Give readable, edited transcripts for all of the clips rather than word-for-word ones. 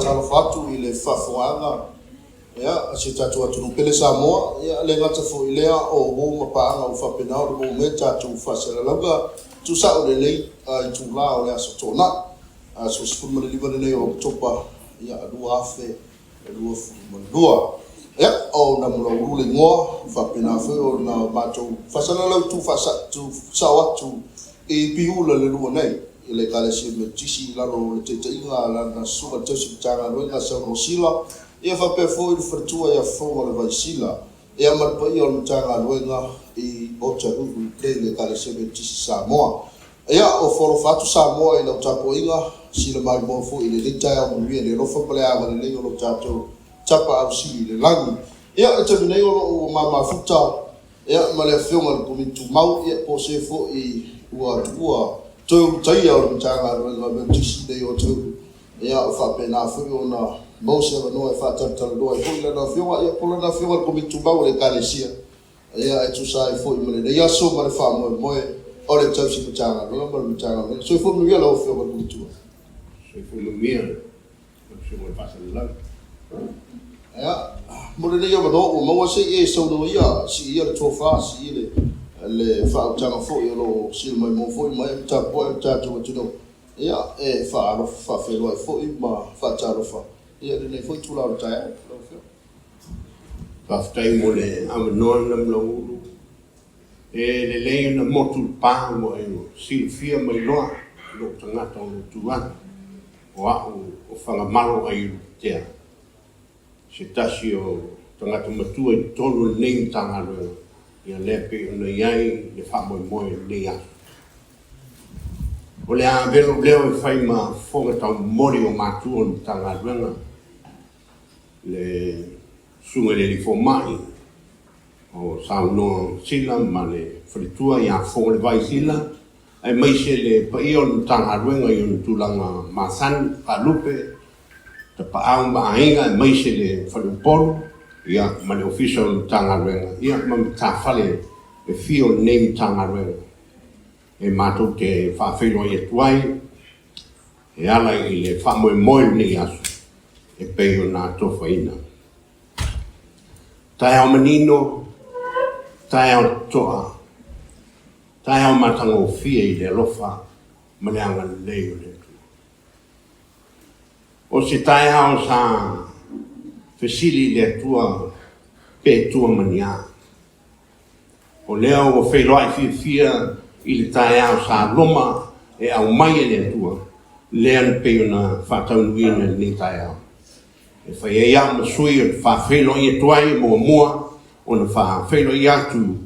talo fatu ile fafuanga ya si tatu atu pele Samoa ya le ngata fo ile o bo mapanga u fa pena o bo meta tu fa sala langa tu sa o le tu la o ya so tona so spu mo le le o topa ya du afe du fu mo dua ya o na mo lu le ngo fa pena fo o na ba tu fa sala la tu fa sa tu sa wa tu e piu le lu nei ile Ekalesia Metotisi la ro te inga la na suba te si tanga no nga sa rosila ia fa pe fo il fortua ia fo le vai sila ia mar pa ia o tanga no nga I Otahuhu le Ekalesia Metotisi Samoa ia o foro fatu Samoa ina tapo inga sila mai mo fo ile le taia mo le lo fa pale ava le lo tato tapa au si le langi ia te nei o mama futa ia male filma ko mi tu mau ia po se fo I ua tu tai au tanga no Metotisi de o tu ia fa pena fo na mo se no fa tata do ai ko na fio ia ko na fio ko mi tu mau le Ekalesia ia tu sai fo I le ia so ma fa mo o le tau si tanga no mo tanga so fo no ia lo fio ko mi tu so fo no mia so mo fa la ia mo le ia no mo se e so no ia si ia le tofa si le fa tanga fo ia lo si mai mo fo mai ta po ta tu no ia e fa ro fa fe lo fo I ma fa ta ro fa ia le fo tu la ta lo fo fa tai mo le am non nam lo e le na mo tu pa mo e si fia mai lo tanga ta lo tu an o fa la malo ai te se tasi o tanga tu matu e tolu nei tanga lo ia lepe ona iai le fa mo le ia o le a velo leo e fai ma fonga tau mori o matu o tanga luenga le sunga le li fomai o sau no sila ma le fritua ia fonga le vai sila ai mai se le pai o tanga luenga I un tulanga masan palupe te pa au ma ainga mai se le falupolo ia ma le official tanga luenga ia ma ta fale e fio name tanga luenga e matou te whawhelo I tuai e ala I le whamoe moe ni asu e peo nā tōwhaina. Tai au manino, tai au toa, tai au matango fia I le lofa ma le anga leo le tu. O se tai au sa whesili le tua pe tua mania. O leo o wheloai fia I le tae au sa loma e au mai e le tua lean peo na whataunuina ni tae au. E whai e au ma sui o whawhelo I tuai mo mua o na whawhelo I atu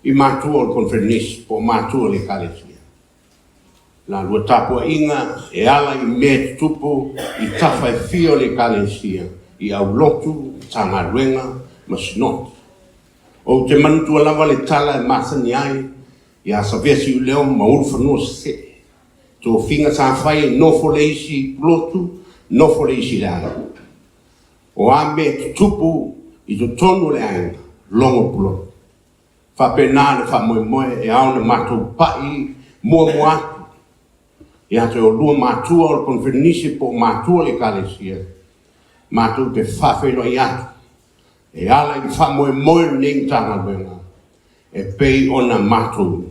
I mātua o konferenisi po mātua le Ekalesia. La lua tapua inga e ala I me tupu I tawhai fio le Ekalesia I au lotu, tanga ruenga, ma sinoti. O te manutua lava le tala e masani ai ia sa vesi U leo mauru whanua se. Tō whinga sa whai nofo leisi lotu, nofo leisi rea. O ame tupu I to tonu le ainga, longo pulo. Whapena le whamoe moe e au na matou pai, mua atu. Ia te o lua mātua o konferenisi po mātua le Ekalesia. Mātou te whawhelo I atu. E ala I whamoe moe ning tanga luenga. E pei ona mātou.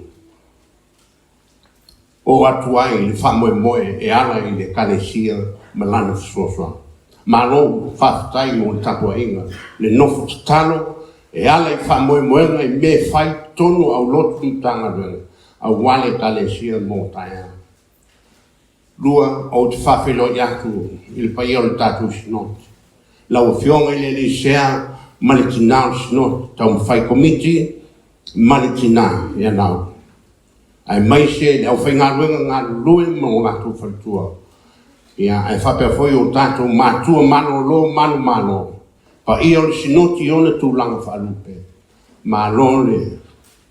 O atuai le whamoe moe e ala I le Ekalesia malana fsoswa. Malo whaftai mo le tapua inga. Le nofo talo e ala I whamoe moenga I me whai tonu au lotu tanga luenga. Au wale Ekalesia mo taia. Lua o te whawhelo I atu I le pai o le tatu sinoti. Lau fionga I le sea malitina o sinoti. Tau mwhai komiti malitina ia nau. Ai mai se au whai ngā ruenga ngā lue mo ngātu whaitua. Ia ai whapea foi o tātou mātua mano lo mano. Pa ia o le sinoti o na tūlanga whaalupe. Mā lo le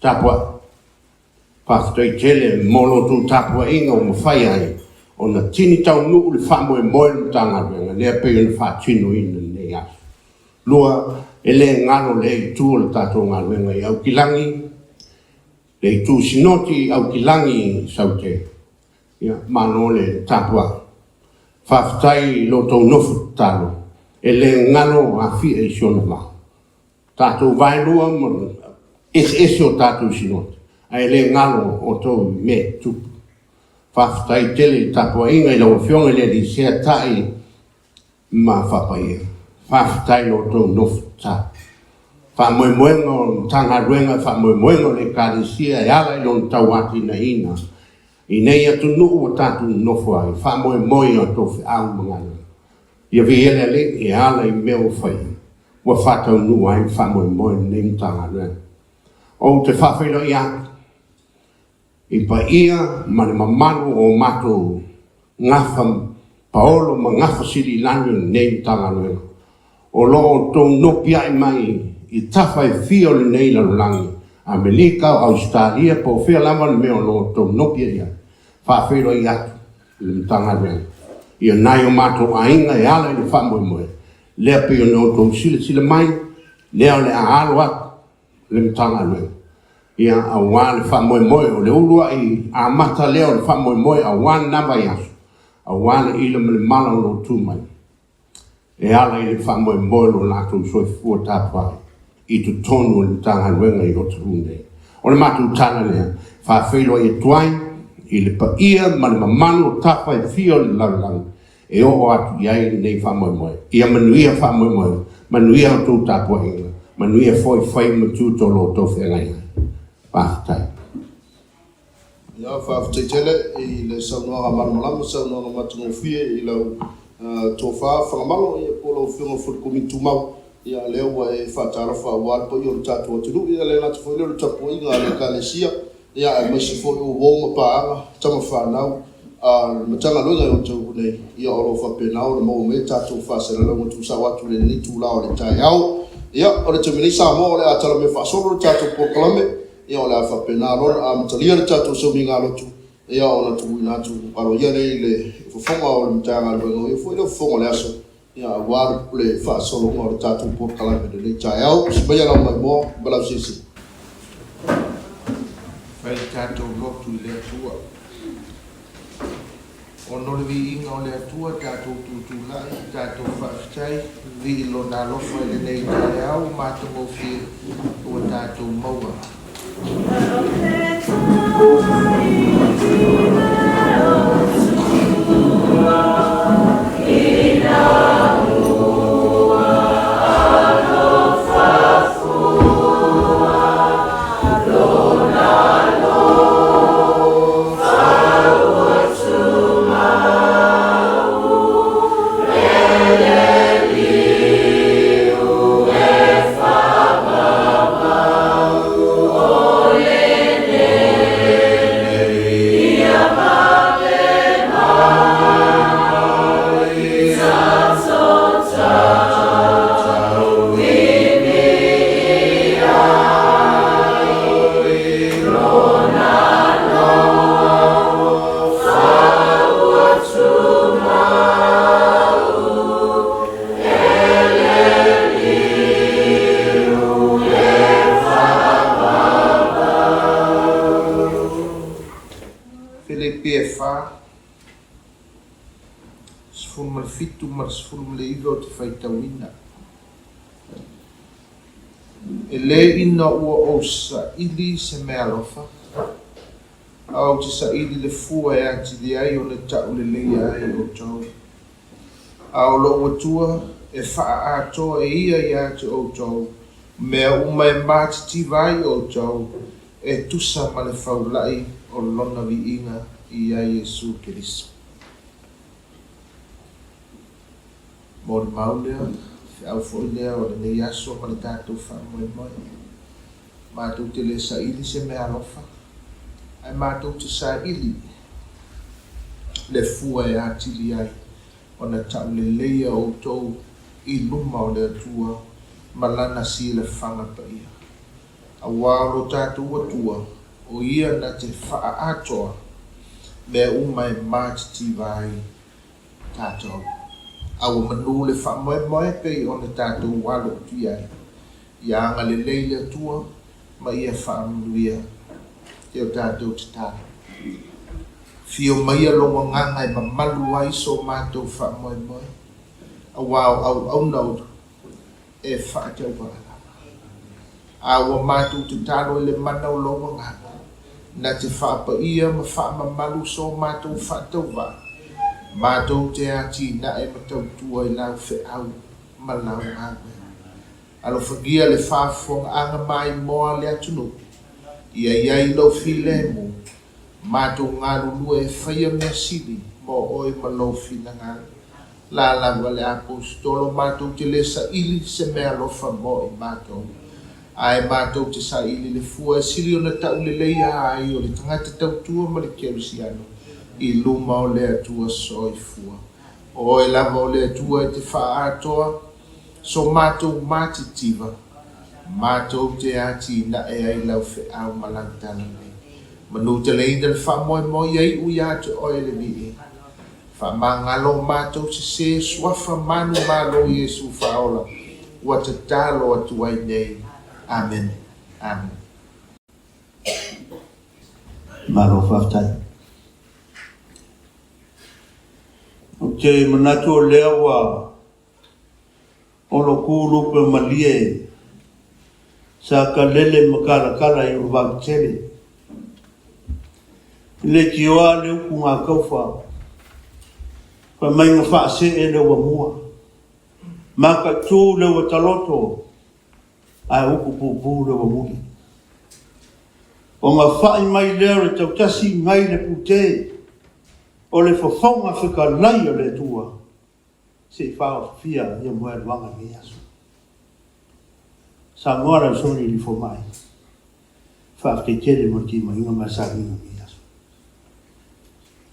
tapua. Whafutoi tele molo tū tapua inga o mwhai ai. O na tini tau nuu le whamoe moe le tanga ruenga. Lea peo na whaatino ina nei asu. Lua e le ngalo le I tū o le tātou ngā ruenga I au kilangi. Le tu sinoti au kilangi saute. Ia mano le tapua. whaftai lo tau nofu talo, e le ngalo a fi e siona ma. Tātou vailua ma, ese o tātou sinot, a e le ngalo o tau me tupu. Whaftai tele tapua inga i lau fionga le di sea tai ma whapaia. Whaftai lo tau nofu tā. Whamoemoenga tanga ruenga, whamoemoenga le Ekalesia e ala i lon tau ati na ina. I nei atu nuu o tātou nofu ai, whamoemoenga tofi au mangana. Ia viele le e ala i meo whai. Wa whatau nuu ai whamoemoenga nei tanga ruenga. O te whawhelo i atu. I pa ia ma le mamanu o matou ngafa paolo ma ngafa siri lani nei tanga ruenga. O loo tau nopi ai mai i tafa e fio le nei lalulangi. Amerika, Australia, po fea lama le meo loo tau nopi ia. Whawhelo i atu le tanga ruenga. Ia nai o matou ainga e ala i le whamoemoe. Lea pio no tau sila mai, lea le a alo atu le tanga ruenga. Ia a wale whamoemoe o le ulua i a mata leo le whamoemoe a wan namba i asu. A wale ila me le mala o lo tūmai. E ala i le whamoemoe lo lātou soi fua tāpai. I tu tonu le tanga ruenga i Otahuhu nei. O le mātou tana lea, whawhelo i tuai, i le paia ma le mamanu o tāpai fio le lalang. E o atu iai nei whamoemoe. Ia manuia whamoemoe, manuia o tū tāpua inga. Manuia foi whai ma tūtolo o tōwhi ngai. Whaftai. Ia whaftai tele i le saunoa marmalama, saunoa matungofie i lau tōwha whangamalo i polo whiunga whurikumi tūmau. Ia lewa e whatarafa awal po i o le tātua tunu. Ia le nata fwile o le tapu inga le Ekalesia. Ia e maisi fwoi o wōma paanga, tama whanau. Matanga luenga i Otahuhu nei. Ia olo whapenau le mau me tātua whasera lau ngatu sa watu le ni tūlao le tai au. Ia o le tamini Samoa o le atala me whasoro le tātua pokalame. Ia o le awha pena lor a matalia le tātou saumi ngā lotu. Ia o na tuhui nātu aro ia nei le whafonga o le mtanga luenga. Ia fwoi le whafonga le aso. Ia a wāru le whaasolo ngā o le tātou pokalame le tai au. Sibaya lau mai moa, balau sisi. Whai tātou lotu i le atua. O nore vi inga o le atua, tātou tūtulai, tātou whaftai, vi ilo nā lofa i le nei tai au, mātungo whie o tātou maua. Fitu marsfulu le ilo te whaitawina. E le ina ua o sa ili se mea lofa. Au te sa ili le fua e ati li ai o le tau le leia ai o tau. Au lo ua tua e wha atoa e ia i ati o tau. Mea uma e mātiti vai o tau. E tusa ma le whaulai o lona vi inga i ai Jesu Kiriso. Mo le maulea, au foi lea o le nei aso ma le tātou whamoemoe. Mātou te le sa ili se mea alofa. Ai mātou te sa ili. Le fua e atili ai. O na tau le leia o tou i luma o le atua. Malana si le whanga pa ia. A wāro tātou atua. O ia na te wha atoa. Mea uma e mātiti vai tātou. Awa manu le whamoemoe pei o le tātou walo tu iai. Ia anga le leile atua, ma ia whaamuia te o tātou te tātou. Fio mai longa nganga e mamalu ai so matou fa moi moi. Awao au no e fa te wa. Awa matou te talo le mana longa nganga. Na te fa pa ia ma fa mamalu so matou fa te wa. Matou te ati na e matou tua i lau fe au malau nganga. Alo fagia le fa fonga anga mai moa le atunu. Ia lo file mo. Matou ngā lulu e whaia mea sili mo oi malofi na ngā la wale apostolo matou te le sa ili se mea lofa mo i matou. Ai matou te sa ili le fua e sili o na tau le leia ai o le tangata tau tua ma le kerisiano i luma o le atua so i fua. O e lava o le atua e te wha atoa so matou matitiva. Matou te ati na e ai lau fe au malantana nei. Manu te lei del fa moi moi ai u ya te oi le vi. Fa mangalo matou se swafa manu malo Yesu fa ola. Wa te talo atu ai nei. Amen. Amen. Maro faftai. Okay, manatu lewa. Olo kulu pe malie. Sa ka lele makala kala i uwa tele. Le tioa le uku ngā kauwha. Pa mai ngā wha se e le wa mua. Maka tū le wa taloto. Ai uku pūpū le wa muli. O ngā wha mai leo le tau tasi ngai le pute. O le whawhaunga whika lai o le tua. Se whao fia ia mua luanga ni asu. Sa ngora soni li fo mai. Wha ke tere mo ki ma inga masari ni.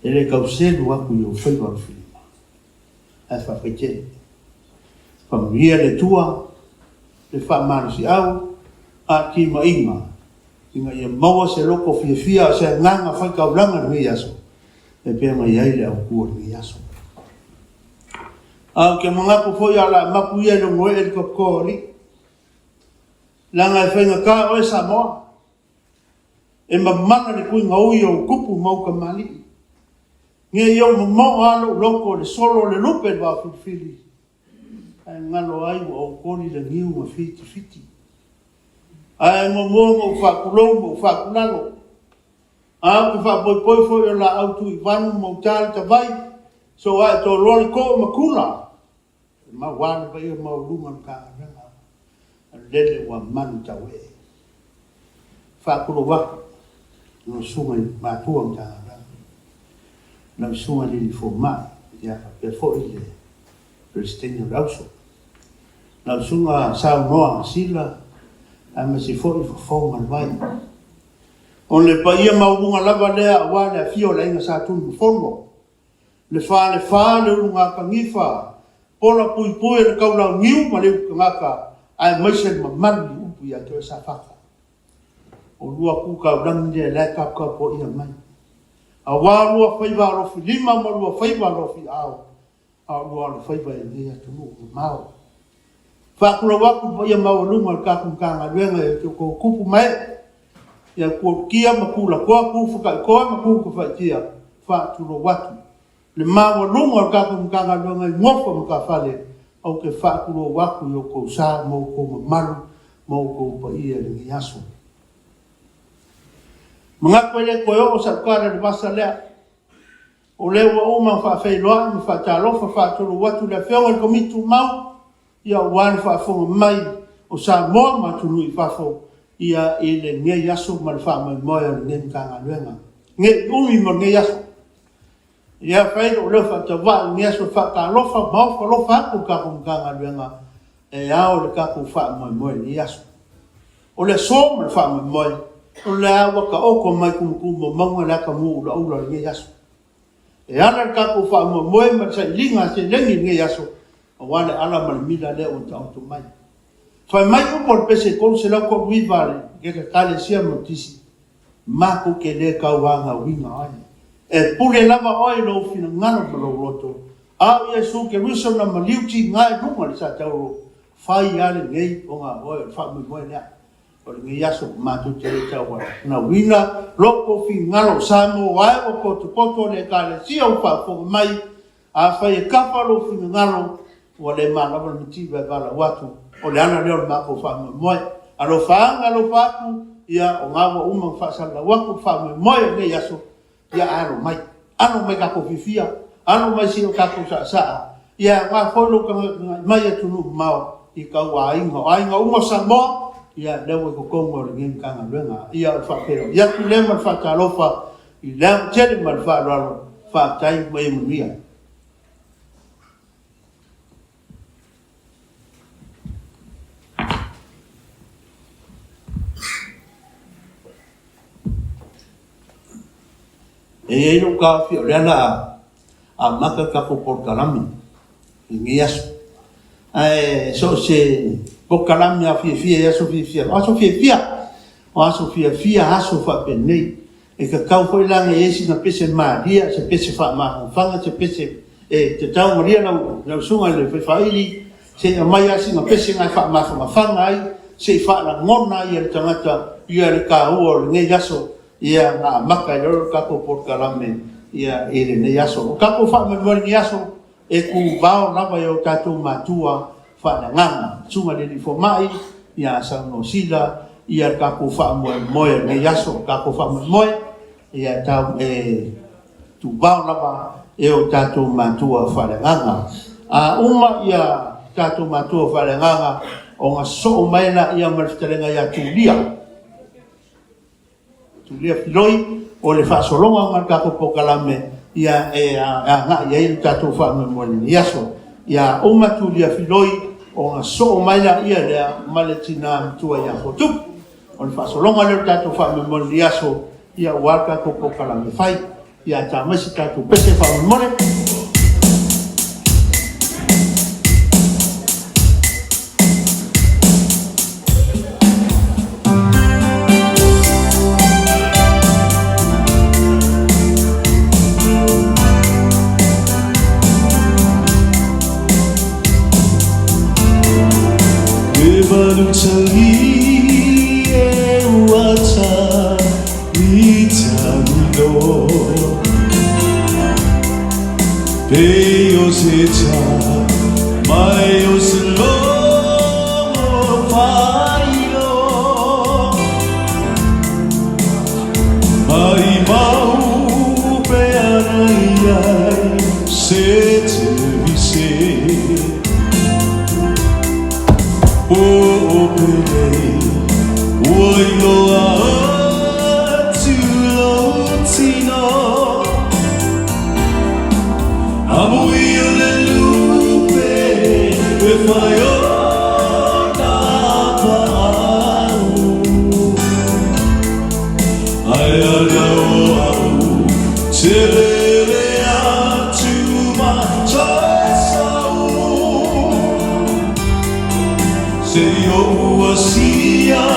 Ele kauselu aku yo whaiwa whilima. E whawhaitere. Whamia le tua, le whamanasi au, a ki ma inga. Inga ia maua se loko fia se nganga whaikauranga ni aso. E pia mai aile au kua ni aso. Au ke mga pufoi ala mapu ia no ngoe el kopkori. Langa e whainga ka oe Samoa. E mamana le kui ngau i au kupu mau ka mali. Nge iau mo alo loko le solo le lupe wa fili. Ai ngalo ai o koni le niu ma fiti. Ai mo fa kulalo. A ku fa poi fo la auto i vanu mo tal ta vai. So ai to lori ko makula. Ma wan ba ia ma lunga ka nga. Lele wa manu ta we. Fa kulo wa no suma ma tuang ta. Na sunga li fo mai ya pe fo ile prestenia rauso na sunga sa noa sila ama si fo fo mai on le pa ia maunga lava le wa le fio le nga sa tu fono le fa le unga pangifa pola pui le kaula ngiu ma le ngaka ai mai se mamani upu ya to sa fa o lua ku ka dan de la ka po ia mai Awa lua whaiwa rofi lima ma lua whaiwa rofi au. A lua whaiwa e nea tunu o mau. Whakura waku pa ia mau lunga kakum kanga luenga e te ko kupu mai. Ia kua kia ma kula koa kufu kai koa ma kuku whaitia. Whakura watu. Le mau lunga kakum kanga luenga i ngofa ma ka whale. Au ke whakura waku i o kou sā mau kou ma maru. Mau kou pa ia ringi aso. Mga koe koe o sa kare de basa lea. O lewa o ma wha whailoa, ma wha talofa, wha tolu watu le whionga i komitu mau. Ia wan wha whonga mai o sa moa ma tunu i whafo. Ia e le nge yaso ma le wha mai moia le nge mkanga luenga. Nge umi ma nge yaso. Ia whaino o lewa ta wā nge yaso wha talofa, mau wha lofa aku kako mkanga luenga. E ao le kako wha mai moia nge yaso. O le so ma le wha mai moia. O le awa ka oko mai kumukumu maunga la ka muu la ula nge yaso. E ana kako wha mua moe ma sa linga se lengi nge yaso. A wane ala malamila le o ta auto mai. Whai mai upo pese kolu se lau ko wivale ke Ekalesia Metotisi. Mako ke le kauanga winga ai. E pule lava oi lo fina ngana ma lo roto. A Yesu ke riso na maliuti ngai runga le sa tauro. Whai ale ngei o ngā oi wha mui moe lea. o le ngi aso matu te le tau na wina loko fi ngalo Samoa o poto le Ekalesia o fa fo mai a fa e kapalo fi ngalo o le mana o le tiba bala watu o le ana le ma ko fa mo alo fa ngalo fatu ia o ngawa uma fa sala wako fa mo le aso ia aro mai ka ko fifia ano mai si o ka ko sa ia wa folo ka mai tu mau i ka wa inga uma Samoa ia lewe ko kongo ngi kanga lenga ia fa pero ia tu le mal fa talofa i le tele mal fa ro fa tai mai mia e no ka fi le na a maka ka ko por kalami ngi as so se Pokalami a fia aso fia aso fa penei e ka kau foi langa esi na pese maria se pese fa ma fanga se pese e te tau maria na sunga le faili se mai asi na pese ngai fa ma fanga ai se fa la ngona ia tangata ia le ka o nge yaso ia na maka le ka ko Pokalami ia ele ne yaso ka ko fa me mo yaso e ku bao na ba yo ka tu matua fa nganga sunga le fo mai ia sa no sila ia ka ko fa mo ne yaso ka ko fa mo ia ta tu ba na ba e o tatu matua fa nganga a uma ia tatu matua fa nganga o nga so mai na ia mar telenga ia tulia filoi o le fa solonga mar ka ko Pokalame ia nga ia tatu fa mo ne yaso ia uma tulia filoi o nga so mai la ia le maletina tua ia fotu on fa so longa le tatu fa memoria so ia waka ko Pokalame fai ia ta masi tatu pese fa memoria baru canggih wajah Italo Peyo seja Mayo selo Fayo Mai mau Peanayay Sete vise Oh, baby, why no to Lotino? I'm will lupe if I own I know till to my choice. Yo asia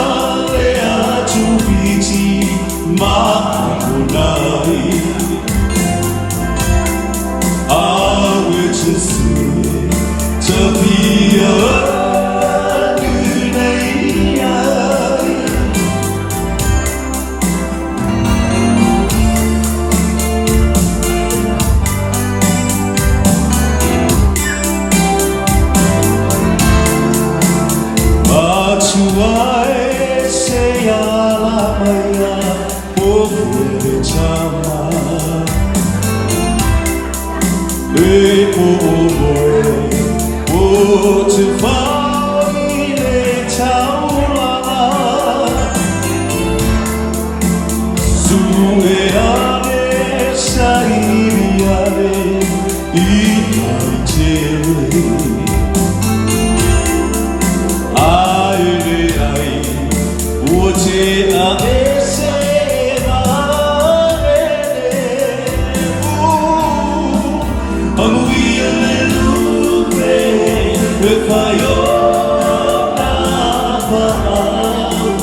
lea tu piti makunai awe tse tapia dunia Tuai se ala maya povere chama e o te vai le taula sue ave sai ave I te a ese Amuia le lupe e faio na pa'au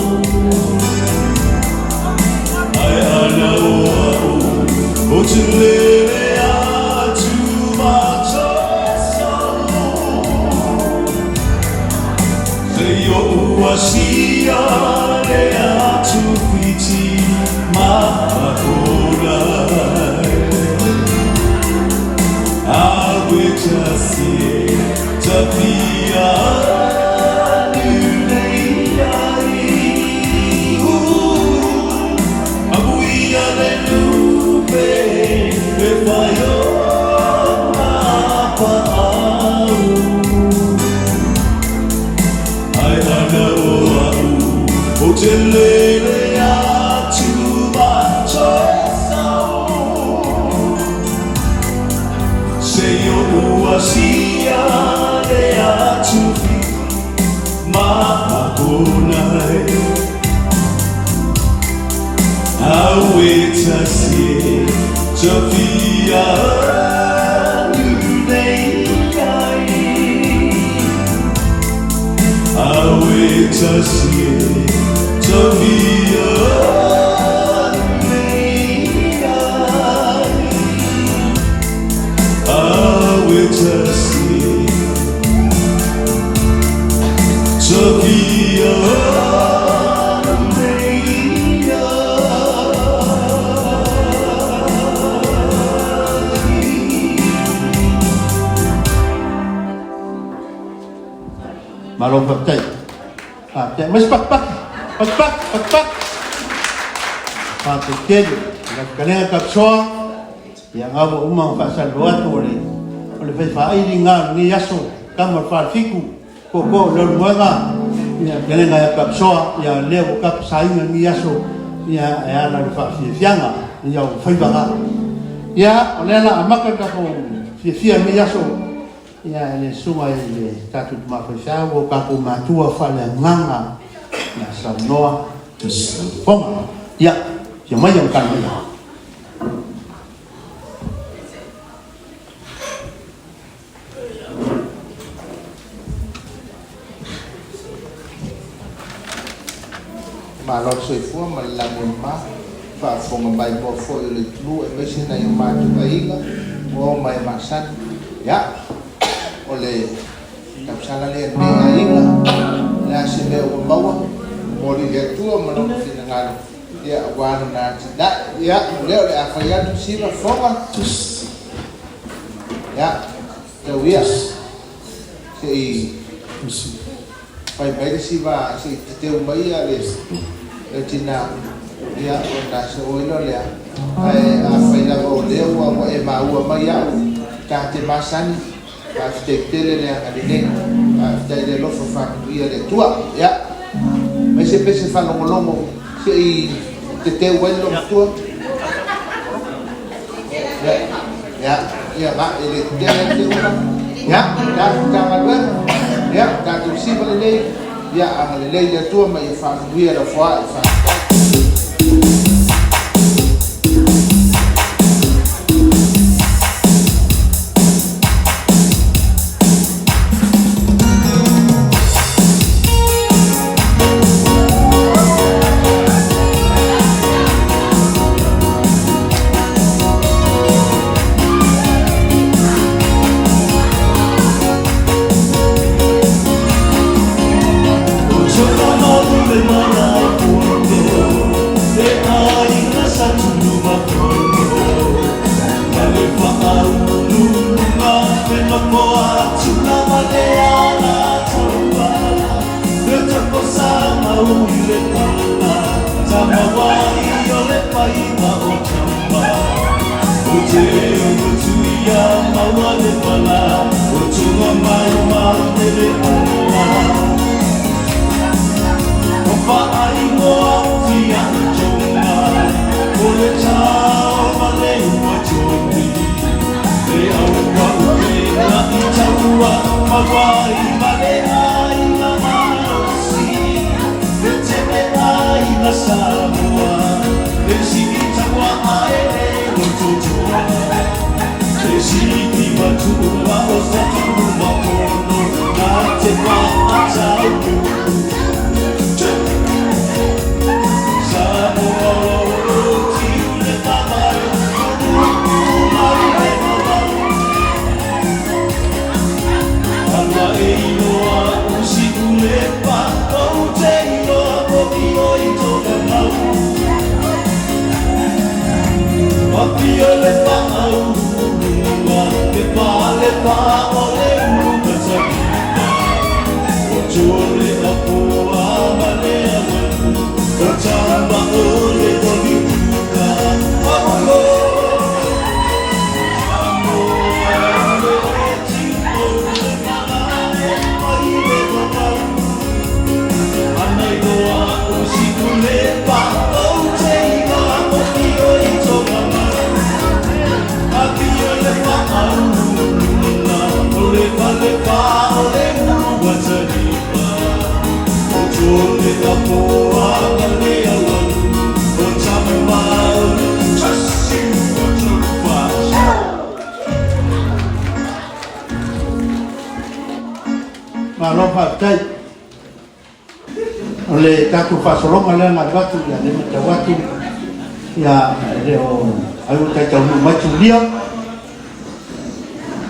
Ai ana o te lele atu matoso Se yo asia chasi tapia nulei abuia le lupe me fayo apa ai ana o te lele atu macho Sia le atu mahakonai Awe tasi Jafia nunei kai Awe tasi Jafia Malo pakcay. Pakcay. Mas pakpak. Pakpak. Pakpak. Pakcay. Nagkanaya kapsoa. Yang abo umang pasaluat oleh fai nga ni yaso kamar farfiku koko lor muanga ya kenenga kapsoa ya leo kap sainga ni yaso ya la fa fianga ya fai banga ya olela amaka ka ko fia ni yaso ya le suma le tatu ma fa wo ka ko matua fa le nganga na Samoa ponga ya mai yang kan ya Malot soi fua malango ma fa fonga mai mo fo le tlu e mesi na yo ma tu ainga o mai masan ya ole kapsala le me ainga la se le o mawa mo li le tu mo no fina ngalo ya wan na da ya le le a fa ya tu Siva fonga ya te wias sei pai pai Siva sei te o mai ale tina ya onda se oilo le ai a faila go le o e ma u ma ya ka te masani ka te tele le a de a te le lo fa ia de tua ya me se pese fa longo longo se te welo tua ya ba ele te una ya ta ya ta tu Siva le ya ang lelay na tua may family na fa Pia le pa au, le pa le Malofa tai ole taku fasolonga le ngat watu ya le mata watu ya le o ayu tai tau no machu lia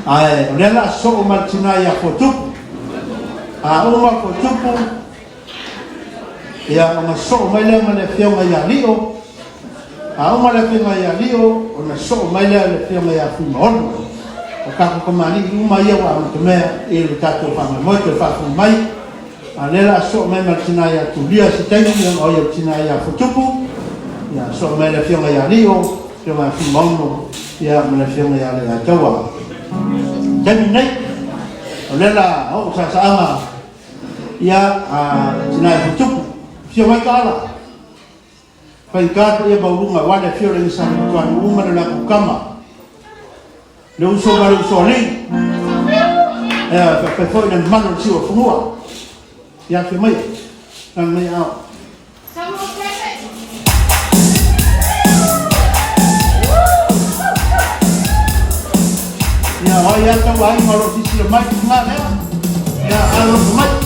ai le la so martina ya fotu a uma fotu ya ma so mai le mane fionga ya lio a uma le fionga ya lio ona so mai le fionga ya fumon o ka ko mani uma ia wa mo me e le tato fa mo te fa mai a le la so mai martina ya tu lia se tai ni o ya tina ya fotupu ya so mai le fionga ya lio se ma fumon ya mo le fionga ya le tawa dan nei o le la o sa ama ya a tina ya fotupu fio mai kala pai ka e ba lunga wa le fio le sa tu an uma le la kama le uso ma le uso ali pe foi na mano si o funua ya que mai nan mai ao ya o ya ta wa ma ro si le mai nga ne ya alo mai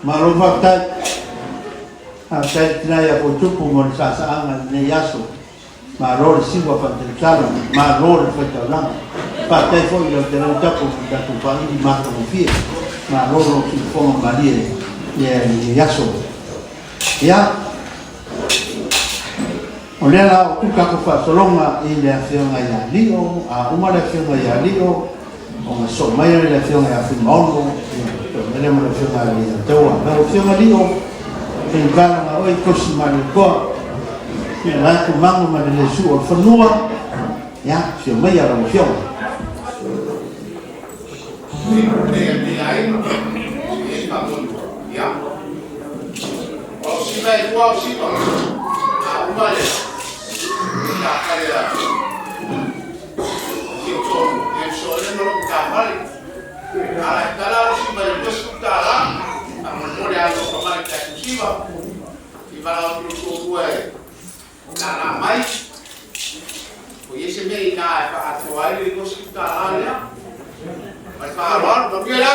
Marofa tai tina ya potupu mon sa anga ne yaso maror Siva fantelcala maror fetalang pa tai foi lo de la tapo da tu pa di marca mo fie maror ki fo malie ye yaso ya olela ku ka ko fa solonga ile afionga ya lio a uma le afionga ya lio o so mai le afionga ya fimono Mana mana fianga ni tawa. Na fianga ni o tinggal na oi kosimani ko. Fianga tu mangu mana le su o fanua. Ya, fianga ya ram fianga. Ya. Kalau Siva itu Siva. Umale. Tak ada. Yang soalnya belum kamar. Kalau Siva itu sekarang, aman boleh aku kembali ke Siva. Siva lalu terus gue. Nah, mai. Oye, se me ina a atuar e sekarang ya. Mas para, vamos lá.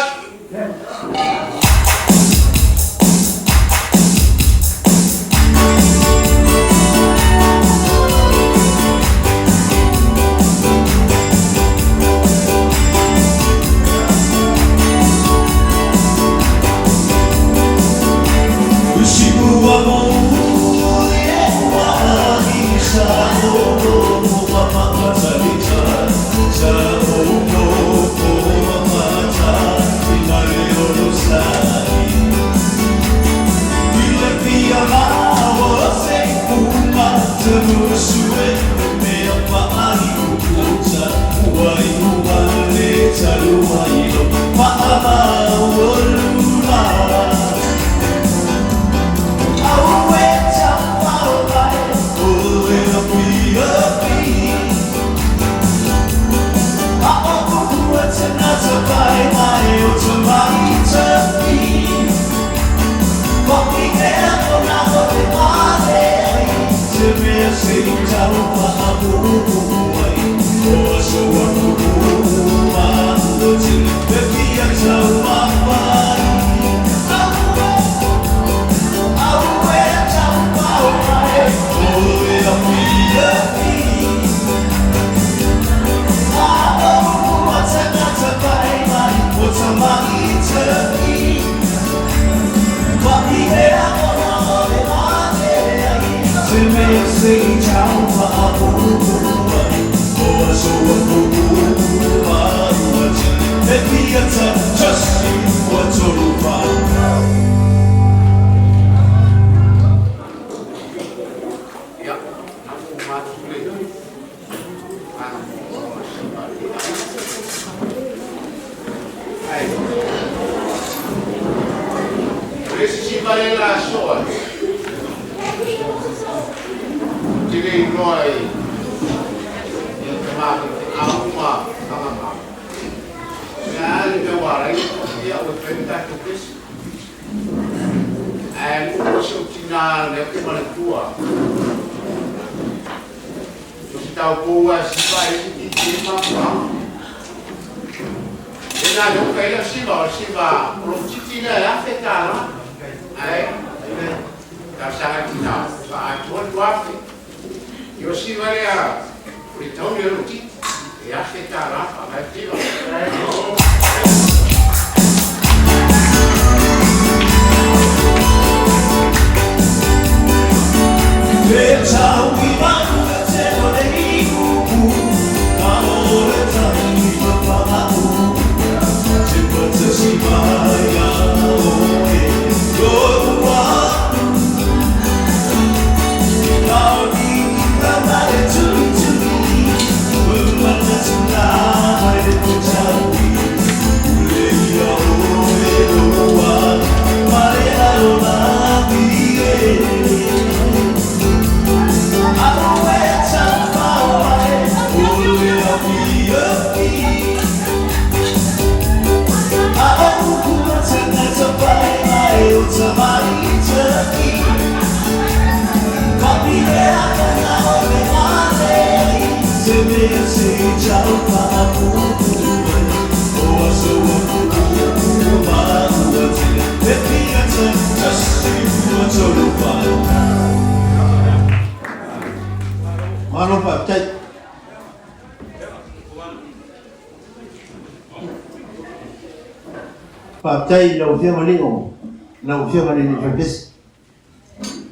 Papai lau fianga ni o, lau fianga ni fapes.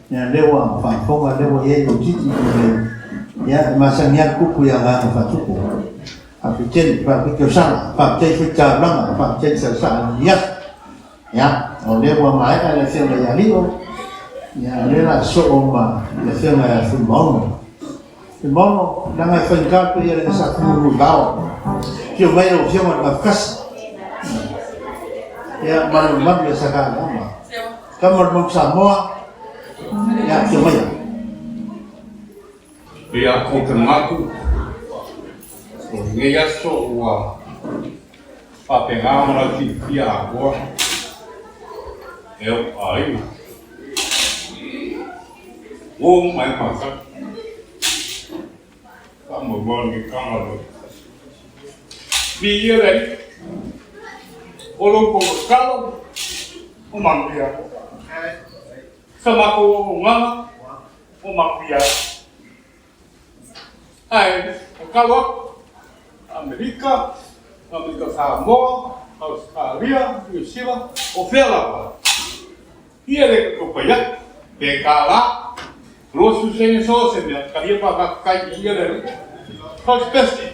Ya lewa fafonga lewa ye o titi ya masangnya kuku yang ang fatuku. Api chen papi kesana, papai fika lama, papai sasa ya. Ya, oleh buat mai ada film yang liu. Ya, dia nak show ma, dia film yang film Irmão, não é fancar para ir nessa comunidade. Que o meio o filme da casa. Ya, malu essa casa, mah. Kamar mau Samoa. Ya, que o meio. Dia o kenmaku. Ngeya so wa. Papengam lagi dia agora. Eu aí. O mai masa. Kamu boleh kamu. Biar ni, orang kau kalau, orang dia, sama kau ngama, orang dia. Kalau Amerika Samoa, Australia, Siva, Siva, ia kau payah, bekala. Terus susahnya sosial, kalian pakai iya dari, kau spesies.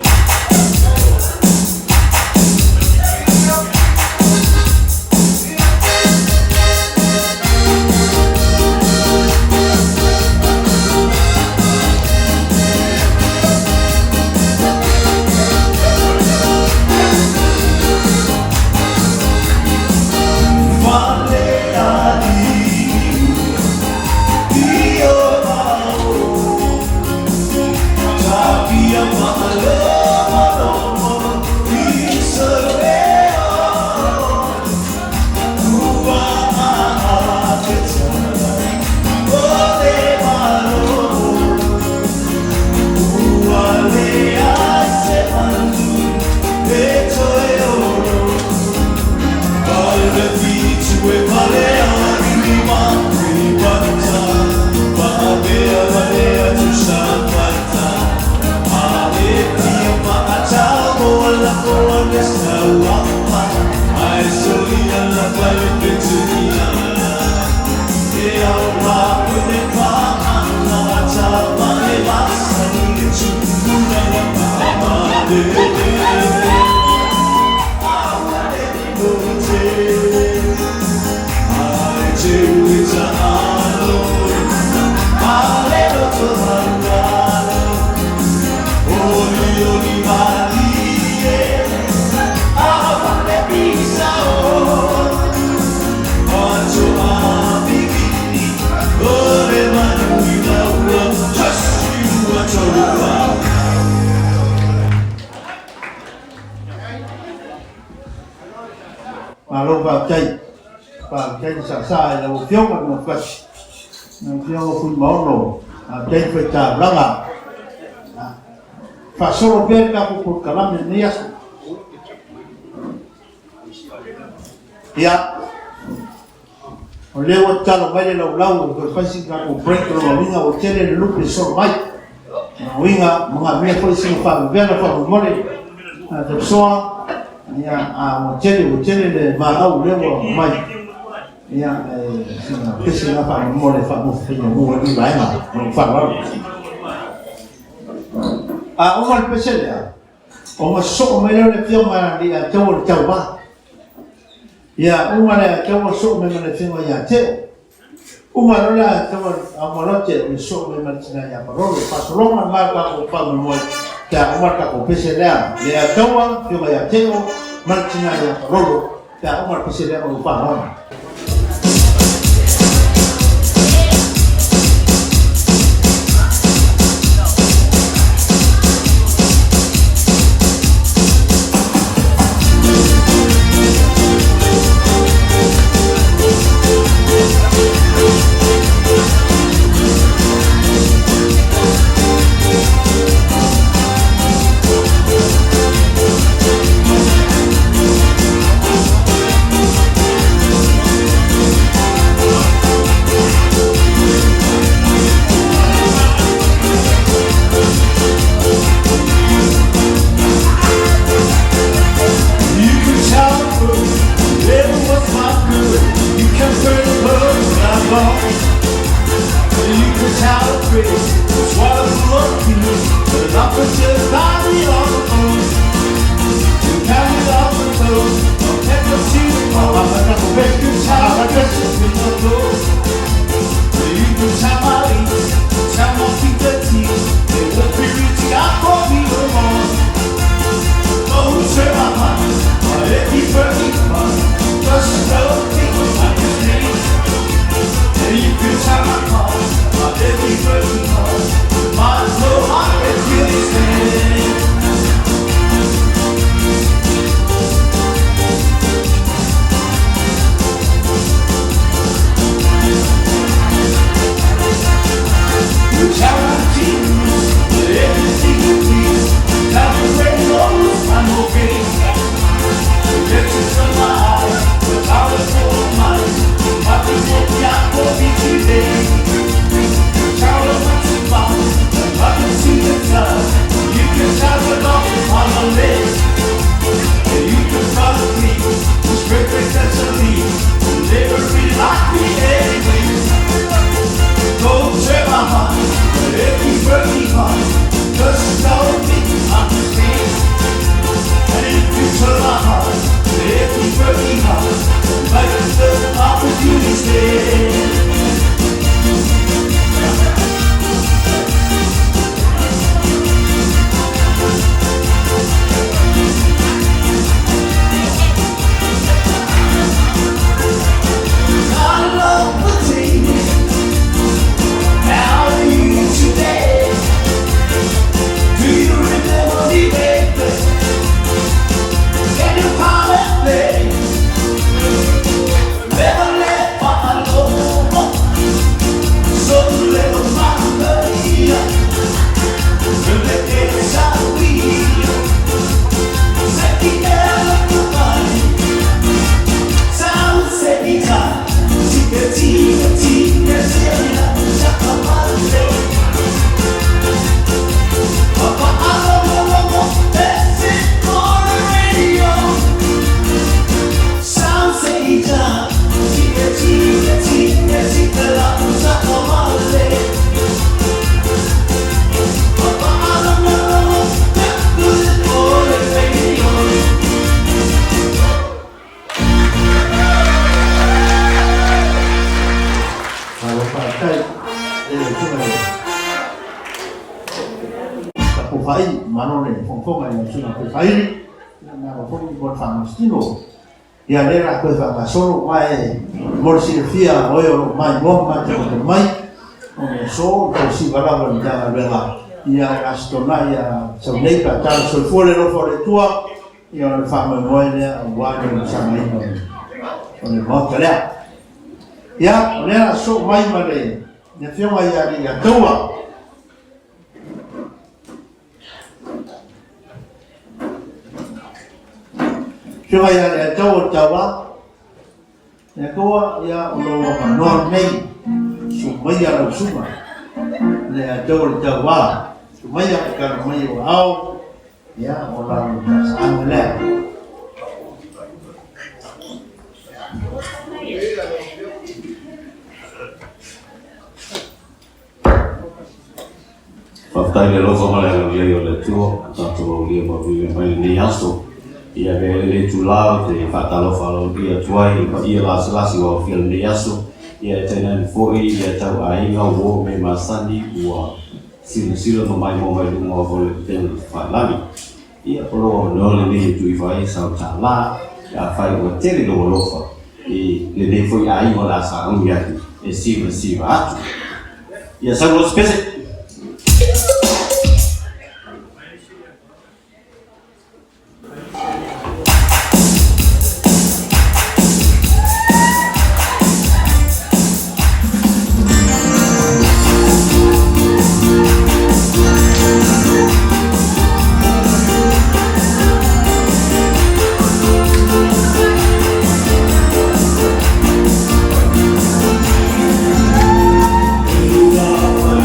Malu Pak Sasa là một phiếu một vật, một phiếu phun máu nổ, trên phải trả lăng à, phải solo bên các cuộc cả năm này nhé, ya, lewat kalau bay lâu rồi phải xin các cuộc break rồi mình ngồi chơi lên lúc thì solo bay, mình mengambil phải xin phạm về là phạm một đi, tập xoa. Ya, một chơi để mà đâu lên vào mày, ya, cái gì nó phải mua để phải mua đi bán mà, không phải đâu. Ông ăn cái gì à? Ông sốt mấy lần để mà đi châu ba, ya, ông ăn châu sốt mấy lần để mà ya chơi, ông ăn là châu ông ăn chơi sốt mấy lần chỉ là ya, rồi pas long ăn mà các ông mua, ya ông ăn các ông cái gì đấy, ya châu á, thì mà ya chơi Marchina ya rolo, ya Umar Pesile mau paham. Swallow the body on the phone, you carry it off the toes. Ya lera ko fa solo mai morsi fia oyo mai mo ma te mai o so ko si bala ba ja bela ya astona ya so nei pa tan so fole no fole tua ya le fa mo mo ne wa ni sa mai no o le mo tele ya lera so mai mare ne fio mai ya ni ya tua Siapa yang dia tahu Jawa, dia tahu ya orang non nei, semua yang semua, dia tahu Jawa, semua yang kan mai wow, ya orang sana le. Fakta le lofa mala le yo le tuo, tanto le mo vi mai ni aso. Ia le tulao te fatalofa lo dia tuai pa ia la selasi wa fil ni aso ia tena foi ia tau ainga wo me masani wa silo no mai mo mai mo vo le ten fa lani ia pro no le ni tu vai sa ta la ya fai o tele lo lofa e le ne foi ai mo la sa un ia e Siva ia sa lo spese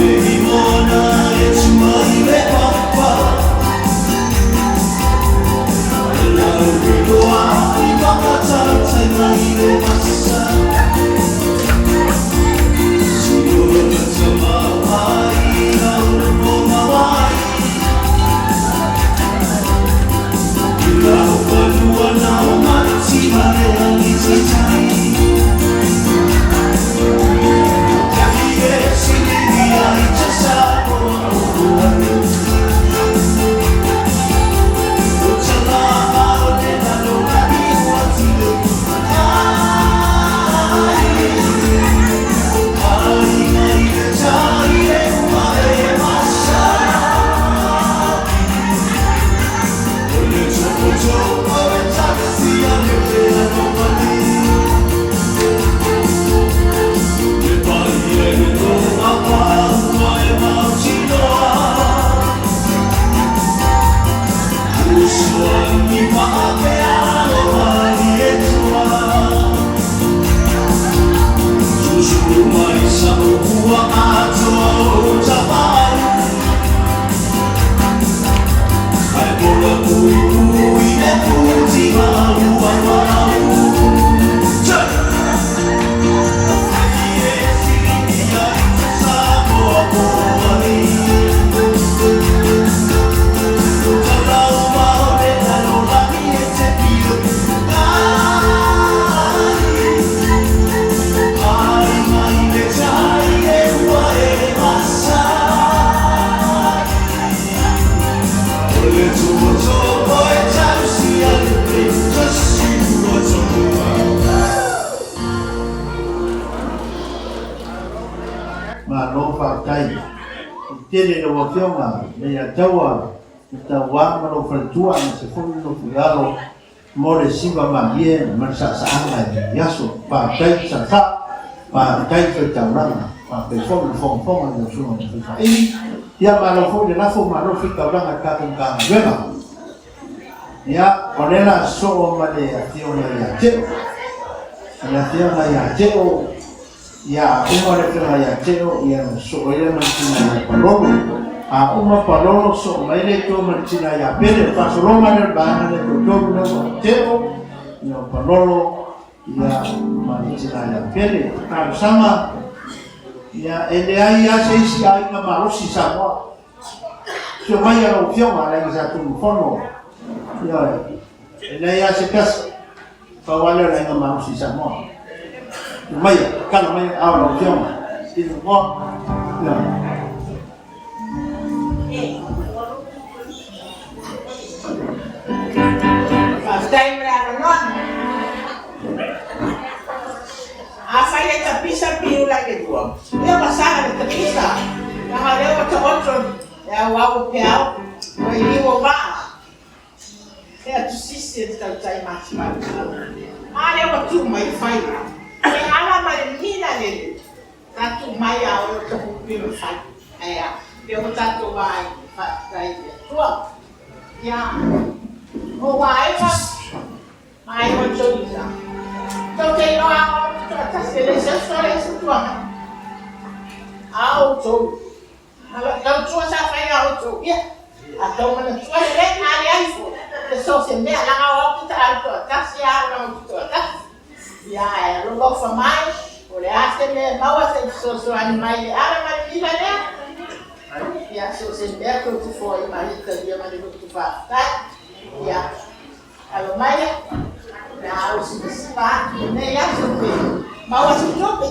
Baby, mà lo fa tai tiene lo fiona me ya tawa ta wa ma lo frantua se fu no fugalo more Siva ma bien ma sa anga yaso pa tai sa pa tai to tauranga pa pe fo ma no suno fa ya ma lo fo de la fo ma lo fi tauranga ka ka vema ya ponela so ma de acción ya che ya tiona ya cheo ya uma rekla ya cheo ya so ya mantina ya palolo a uma palolo so maile to mantina ya pere pa so lo manel ba ne to to no cheo ya palolo ya mantina ya pere ta sama ya ele ai ya se si ai na marosi Samoa so mai ya opción ala que sa tu fono ya ele ya se casa Kawala na nga marusi Samoa. Maya, kana maya awal opción. Itu mo. Ya. Pastai meranon. Apa ya tapisa piu lagi gua. Dia masalah tapisa. Yang ada otro ya wau piau. Ini wau é do sistema da imagem. Olha o que mais faz. É a menina dele. Tá tu mais a outra pelo faz. É, eu tá tu vai faz tua. Já. O vai mais o jogo. Então tem lá tá seleção só isso tua. Auto. Então tu já faz auto. Atau mana tua lek alian fu so se me la ga o ta alto ta si ala o ta ya lo go fa mai o le aste me ma wa se so animai ala ma ni la ne ya so se me ko tu fo i mai ka dia ma ni tu fa ta ya alo mai ya o si pa ne ya so pe ma wa si to pe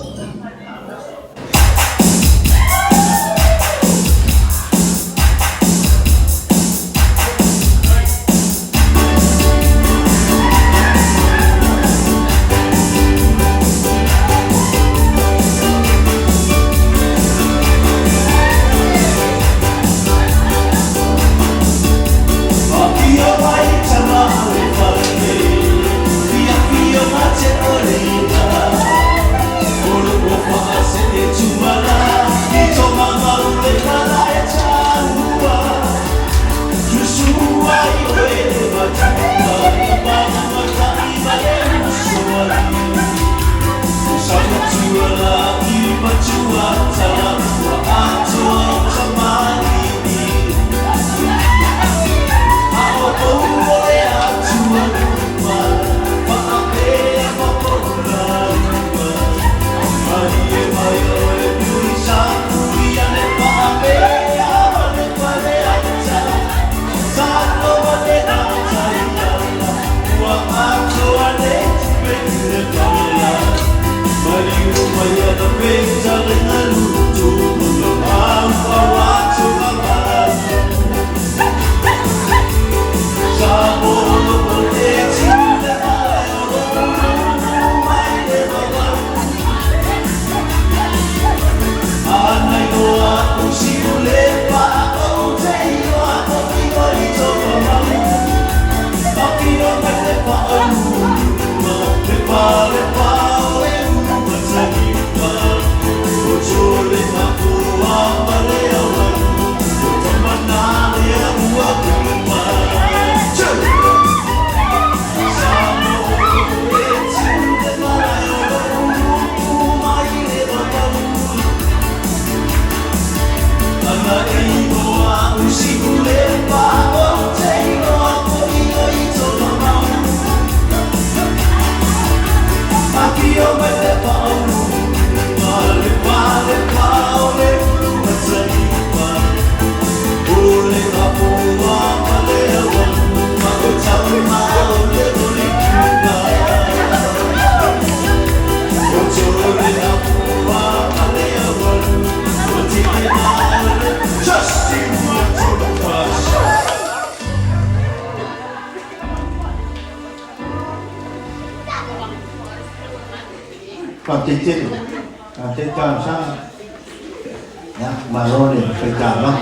ya marone fekala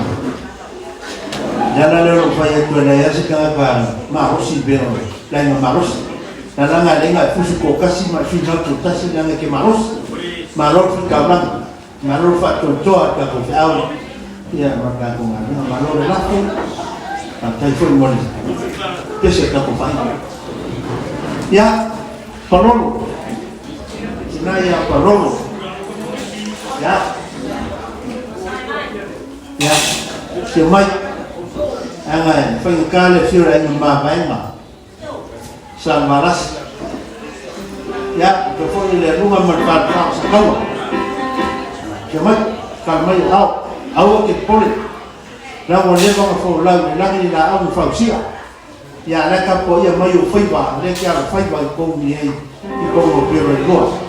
jana leo faya tuana ya sikaka marosi bero lain marosi nalanga lenga fusi ko kasi ma fina to tasi nanga ke marosi marol fekala marol fa to ka ko au ya maka ko ngana marol la ko tai foi mo pese ka ko fa ya parolo sinaya parolo ya ya si mai angai fai kale fiora ni ma baima san maras ya to foi le runga merpat pa sakawa si mai kan mai au ke pole la mo le ba fo la ni la au fa sia ya la ka po ya mai fai ba le ka fai ba ko ni ai i ko mo pero go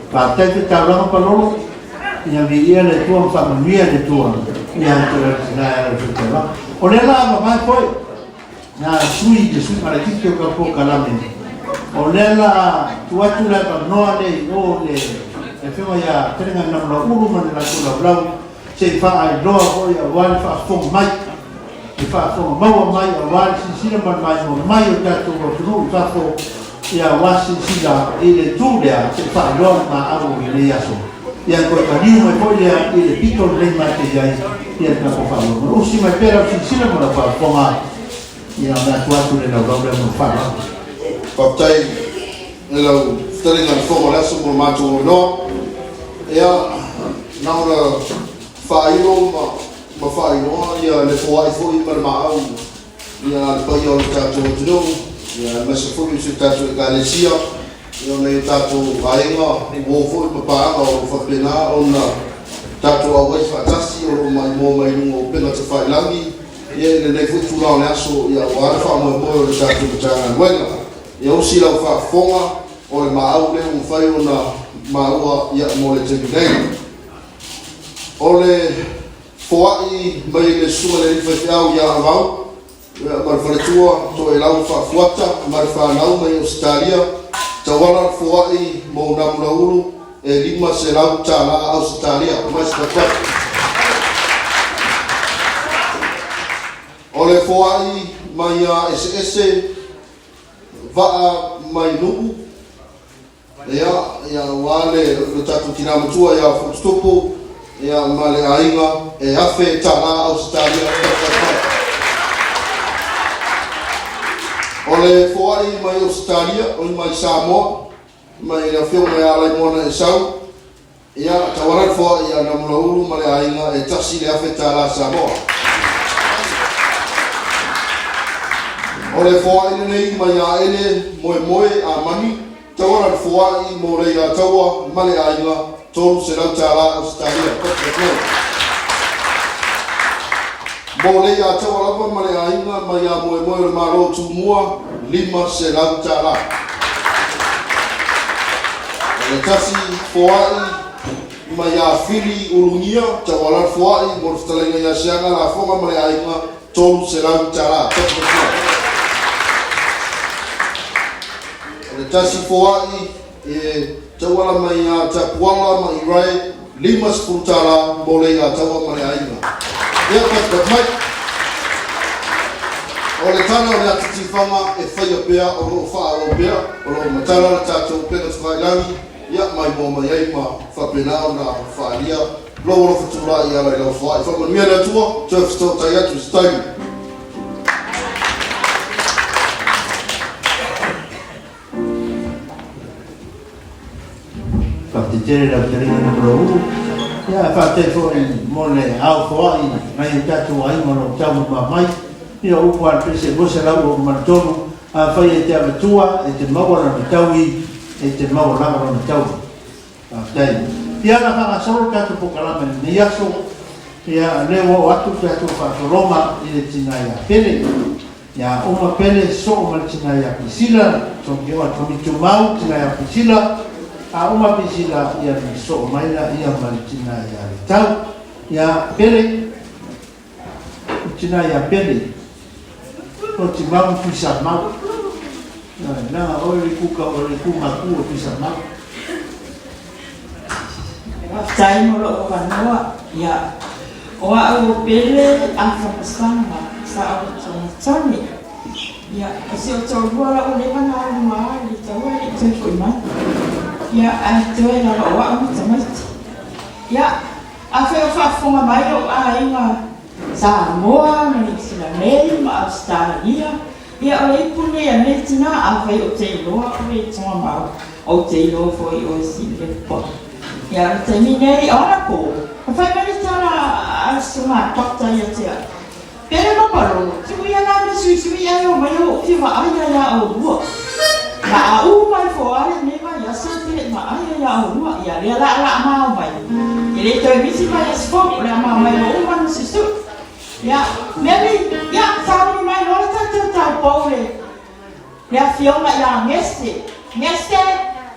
Partai tu tahu apa yang dia le tuang sama dia le tuang yang terkenal itu lah. Oleh lah apa koi, na sui pada kita kapok kalam ni. Oleh lah tua lah bernoa le efema ya teringat nama ulu mana lah tu lah belau. Sefa ai doa koi awal fa fong mai, fa fong bawa mai awal sisi nama mai jatuh bertemu jatuh. Ya wasi sila ile tu dia cepat don ma abu ile yaso yang kau tadi mai dia ile pitol le mate jai dia na ko falo usi mai pera sila mo fa ponga ya na tua tu le na problem mo fa Partai nelo teringat fong la sumur matu no ya na ora fa ilo ma fa ilo ya le fo ai fo i per ma au ya pa yo ta tu ya masih fui tatu Ekalesia yang ni tatu kainga ni woful papa atau fakina onna tātou au ai whaatasi o lo mai mō mai nungo o penga te whailangi ia le nei fui tūrao le aso ia o ara wha moe moe o le tātou tāna nuenga ia usi lau whaafonga o le maau le un whai o na maua ia mo le temi nei o le foai mai le suma le whaiwhiau ia avau mar wharetua to e lau whaafuata mar whanau mai Australia tawala foai mo namuna uru e lima se lau tāna Australia mai se o le foai mai a ese vaa mai nuku ia wale le tatu tina mutua ia fustopo ia male ainga e afe tāna Australia o le foai mai Australia o mai Samoa mai la fio mai ala mona e sau ia tawara foai ia namuna uru male ainga e tasi le afe tāna Samoa o le foai nei mai a ele moe a mani tawara foai mo rei a taua male ainga tolu se lau tāla Australia mo rei a taua lava male ainga mai a moe le maro tumua lima se lau tāla le tasi foai mai a fili urungia tawara foai mo ftalenga ia seanga la fonga male ainga tolu se lau tāla le tasi foai e tawala mai a tapuala mai rai lima sepultara mole a tawa mai ainga ia pat mai o le tana o le atitifanga e whaia pea o lo wha o pea o lo matara le tātou pena whailangi ia mai mō mai ei ma whapenao na whaalia lo lo whatura i ala i lau whaai whamanuia na tua tue whato tai atu staimi tere la tere na pro ya fa te fo mole au fo i mai tatu ai mo tamu ma mai ia o kwa pese bo se la o martono a fa e te atua e te mawa na taui e te mawa na tau a dai ia na fa solo ka tu pokala me ia so ia le o atu te fa Roma i le tina ia pele ia o ma pele so ma tina ia pisila so ke o tu mi tu mau tina ia pisila a uma pisila ia ni so maila ia malitina ia tau ia pele tina ia pele o ti mau pisa mau na o le kuka o le kuma ku pisa mau tai mo lo vanua ia o a pele a fasanga sa o tsoni ia se o tsorua o le mana ma li tawa li tso mai ia a te na o wa mo tamai ia a fe o fa fonga mai o a inga Samoa ni sila nei ma Australia ia o le pune ia nei tina a fe o te loa o le tonga mau o te loa fo i o si le po ia te minei ora po a fai mani tana a suma tokta ia te pere no paro tu ia na me sui ia o mai o ki va ai ia o bua na u mai fo ale ne mai ya sa te ma ai ya o lua ya le la ma mai ile to mi si mai spo le ma mai o ma si su ya maybe ya sa mi mai no ta pole ya fio ma ya ngeste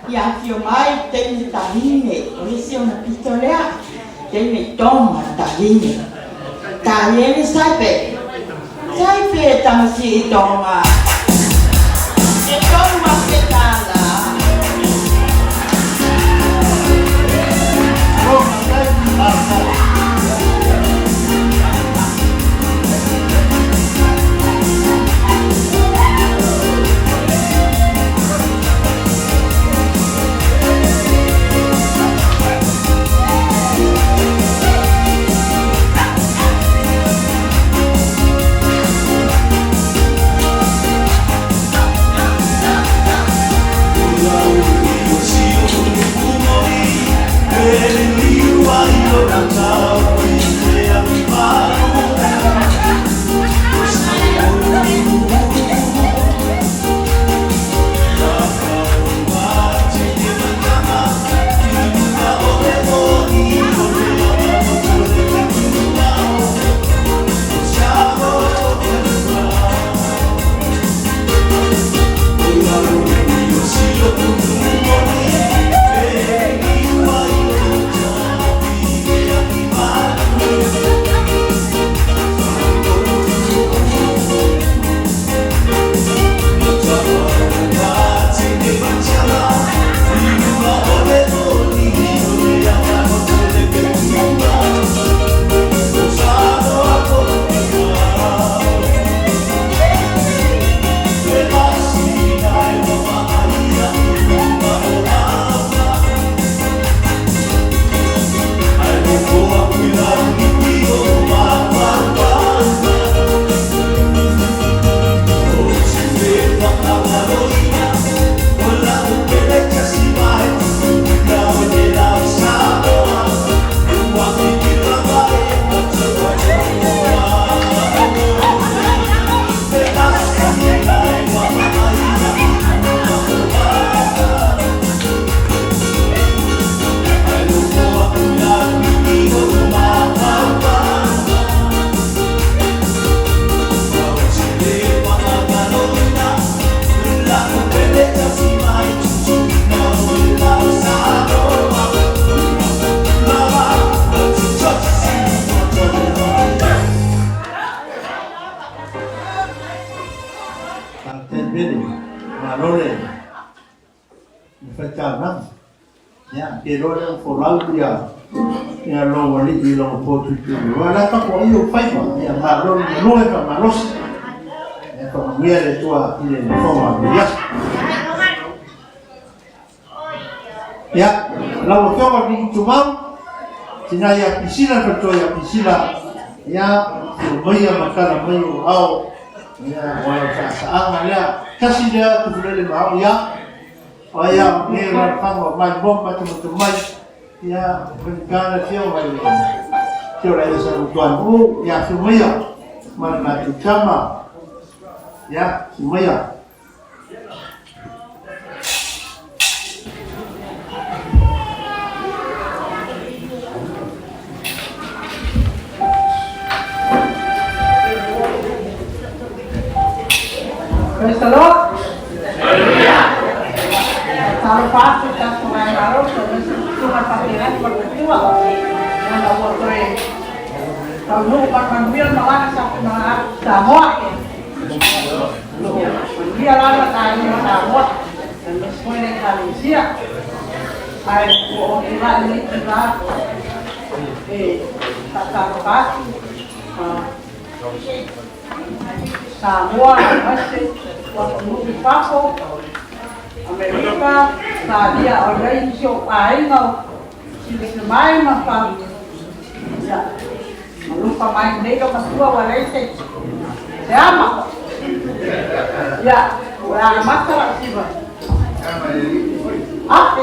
ya fio mai te ni taline o le si ona pitolea te ni toma taline sai pe tamasi toma Então uma petada. Ele liu ai o malore fata na ya ke lore for laudia ya lo wali di lo potu tu wala pa ko io fai ma ya malore lo e pa malos e pa mia le tua ile ne forma ya la voto di tumau sina ya piscina per to ya piscina ya mai makala mai au ya wala sa ya kasi dia tu boleh mau ya ayam ni orang mai bom macam mai ya bencana dia mai dia ada satu tuan ya semua mana tu sama ya semua Praise the Lord. Kalau pasti kita sungai baru, sungai pakiran berdua. Yang tak boleh. Kalau bukan manusia malah sama Samoa. Dia lama tadi Samoa dan semua yang Ekalesia. Ada orang ini kita tak pasti. Samoa masih waktu di Papua, Amerika, tadi orang Indonesia lain mau sini main apa? Ya, lupa main mereka masuk walese, siapa? Ya, orang masalah Siva. Apa?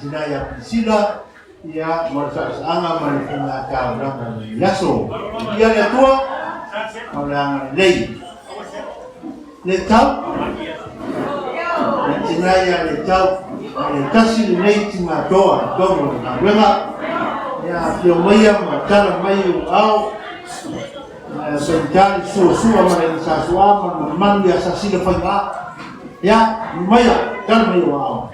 Jinaya Sila ya merasa sangat mengenal orang Yaso. Dia tua orang lei. Letau. Jinaya letau. Kasih lei cuma doa na wema. Ya dia maya macam mayu au. Sencari susu amalan sasuama man biasa sila pagi. Ya, maya, kan mayo wow.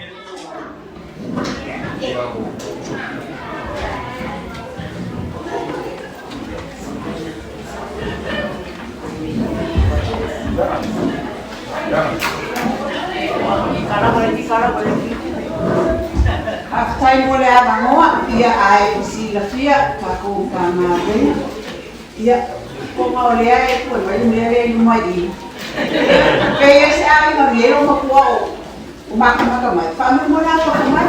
After boleh abang awak, ia ai sila dia kaku kama be. Ia kau mau lihat pun, boleh lihat rumah ini. Kaya saya nggak lihat rumah kuau, umak kamai. Kami mau apa kamai?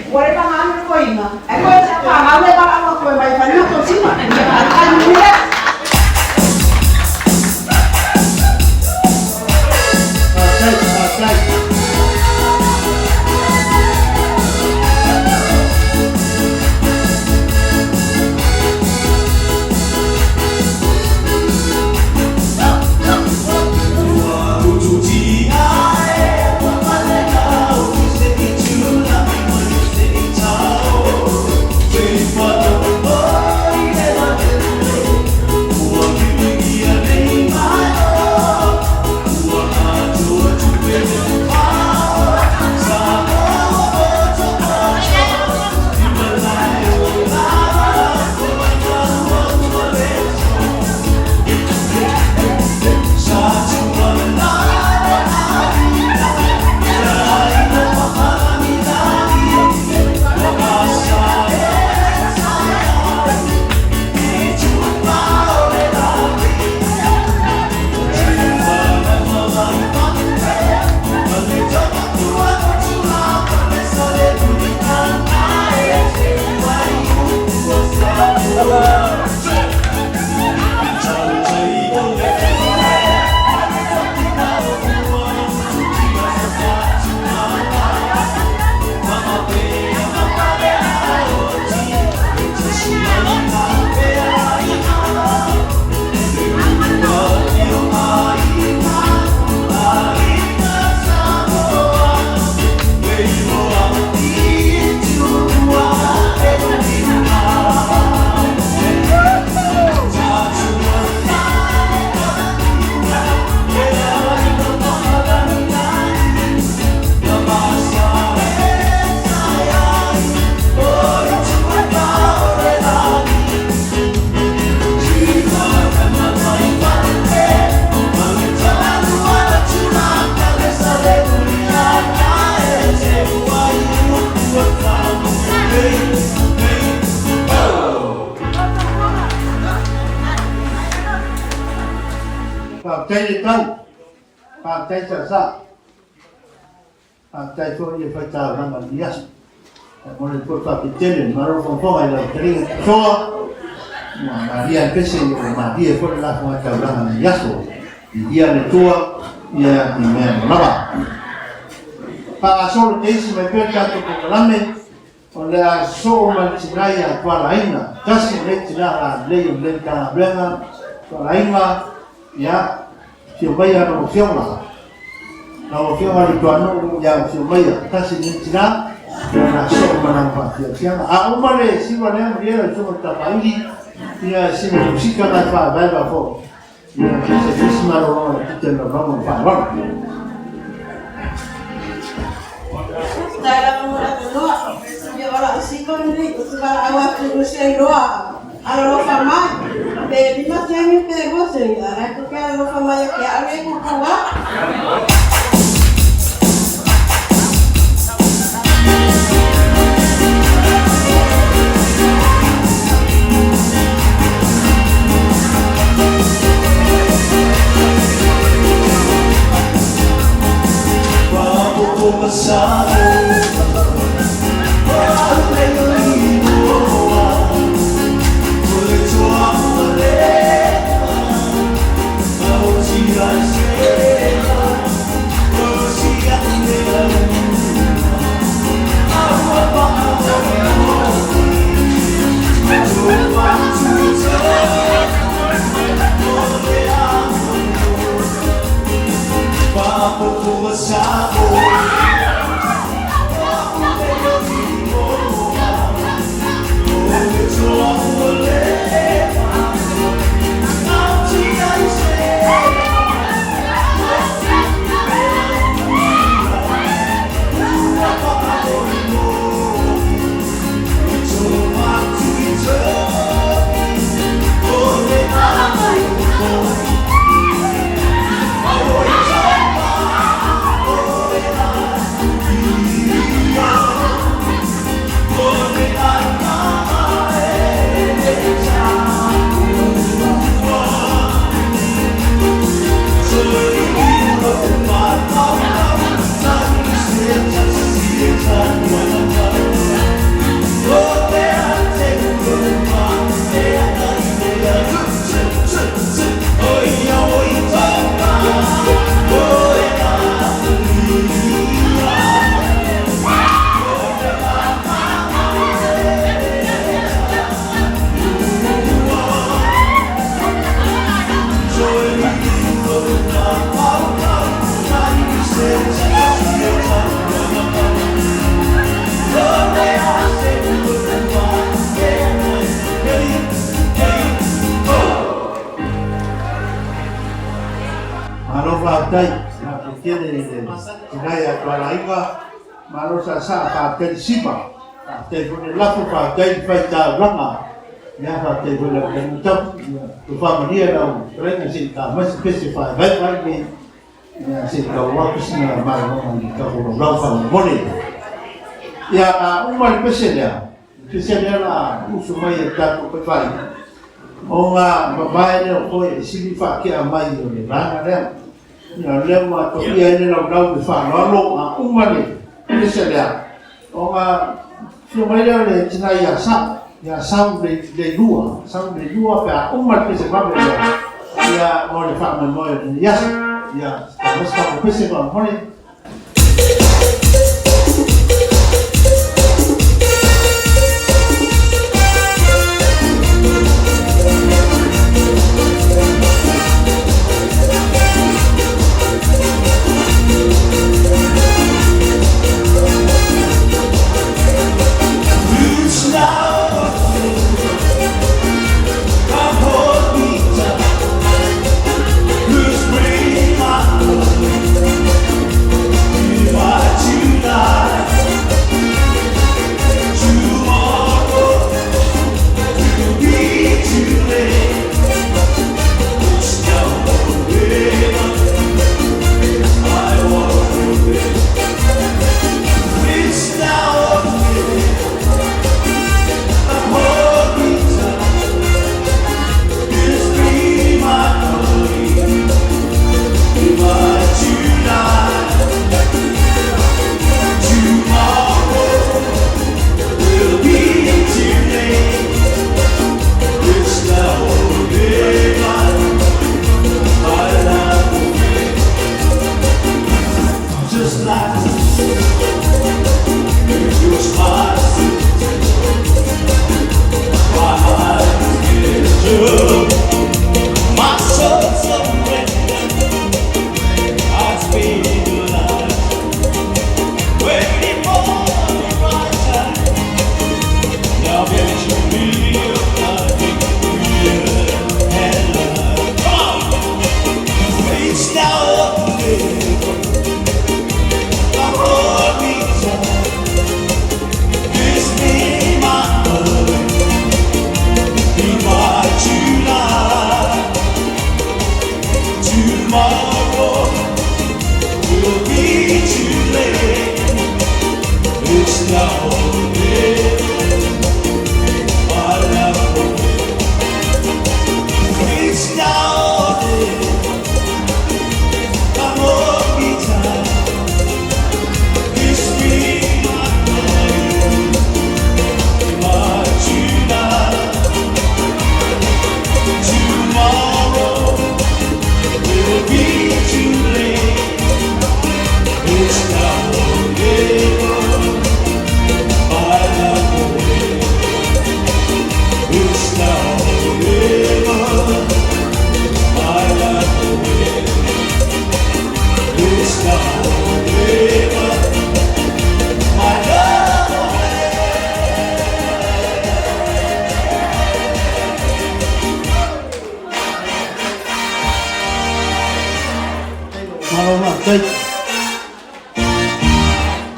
Boleh pangan kau ini? Aku siapa? Aku lepas apa kau mai pangan kau sih mana? Akan lihat. Pakcai tahu, pakcai sasa, pakcai tu dia pakcai nama dia. Mulai kurang kecil, baru kompong ada kering so, dia kecil, dia pun lah macam orang dia so, dia ni tua, dia ni memang lama. Pak asal ini sebenarnya jatuh ke dalamnya, oleh asal macam yang tua lainnya, kasih macam lain kan berangan tua lainnya, ya. Siubaya na ufiong lah, na ufiong ali tuano yang siubaya, kasi nintina na so manampa siang. Aku mana Siva ni dia cuma tapai dia sini musika na pa bela fo, dia kasi semua orang kita na orang pa. Dalam orang doa, dia orang Siva ni, sekarang awak berusia doa. Alo fama, de lima tiang que vos sería, ¿no? Que alo fama ya que alguien kuwa. tai na tiene ngai para laiva malo sa ka te Siva te pone la pa tai fai ta ranga ya fa te pone la muta tu fa maria la trenga si ta mas specify vai ni ya si ka wa kusina ma no ni ka ko la fa mone ya uma pesela la uso mai ta ko fai o nga babae le ko e sili fa ke a mai o le rana le ya le ma to ia le la la fa lo a uma le pesela o nga fio mai le tina ya sa de lua pa uma pesela ya mo le fa mo ya vamos a pesela mo le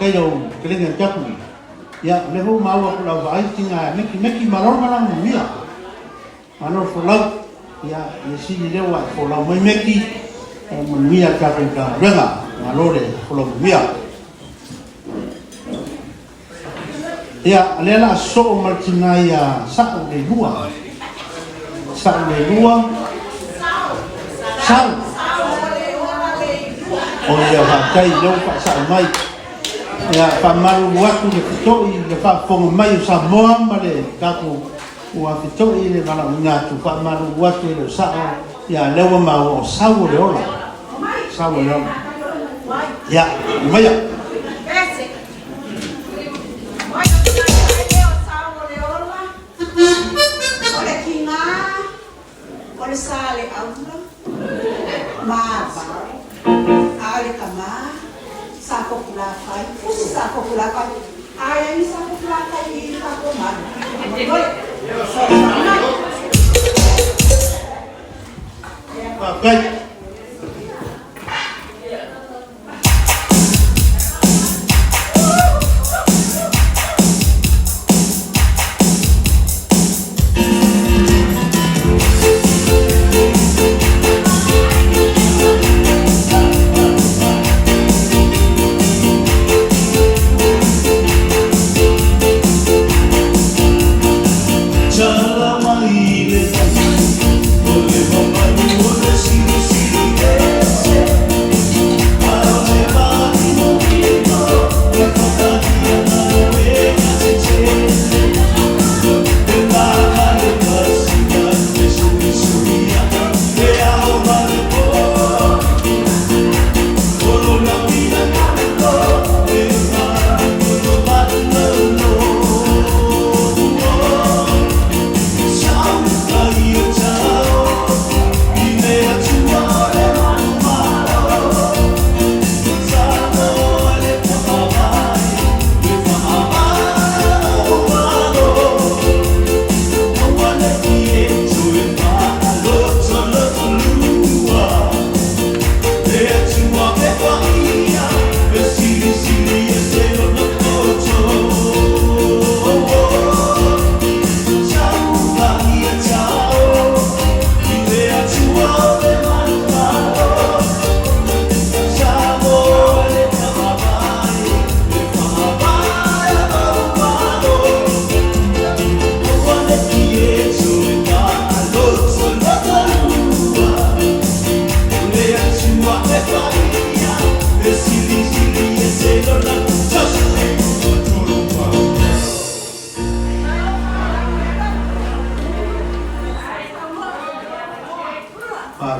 cái đồ cái lên chấp này ya le ho mau ko la vai tinga meki maron malang mia ano for love ya si le wa for la mai meki mun mia ka ka rega malore for la mia ya le la so martina ya sa de lua sao o ya ha kai lo pa sa mai ya pamaru waktu de fitoi de fa fonga mai Samoa male kaku wa fitoi le mala una tu pamaru waktu de sa ya lewa ma o sawo le ola ya maya sale aula ma ale kama sa popular fai sa popular fai ai sa popular fai sa ko man okay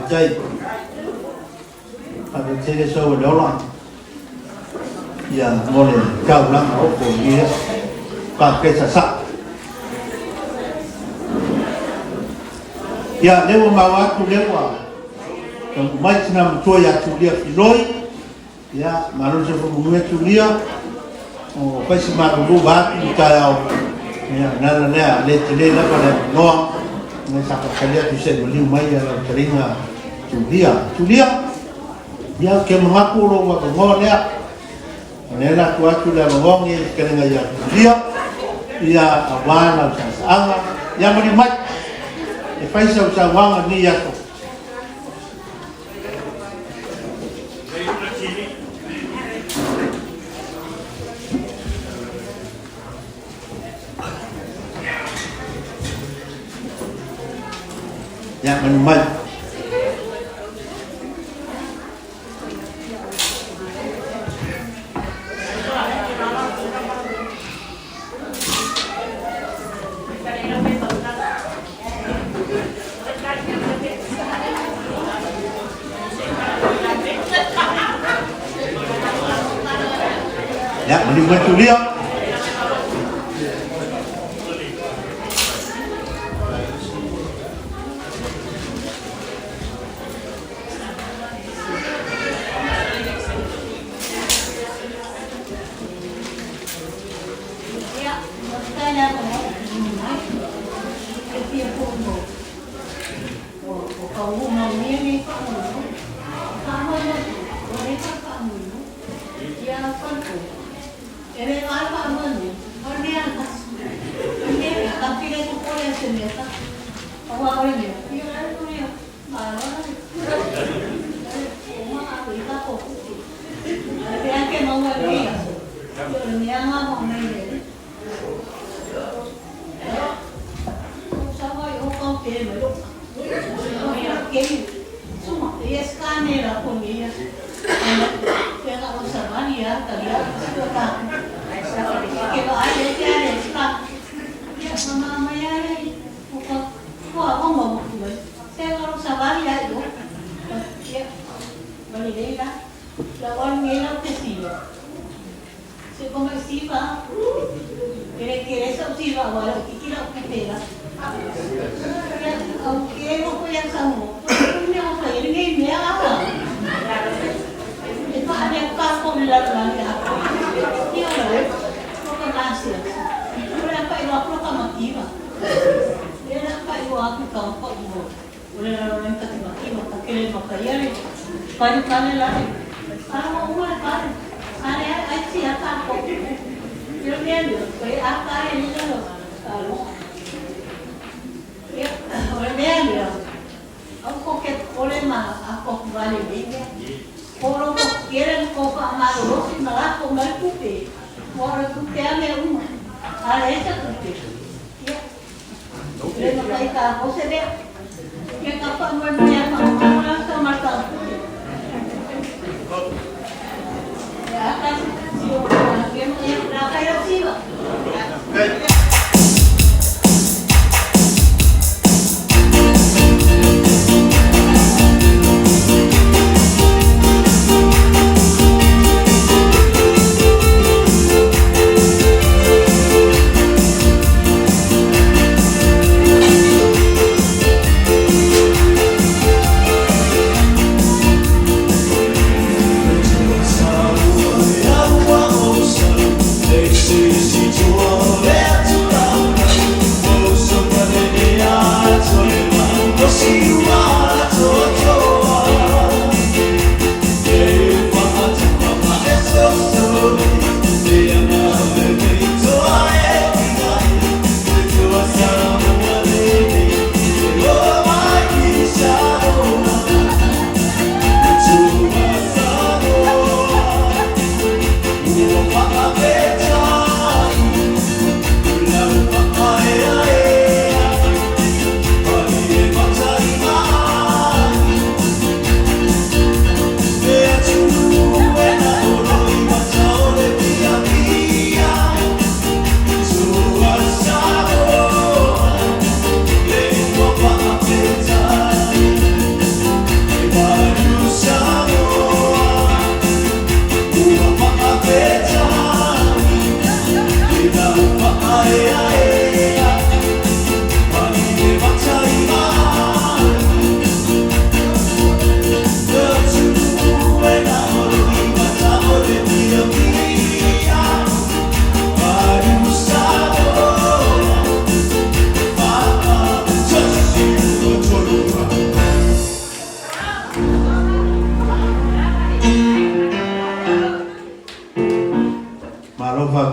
Jai pada ciri so dolang ya boleh kau lang apa dia pakai sasak ya lewa mawa tu lewa kalau mai senam tua ya tu dia filoi ya malu se pemulai tu dia oh pasti malu buat kita ya nana nana le lah pada noa nggak kalian bisa beli mai ya teringat tu dia dia ke mengaku lo wa ngol ya nela tu aku la ngong ni kena ya dia awana sa ya mari mat e paisa usa wang ni ya to ya mari mat ya mari buat dia Siva, Siva, wala kikira ko pera. Aunque no fue a Samoa, no fue el game ya. Itu ada kampung di dalam ya. Dia lah, bukan hasil. Berapa itu aku kamakiwa. Dia nak itu aku kampung mo. Boleh orang katimakiwa, kakek makaya ni. Kali lagi. Kalau umur kali, ada aci apa aku. Dia kaya apa ini loh. Kalau ya, orang dia, aku oleh mah aku balik ini. Kalau kau kira kau amal rosi malah kau nggak kupe, orang kupe ame rumah, ada itu kupe. Ya, jadi mereka aku sedih. Ya kapan mereka mau sama tahu. Ya akan siapa yang nak kaya siapa.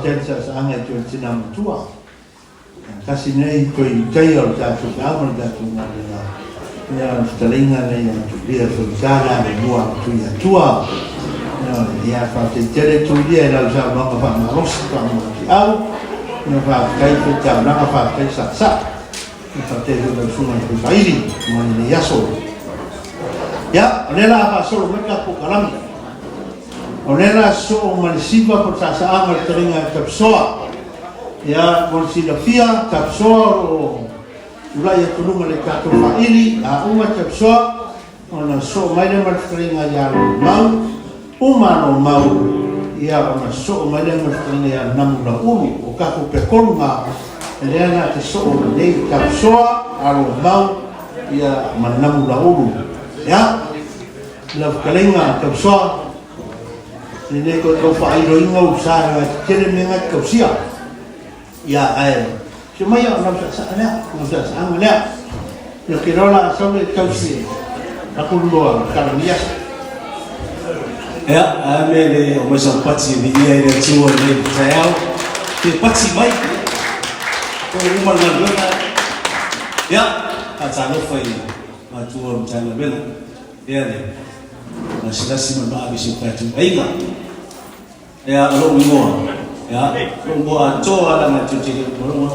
hotel sa anga tu tinam tua kasi nei tu kai o ta tu ka mo ta tu na ya stalinga nei tu dia tu sala ni mua tu ya tua ya fa te tere tu dia la sa ma fa ma ros ka mo ki au ya fa kai tu ta na fa kai sa fa te tu na su na tu kai mo ni ya so ya nela fa so me ka pu kalam onela so man Siva por sa anga teringa kapsoa ya mon silafia kapsoa o ulaya tulunga le ka to faili a uma kapsoa ona so mai le mar teringa ya mau umano mau ya ona so mai le mar teringa ya namu na ulu o ka ko pekolma elena te so le kapsoa alo mau ya manamu na ulu ya la kalenga kapsoa Nene ko to fa iro inga usara kere menga kausia ya ai cuma ya nam sa ana yo quiero la sobre kausia aku luar kalau dia ya amele o mesa pati ni ia ile tuo ni tayao te pati mai ko uma ngana ya atano foi ma tuo mtana bela ya ne masih mana habis itu ainda ya lo mo ya lo mo ato ala na tuti lo mo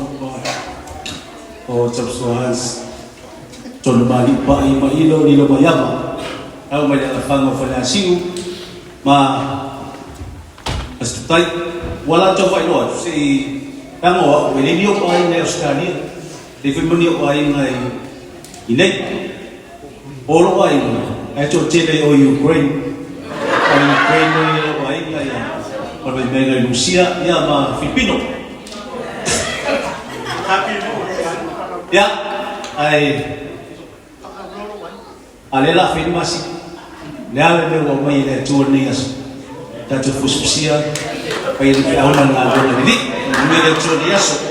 o chapsoas to mali pa ima ilo ni lo mayama au mai la fanga fala siu ma astutai wala to vai lo si tango we ni o pa ni australia de foi moni o ai ngai inai olo ai ai to tele o Ukraine o ai ngai pada mega Rusia ya ma Filipino ya ai alela filmasi leale le wa mai le tornias ta tu fusia pai le aula na dona di me le tornias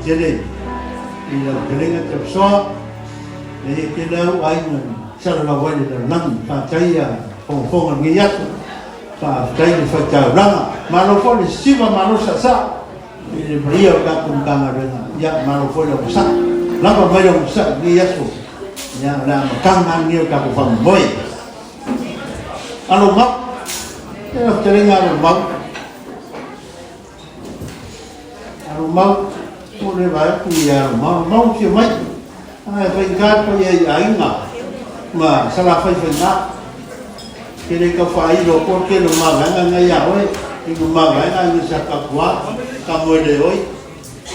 jadi ila kelenga kapsoa le ke lau ai na sala la wai na nam pa taia fong ngiat pa tai fa ta ranga malo fo ni Siva malo sa ile brio ka kuntanga rena ya malo fo la sa la pa mai o sa ni yaso ya la kanga ni ka ko fam boy alo ngap Kena terenga mau boleh bayar punya mau siapa mai peringkat punya ingat mà salah phải nak kini kau fai dokor ke rumah kan ngaya oi di rumah kan bisa kakua kamu deh oi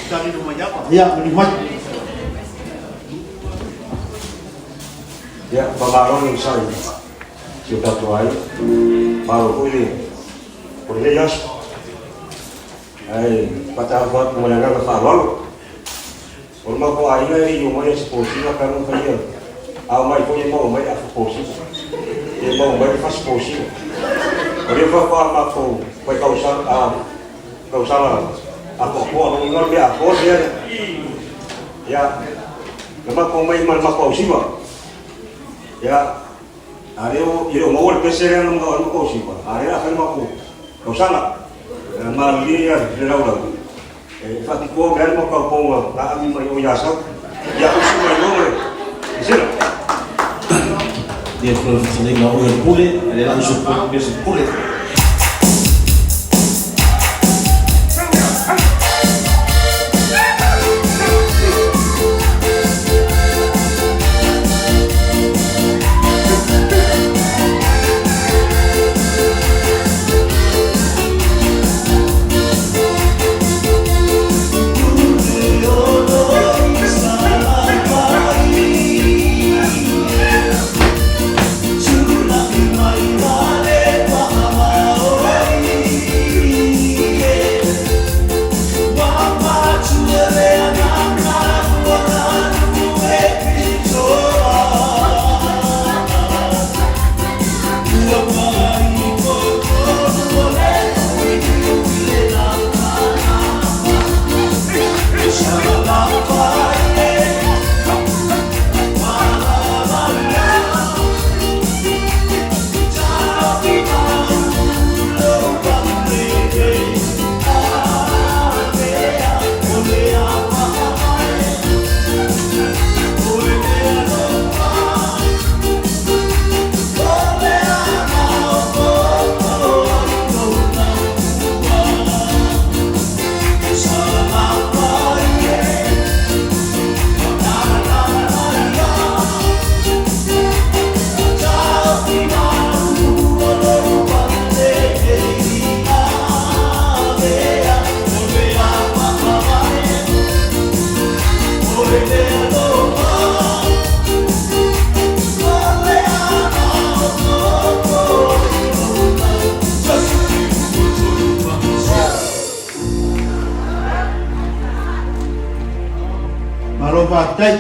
cari rumah apa ya rumah ya pembangunan saya sudah tuai baru ini kuliah patah buat mengenal kefahaman. Orang kau ayah ini cuma yang seposi makan kaya. Awak itu yang mau main aku seposi, yang mau main pas seposi. Kalau kau aku kau salah, aku orang ingat dia aku dia. Ya, nama kau main mana kau Siva. Ya, ada yang mau berpesan dengan kau Siva. Ada apa yang kau salah. Malia Ronaldo. Infatti può avere un po' la mia Yasa. Ya usi mai nome. Sino? Dia profesional ngau yang pule, ada langsung biasa pule. Patai,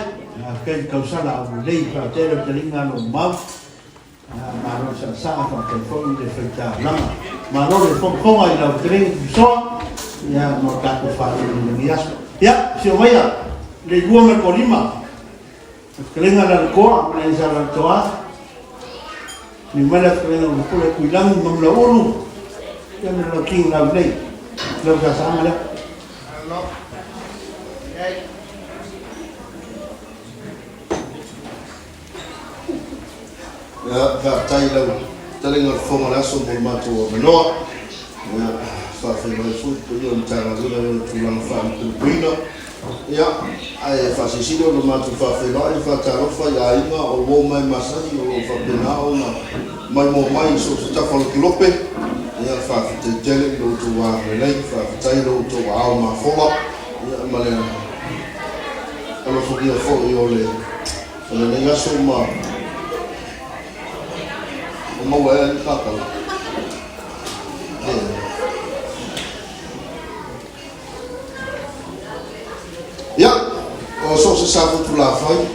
kan kau salah boleh patai dalam telinga mau, malu sah pakai phone de fita lama, malu de phone kau ay dalam telinga so, ya mau tak kufal ini ya, siapa ya, de dua merkolima, telinga dalam koa, menjadi dalam toa, ni mana telinga berpulai kuilang memlauru, yang melaki lagi, lalu sama lah. Ya, tai lau taringa fonga la so mo mato menoa ya fa fa mai fu to yo ntanga zo yo tulang fa tu buina ya ai fa si sido no mato fa fa la fa ta ro fa ya inga o wo mai masani o fa pena o na mai mo mai so ta fa lope ya fa te jele lo to wa relai fa tai lo to wa ma fola ya male alo fu dia fo yo le le ya so ma mau ada kakak, ya, so sesapu tu lafai,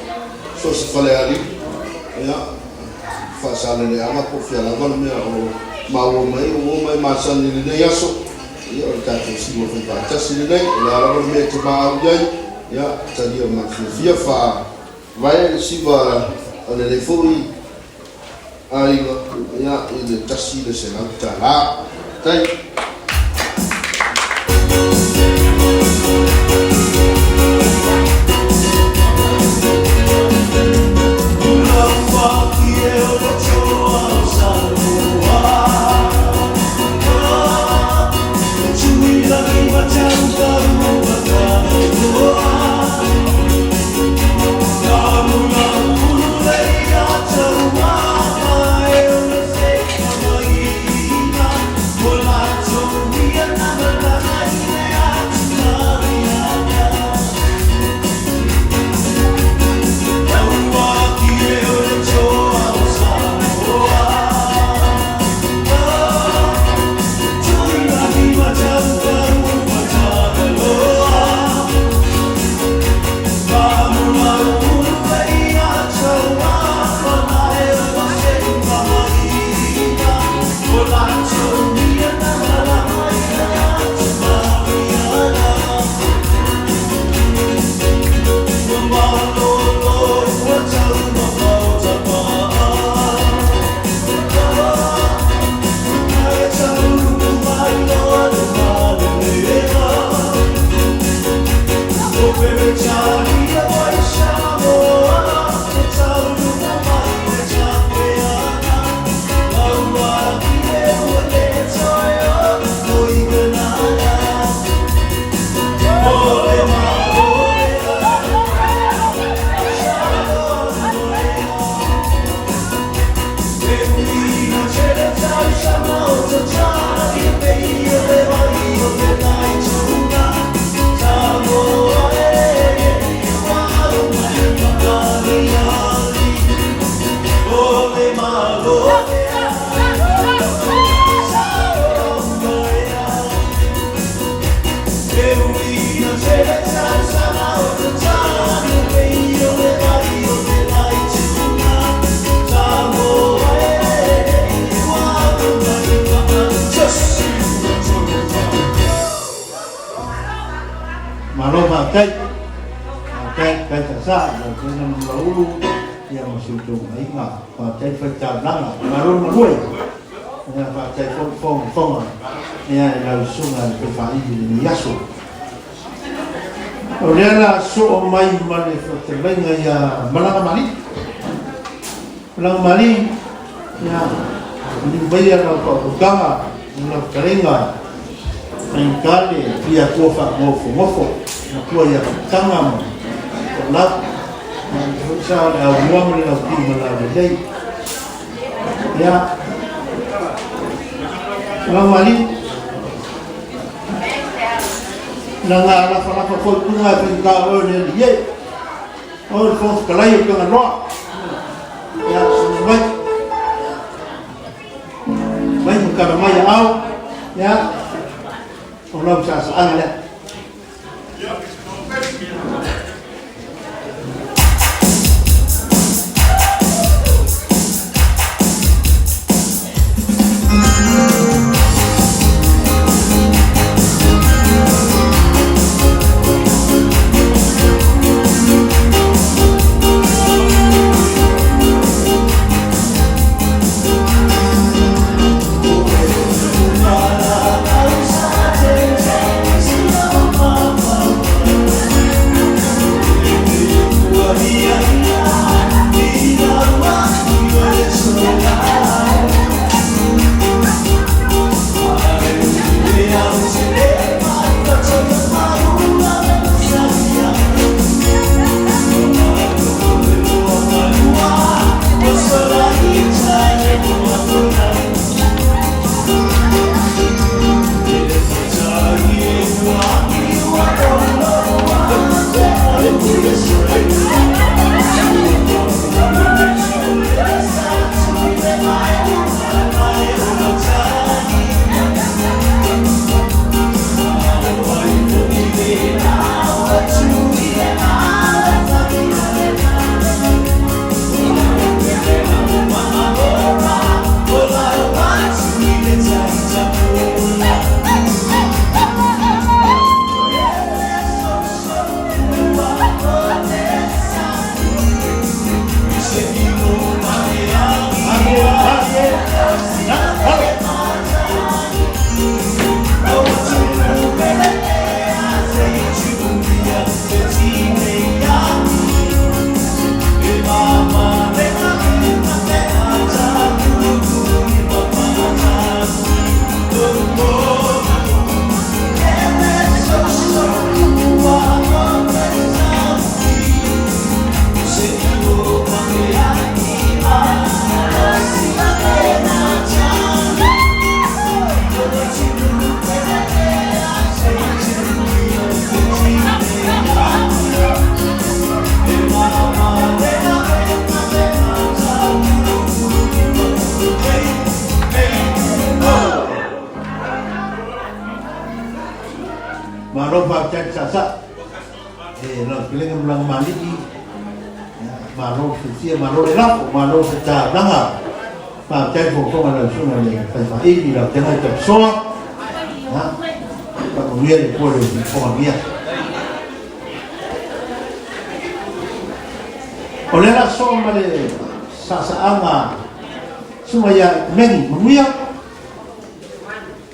so sekalari, ya, fasal ni amat kofialah kalau ni mau mai masa ni ya so, ya kita tu mau baca sini ni, kalau ni cuma aujai, ya tadi maksudnya fa, vai Siva ada telefoni. Ai ya ile tasi de senang tala tai Pakai sa dengan lalu yang masih jauh ingat pakai pecah lama marun ya pakai fong ya langsung berfari di yasu olehlah so mai terbenga ya malang mali ya dibayar apa agama na karenga engkali dia kufa mofo na ya tangam lap sa uang ni nak pergi melalui ya orang mali nang ala kau tunga pengkau ni ye orang fos kalai dengan roh ya baik bukan ramai au ya orang bisa seanglah Marofa cek sasa, nak pilih melang mandi, maro sesia maro elak, maro secara langgar, pak cek pokok ada sungai ni, pasal ini dah jangan tersoak, pak kemudian boleh dikorban dia. Olehlah soal mana sasa anga, semua menguyak,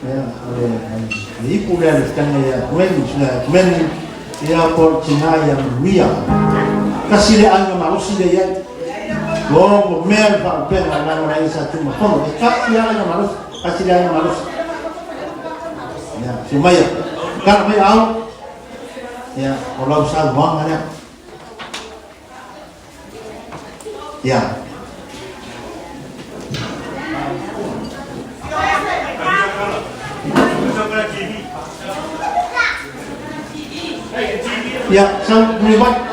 ya ibu dia sekarang ya men dia por Cina yang ria kasih dia angin manusia dia gong mer pak pen anak orang satu macam kasih dia angin manusia ya cuma ya kalau mai au ya kalau usah buang ada ya ya, sang melibat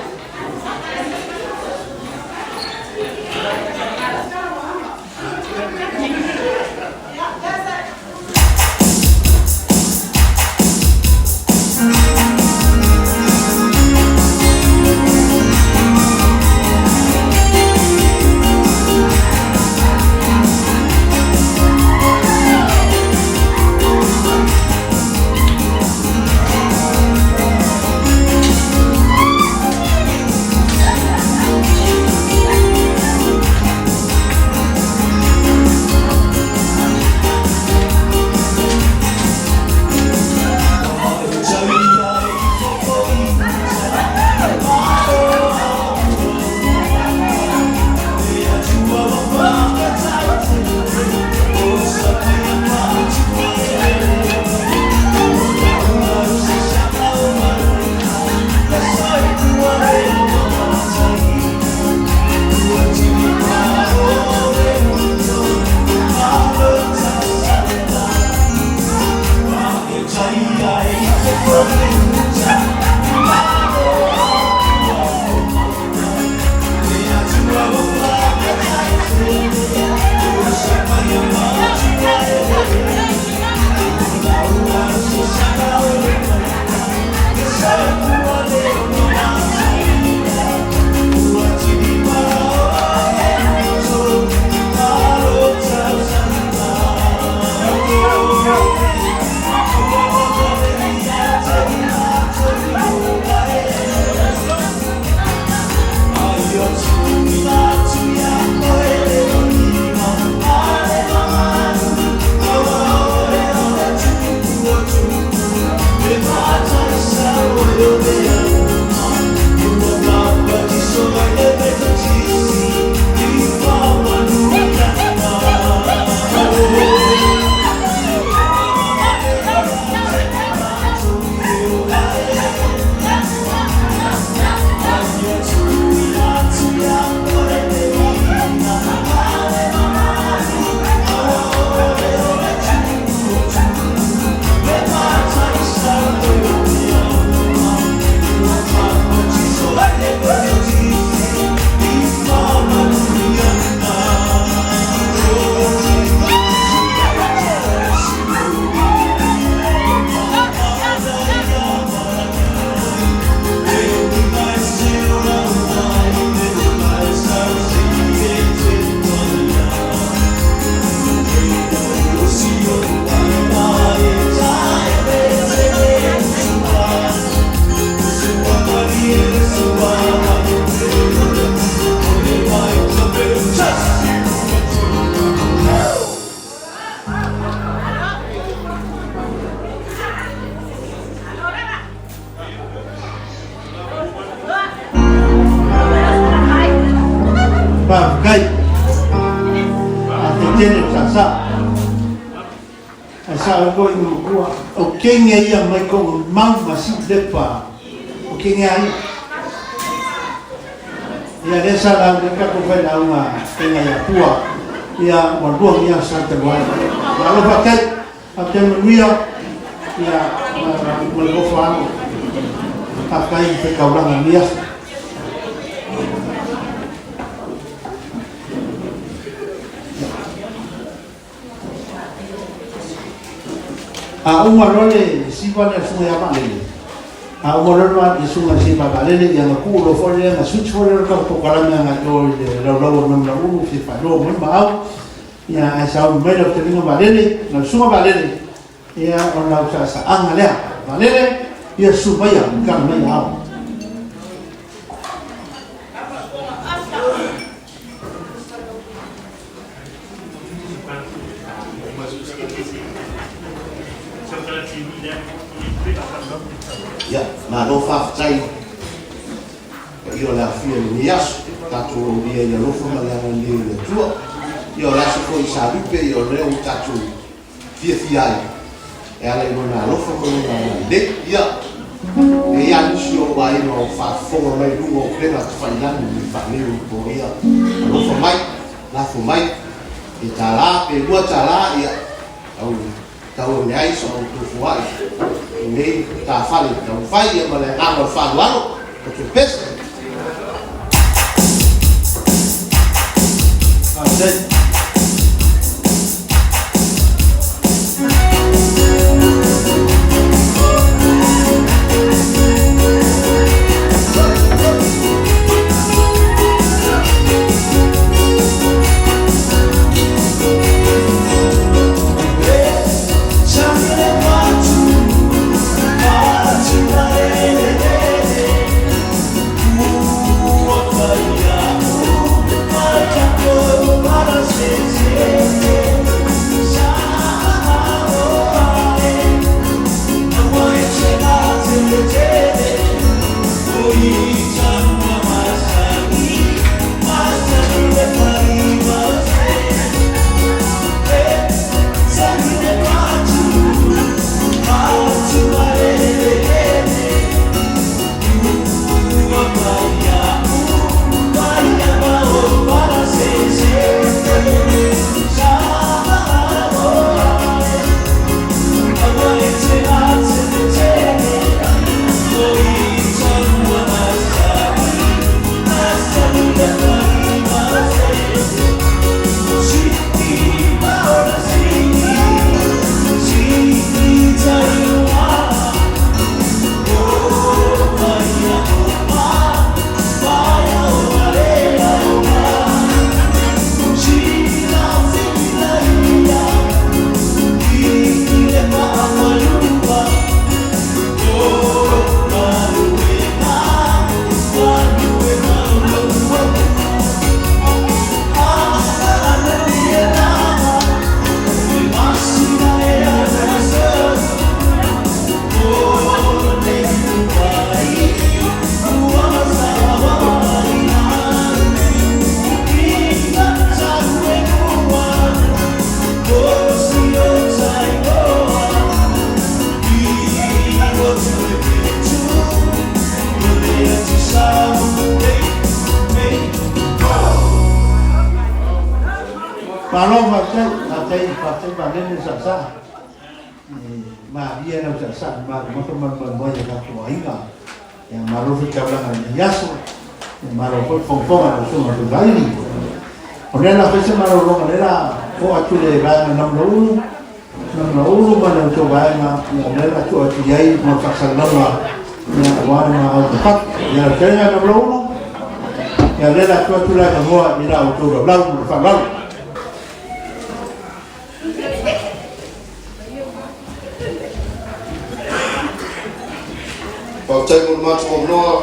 kai. Te tene sa. Sa ko in ko o kenga ia mai ko mau masi lepa. O kenga ai. Ia desa la de ka ko vai na uma kenga ia tua. Ia mo dua ia sa te wai. Malo pakai a te mia ia mo go fa. Pakai pe ka ora mia. Uma role Siva na sunga ya pale. Uma role sunga Siva pale yang aku lo fole na switch fole ka to kala na to lo na u fi fa lo mo ba ya sa me lo te no pale na sunga pale ya ona sa anga le pale ya subaya kan me ya. Ya, mano faftai. Io la fia nias, tatu dia ya lo fuma la ndi le tua. Io la so coi salupe, io le un tatu fia. E ale bona lo fuma la de ya. E ya sio vai no fa fo mai lungo plena failando mi famiglia po ia. Lo fumai, la fumai. E tala pe lua tala ya. Au tau le ai so tu fuai. Nei ta fale non fai ma le hanno fatto perché pensa Kalau pakai balen sa ma dia na sa ma teman yang aku ingat yang malu kita bilang yaso malu pun fong-fongan semua tu kali ni. Kemudian lah pasal malu orang ada aku le bang 60 mana tu bang ada tu jai mau pasal lama yang awal mau tepat yang kena 60 yang ada tu lah semua dia auto belau belau. Pau tai mo matu o noa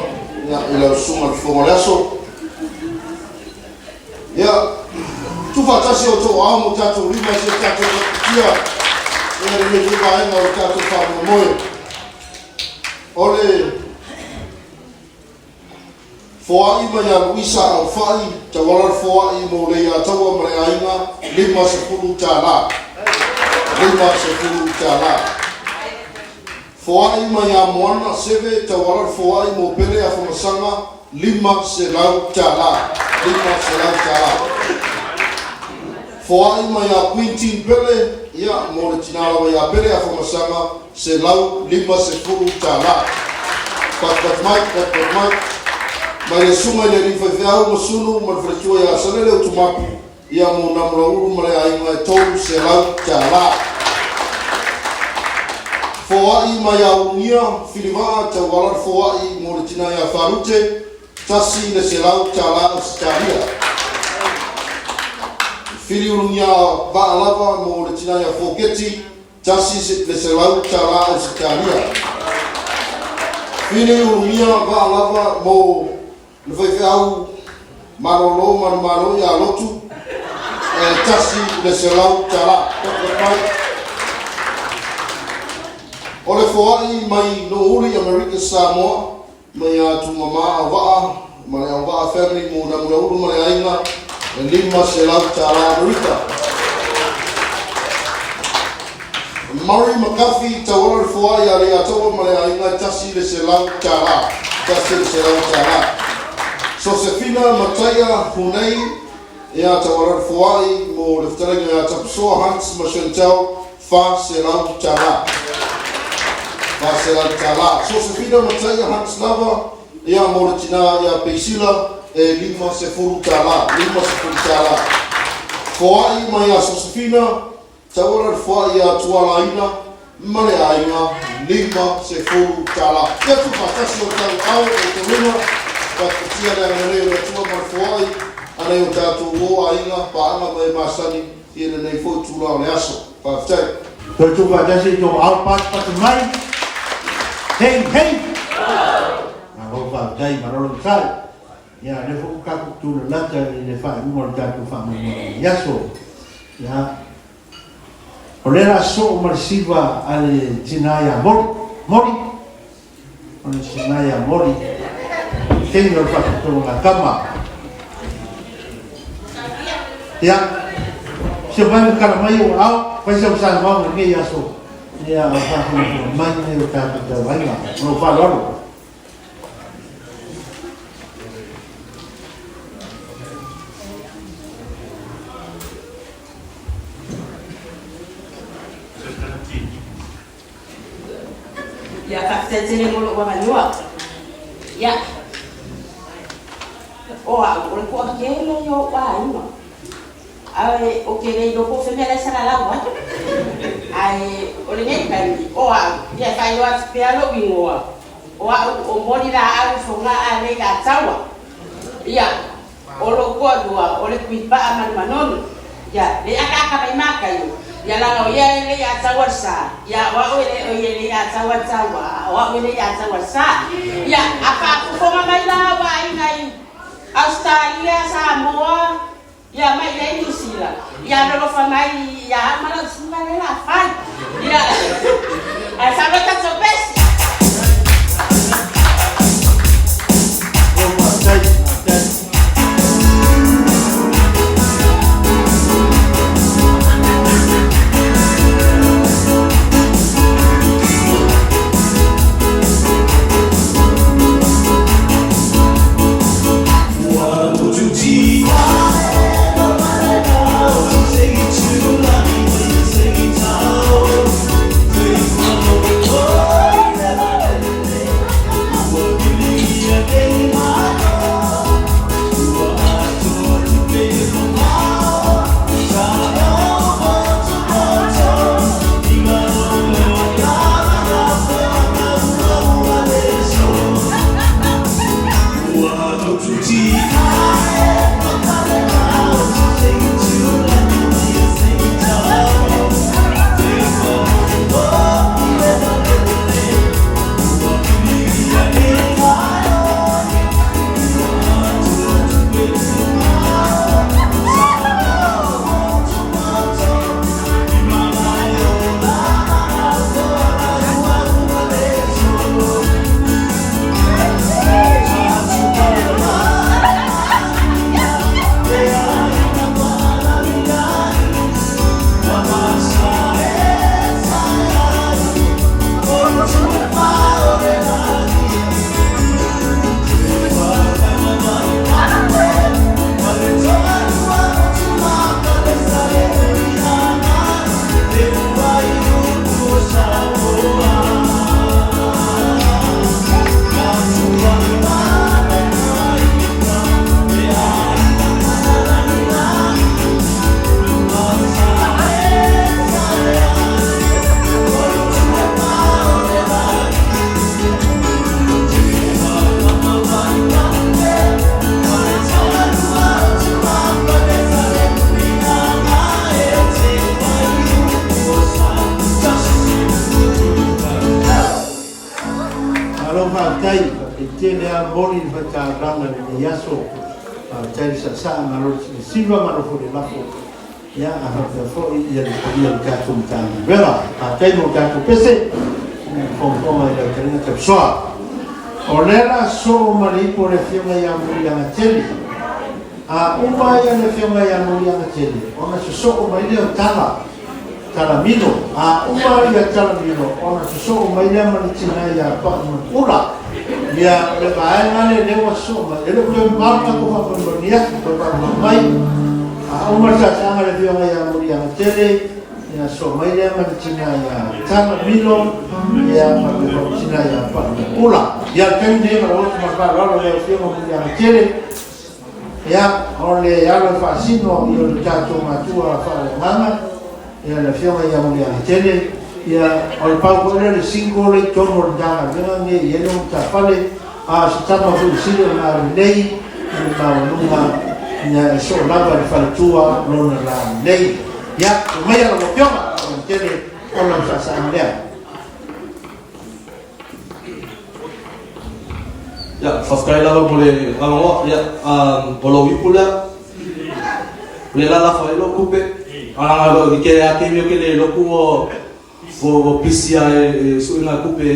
na ila sunga fomalaso. Ya, tu fatasi o to amo tatu rima se tatu kia. Ina le tu vai na o tatu fa mo moe. Ole Foa i mai a Luisa au fai, ta walar foa i mo le a taua mare ainga, 50 tāla. 50 tāla. Foa i mai a moana seve, ta walar foa i mo pere a whamasanga, 5 tāla. 5 tāla. Foa i mai a Quintin pele, ia mo le tinala mai a pere a whamasanga, 50 tāla. Pat mai. Mai le sunga le rifawhiau masunu ma whretua ia sanere o tumapu ia mo namura uru ma le ainga e tolu se lau kia la. Foai mai au ngia whiriwaa te walar foai mo le tina ia wharute tasi le se lau kia la o se kia. Whiri uru ngia waalava mo le tina ia whoketi tasi le se lau kia la o se kia. Whiri uru ngia waalava mo le whaiwhiau marolo maro ia lotu tasi le se lau tala. O le foai mai no uri America Samoa mai atu mama awaa ma le awaa family mo na mura uru ma le ainga le 5 se lau tala America. Mari McAfee tawara le foai a le atawa ma le ainga tasi le se lau tala. Tasi le se lau tala. So se fina mataya hunei ia tawara foai mo le ftarenga ia tapusoa Hans ma Chantal fa se lau tala. Fa se lau tala. So se fina mataya Hans lava ia mo le tina ia peisila 5 tala. 5 tala. Foai mai a so se fina tawara foai ia tualaina ma le ainga 5 tala. Ia tu patasi o tau au e te rima Patia le reo le tua marfoai, anei o tātou o ainga, paanga mai masani, i le nei fo tūra le aso. Whaftai. Toi tu patasi tō au pati mai. Hei! Nā ho whaftai maroro tai. Ia, ne fo kaku tūra lata le whae umar tātou whamai yaso. Ia. O le raso o marisiva ale tinaia mori. O le tinaia mori. Tengo el facto con la cama. Ya, se va a buscar mayo, pues se usa el mano que ya so. Ya, o sea, con mayo de otra de vaina, no va largo. Ya, kapten sini mulu wamanyua. Ya. O le ko ke le yo wa ino ai o ke le do ko fe me la sala la wa ai o le ngai kan o ya fa yo at pe alo bingo o mori la au fo nga ale la tawa ya o lo ko o le kuipa man manon ya le aka mai maka yo ya la no ya le ya tawa sa ya wa o le ya tawa wa o le ya tawa sa ya aka fo nga mai la wa ina Australia, Samoa, ya mai le New Zealand. Ya no lo fa mai ya mala sima le la fa. Ya. Ai sa lo ta so best. Take it to moni ni fata ranga ni yaso tari sa maro Siva maro fo la fo ya a ha fo ya ya ka tum tan vera a kai mo ka pese ko mai la tani ka so olera so mari por e fianga ya mo ya tele a uma ya le fianga ya mo ya tele ona so mai le tala mino a uma ya tala mino ona so mai le mari tina ya pa ura ya le vai ngale le wa so ma ele ko marka ko fa ko nia ko pa mai a uma sa tanga le fianga ya mo ya tele ya so mai le mari tina ya tala mino ya ma ko tina ya pa ura ya kan de ma ro ma pa ro le fianga mo ya tele ya ole ya lo fascino io lo tanto ma tua fa mama ya la fiona ya mo ya tele ya al palco le singolo torno da grande e non sta fare a stava sul sito ma lei ma non ya so la va fare tua non la lei ya ma ya lo fiona tele con la sa andrea ya faskai la boleh ngamo ya bolo wipula le la fa lo kupe ala lo ke ya ke mio ke le lo ku o pisia su na kupe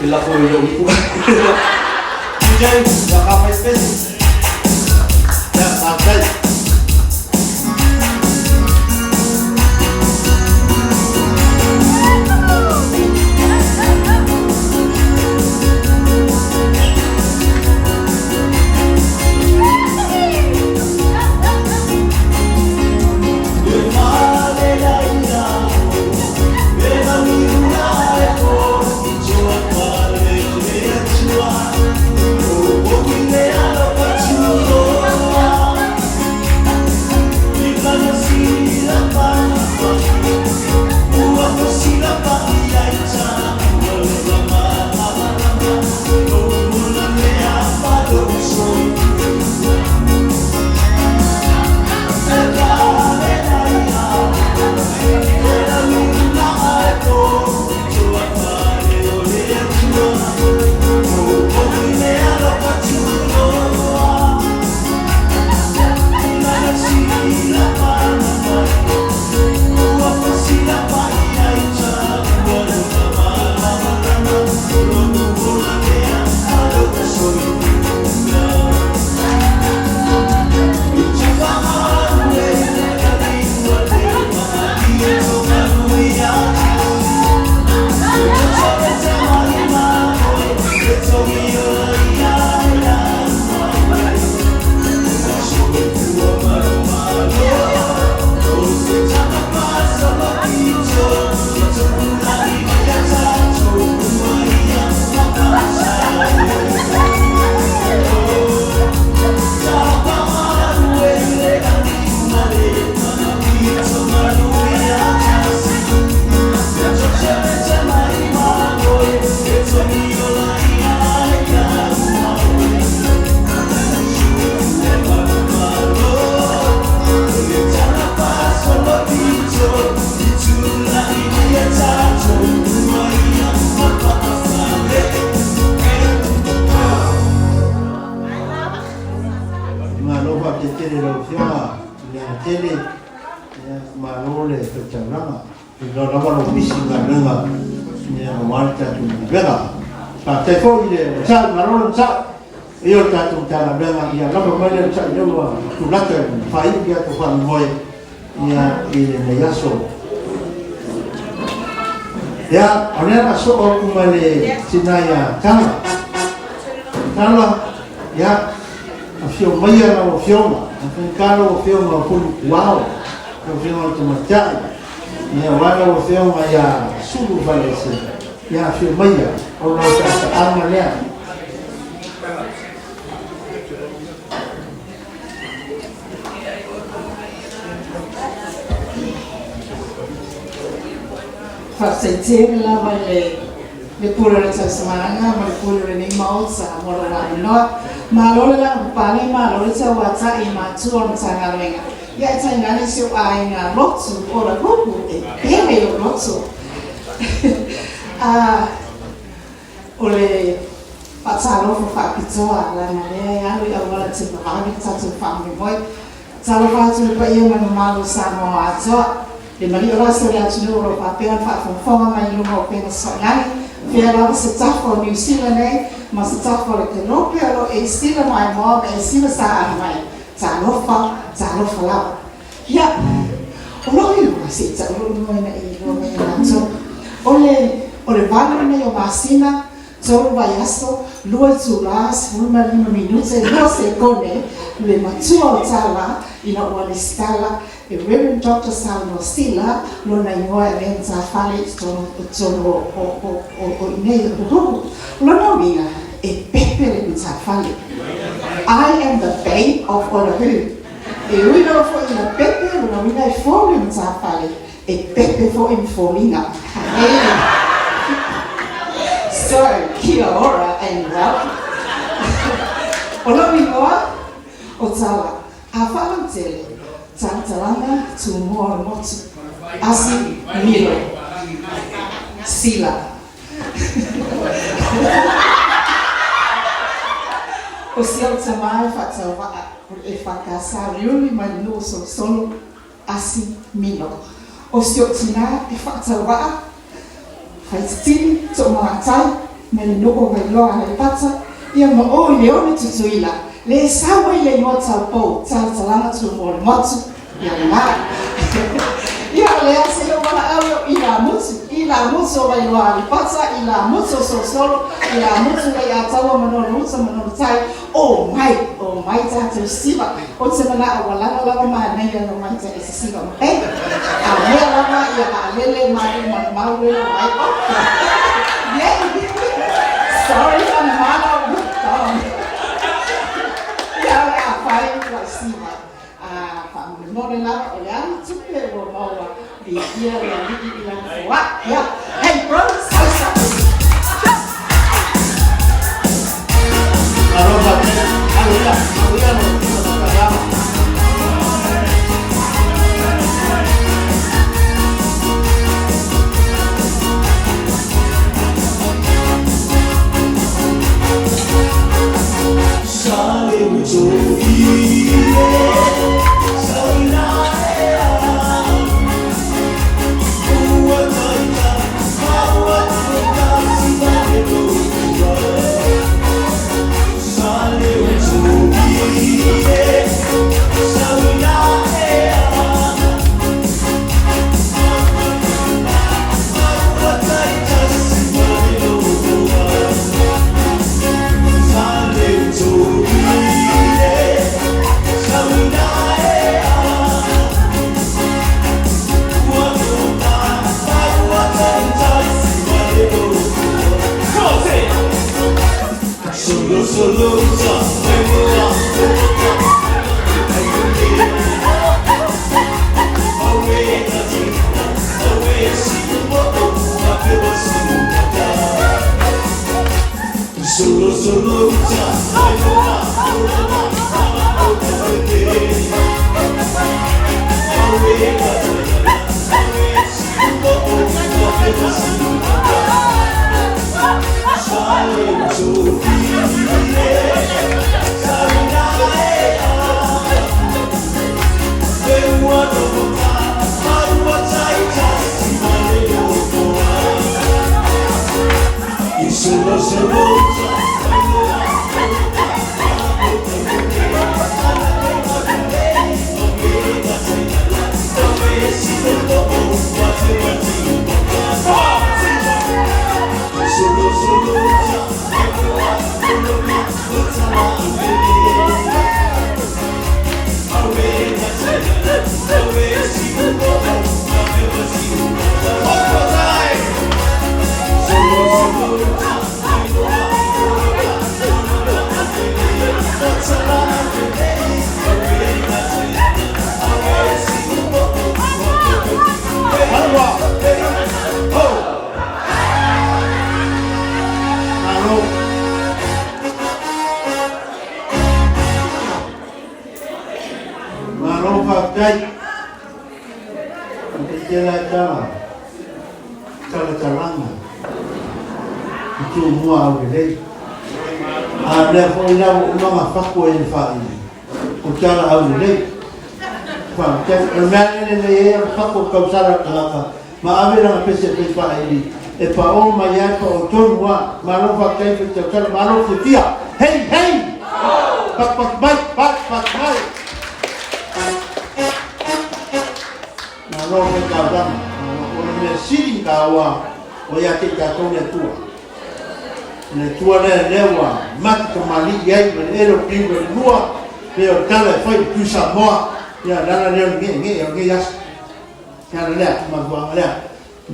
la fa lo wipula DJing ya ka fa space ya okay. Io tanto tana bela ia la mamma le sa io tu la che fai che tu fa voi ia ne yaso ya onera so come le sinaya tana ya a fio mai era o fio a caro o fio ma fu wow o fio automatai ia wala o fio ma ya sulu valese ya fio mai o la sa amale Facetir lava le pura le semana, ma le pura le mausa, mora no, ma lo la pane ma lo sa wata I ma tuon sanga lenga. Ya tanga ni si ai na lotsu ora grupo e pere o lotsu. Ole Patalo for Fakitoa, Lanare, I wanted to have it to family boy. Salva to pay you and Malo Samoa. The Maria Rasta to know of a pair from former you know, Pennsylvania. Fair was a tough for New Zealand, must tough for the Canopio, a still my mom, and Siva and my Talofa. Yeah. Only was it a little in Ole Valone of Asina, Toro Bayasto, Lua to last, Woman Minutes, and Rose Gone, Le Matua Tala, in a one stala, a Reverend Dr. Salmo Stila, Lona Yoa and Zafali, Tono or Nail Lona Mina, a pepper in Zafali. I am the babe of Otahuhu. A winner for in a pepper, when a winner for in Zafali, a pepper for in Folina. So, kia ora and welcome. Olominoa, Otala, Afalantele, Tantalanga, Tumor Motu, Asi, Milo, Sila. Osiel Tamai Fatawa, Efakasa, Yuri Manuso, Solo, Asi, Milo. Osiotina, Efatawa. Haistili to Matai, Melinoko Veloa Pata, Yamo Leone to Tuila, Le Sawa Yota Po, Tantalana to Motu, Yana. Yale Sayo Ila Muso Veloa Pata, Ila Muso Solo, Ila Muso Yatawa Manotai, oh my tattoo Siva, Otsamana, Walana Lama, Naya Romanta is Siva. Lele Maui, sorry, I'm not yeah, fine, like Siva. From Morena, Oyan, to pay or more, the year and what? Yeah, hey, brothers, le foi na uma faco e fa o tala au nei fa te me ne faco causara ma ave na pese pe fa e pa o mai ai pa o tonua ma lo fa kai pe te tala ma lo te tia hey pak mai na lo me ka dam o me siri ka wa o ya te ka tone tua ne tua le wa mat ko mali ai me ero pingo lua pe o tala fai tu Samoa ya dana le nge yas ya le ma wa le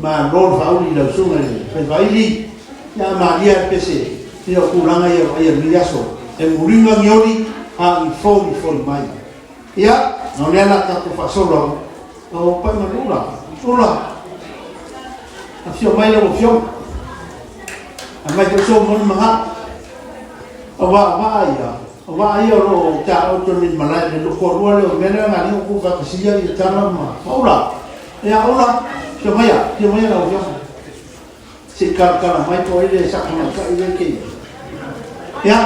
ma lo fa uli lo sunga le pe vai li ya ma dia pese ti o kuranga ia mi yaso e muringa ngiori a i fo mai ya no le ala ta fa solo o pa ma ula a fio mai lo fio a mai to so mon ma wa ia ro ta o to ni malai le ko ro le mena ngani ku fa sia i tara ma ula ya ula fio mai la fio si kala mai to ile sa ma ka ile ke ya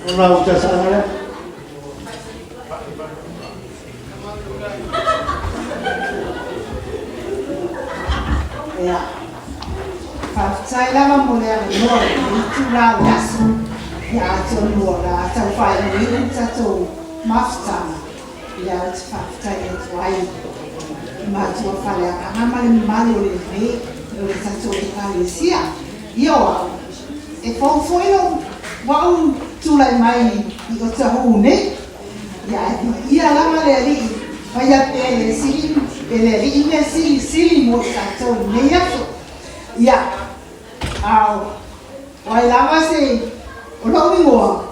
ula uta sa ngala ya sai lama mulai no itu lah biasa ya cuma lah sampai ini satu mafta ya sampai itu ay macam kalau amal malu ini oleh satu Ekalesia yo foi wau tulai mai i Otahuhu ne ya ia lama leri vaya pele sili mo satu ne ya wai lama se o lo wingoa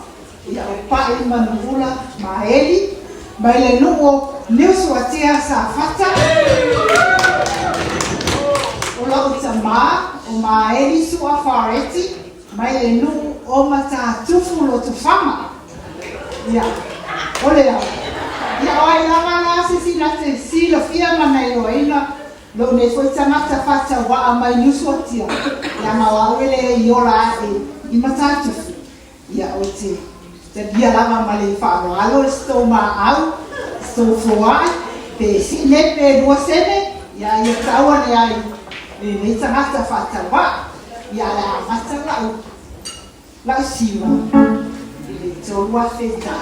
ia o pa i manula maeli mai le nuo neus watia sa fata o lo tama o maeli su afareti mai le nu o mata tufu lo tufama ia ole la ia wai lama na se si lo fia manai lo ina lo ne foi tamata fata wa mai nusotia ya mawawele yola i matatu ya ote te dia lama male fa no alo sto ma au sto foa pe si ne pe do sene ya yo tawa ne ai ne tamata fata wa ya la mata la Siva le tolwa feta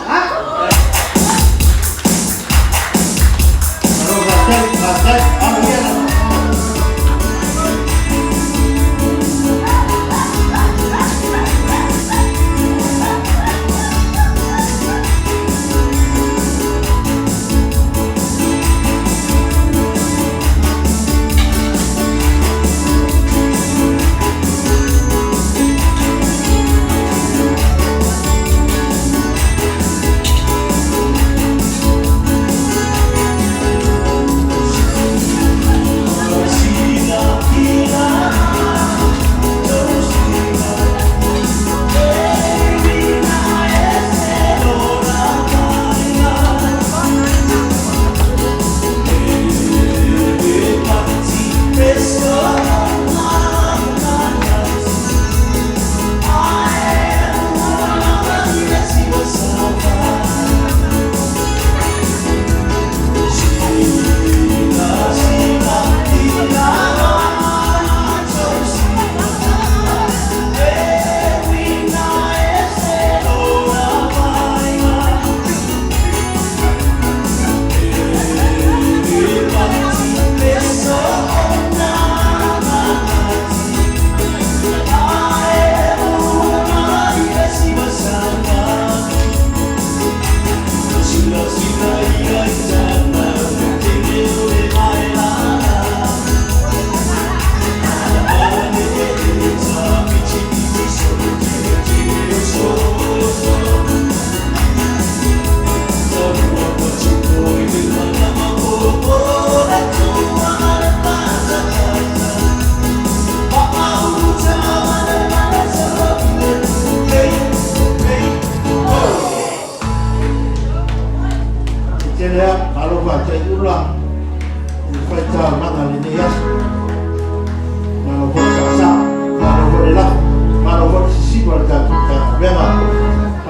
para kita memang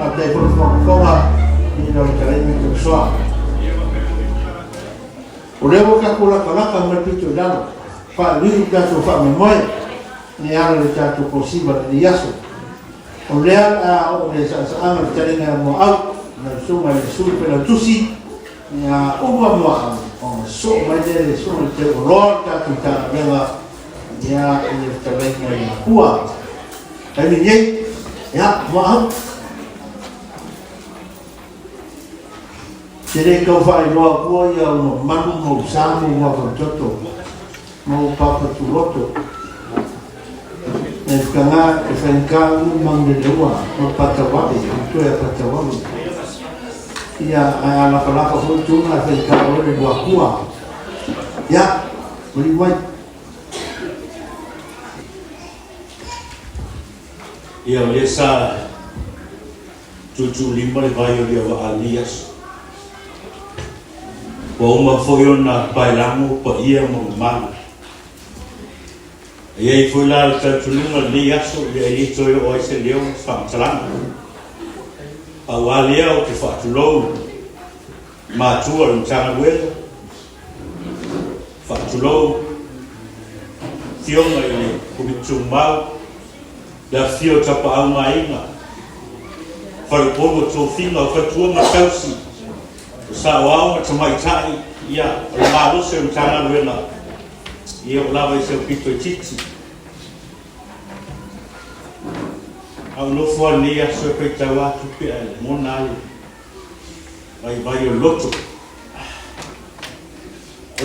ada informasi ni dalam cara ini bersuara. Oleh bukan pula kalau berpicu dalam Pak Lee jatuh Pak Memoy ni yang jatuh possible ni yasu. Oleh seorang bercari dengan mau sungai sul Metotisi ya ubah mau so macam so teror jatuh jatuh memang ya ini terbaiknya kuat. Tapi ni ya mau jadi kau fai luar kuah yang malu mau samu mau berjodoh mau papa tuloto. Karena FNK memang di luar mau patawali itu ya patawali. Ya anak-anak pun cuma FNK oleh luar kuah. Ya beri baik. Ya biasa cucu lima bayu dia alias. Bauma foi na bailamu pa ia mo mal. Ia foi lá ta tulunga liaso ia ito o ese leo fa tsalang. Awalia o te fa tulo. Ma tua no tanga wel. Fa tulo. Tionga ile kubitu mal. Da fio tapa au mainga. Fa pogo to finga fa tua ma kausi. Sa wao macam tai ya lalu sementara wena ia lalu sepito cici au no fo ni ya sepita wa tu monal vai loto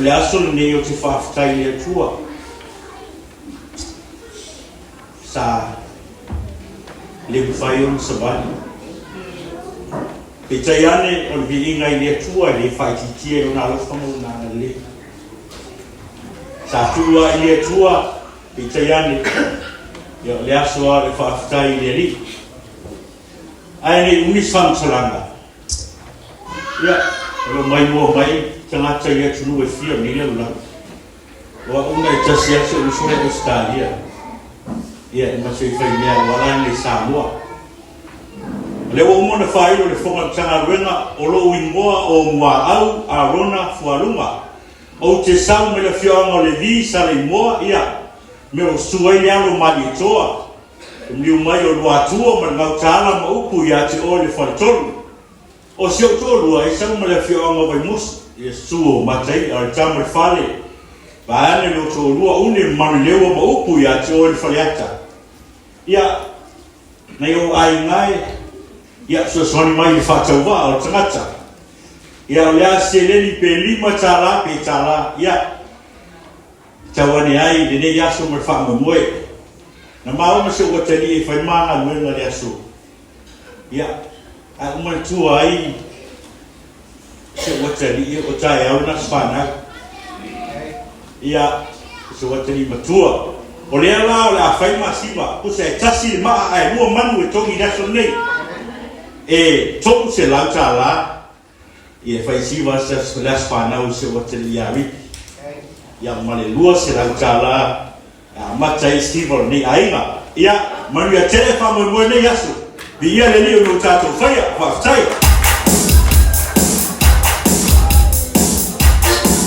olha asul ni o te fa tai le tua sa le vai on sabani Pitayane on viinga ile tua le faititie ona lo famo na le. Sa tua ile tua pitayane yo le aswa le fafitai ile li. Ai ni unis fam salanga. Ya, lo mai tanga taya tunu e fia ni le la. Wa una tasia se uso le stadia. Ya, ma se fai mea wala ni Samoa. Le o mo na fai le fonga tanga renga o lo wingoa o mua au a rona fuarunga o te sau me le fionga le vi sa le moa ia me o suai le alo mali toa mi o mai o lua tua ma ngau tala ma upu ia te o le faritolu o si o tolu a isa me le fionga vai mus ia suo matai a tamu fale ba ane lo to lua une manu lewa ma upu ia te o le faliata ia na yo ai ngai ya sosoni mai fatauva o tangata ya olha seleni pe lima tala pe tala ya tawani ai de ya so mo fa mo moe na mau mo se o tani e fa mana mo na ya so ya a mo tu ai se o tani e o tai au na spana ya se o tani matua olha lá olha fa ma Siva ku se tasi ma ai mo manu e tongi da so nei e tom se lancha la e fai Siva se las panau se wateliawi ya male lua se lancha la mata Siva ni ainga ya manu ya telefa mo mo ne yasu bi ya le ni no tato faya fa tai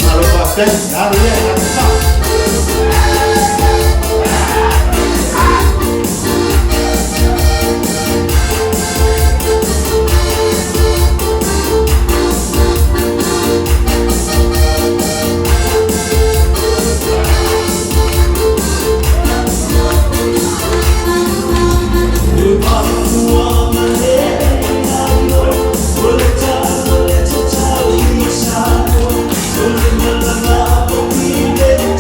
Kalau pasal dah ya Boleh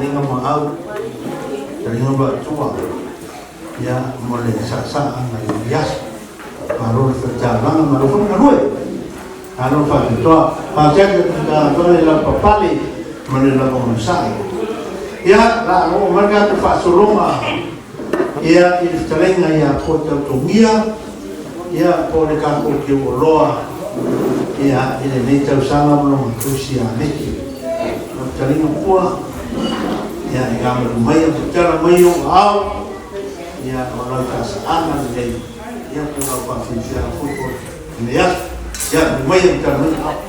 telinga mau telinga ba tua ya mulai saksa ngai bias baru berjalan baru pun kadue kalau pak itu pasien kita boleh lapor pali menilai pengusaha ya lalu mereka tempat suruma ya ini telinga ya kota tungia ya boleh kaku kioloa ya ini nih sama belum krusial nih telinga pula ya yang lumayan berjalan mayung out ya orang kasaan dari yang pulau pasir football ini ya lumayan berjalan mayung out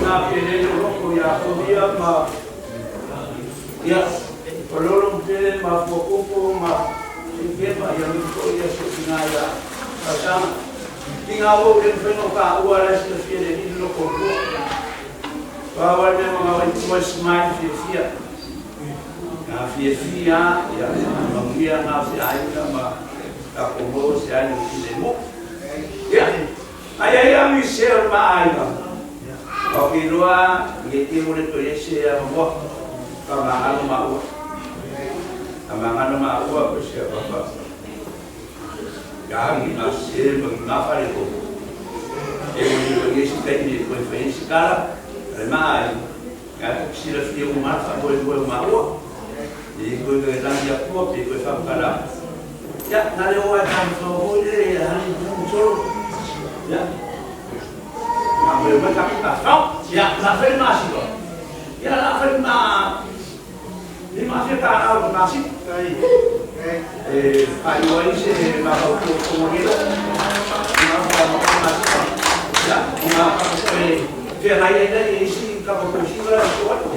na pele loko ya kodia ma ya kololo pele ma popo ma ke ma ya ko ya sina ya asana tinga o le feno ka o ala se fiele ni loko ba wa me ma wa mo smile fia na fia ya ma fia na fia ainda ma ta como se ai ni mo ya ai ami ser ma ai Oke doa, gitu mulai tulis ya mau, kamangan mau bersiapa apa? Yang masih mengapa itu? Yang tulis kita ini konferensi kala, ramai, ya sila dia umat boleh mau, jadi kau kehilangan jauh, jadi kau faham kala. Ya, nanti orang kamu boleh hari muncul, ya. Ambil mereka kau, ya nak firma sih kau, ya nak firma, ini masih tak tahu masih, kayu ini sih nak kemudian, masih, ya, dia lain dari isi kapal kursi berapa kuat,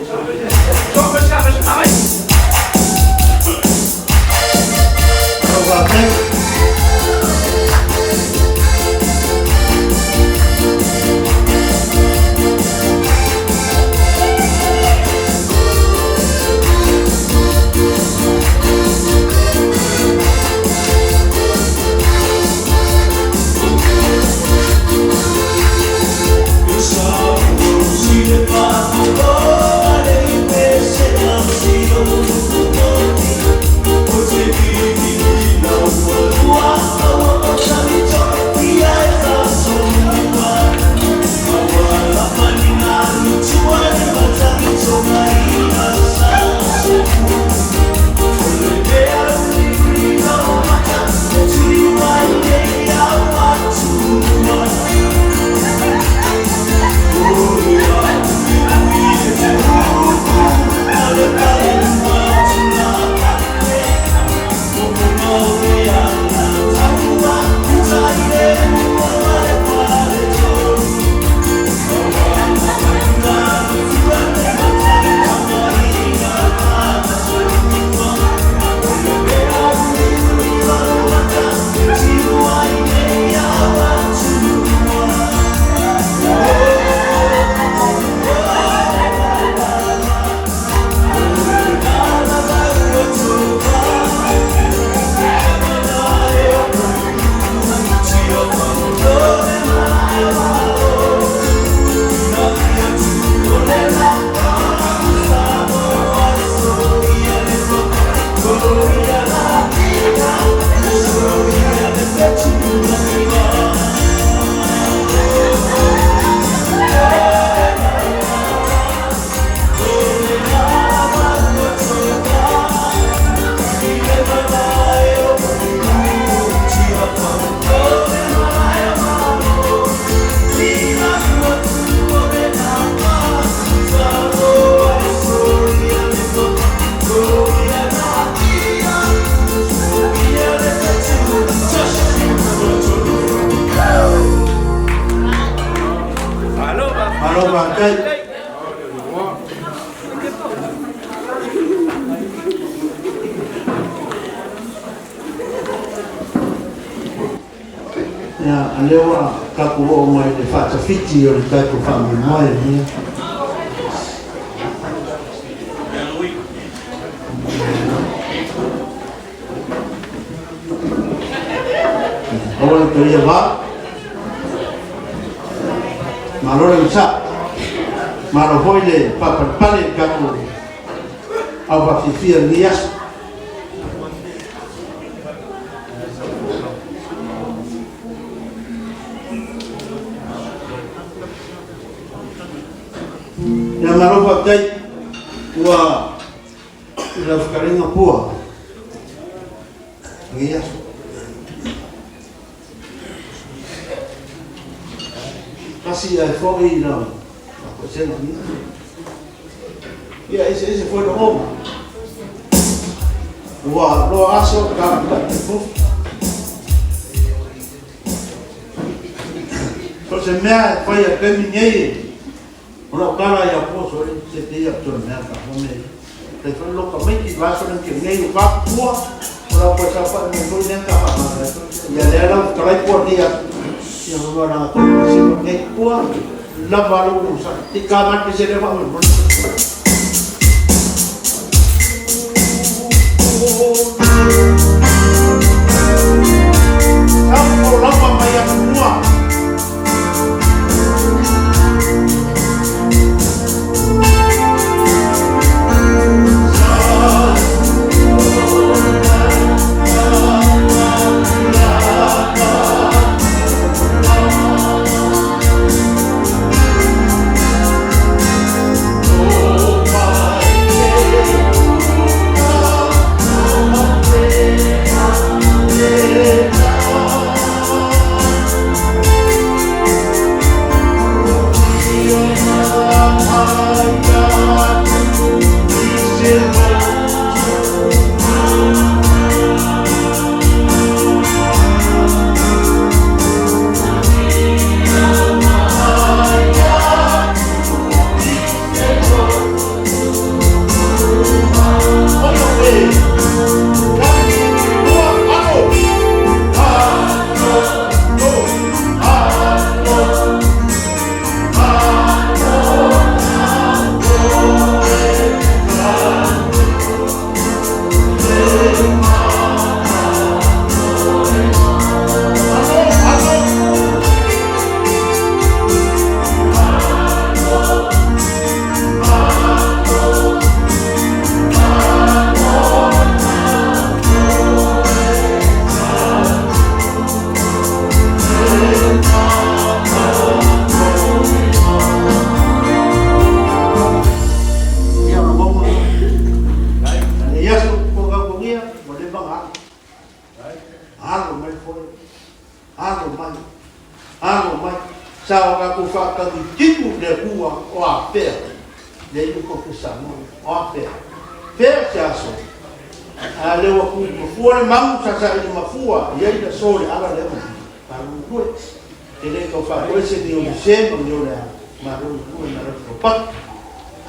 sampai sampai. Ya, alewa kaku o mai de fata fiti o le taiko whaami mai ni. Awal tu ia ba, malore usa, malo hoile papa pale kaku, awa fifia nias. Yang malu pakai wa ila fkaringa pua ngiya kasi ai foi não você não e esse foi no home wa lo aso ka Porque me foi a caminhei Ora kala ya poso se te ya ton na ka mo me. Te fo lo ka mai ki va so ke nei va tua. Ora ko sa pa me ko nen ka pa. Ya le ala ka lai por dia. Ya no na ko si ko nei tua. La va lo sa ti ka ma ki se le va mo. Sampo lama maya semua.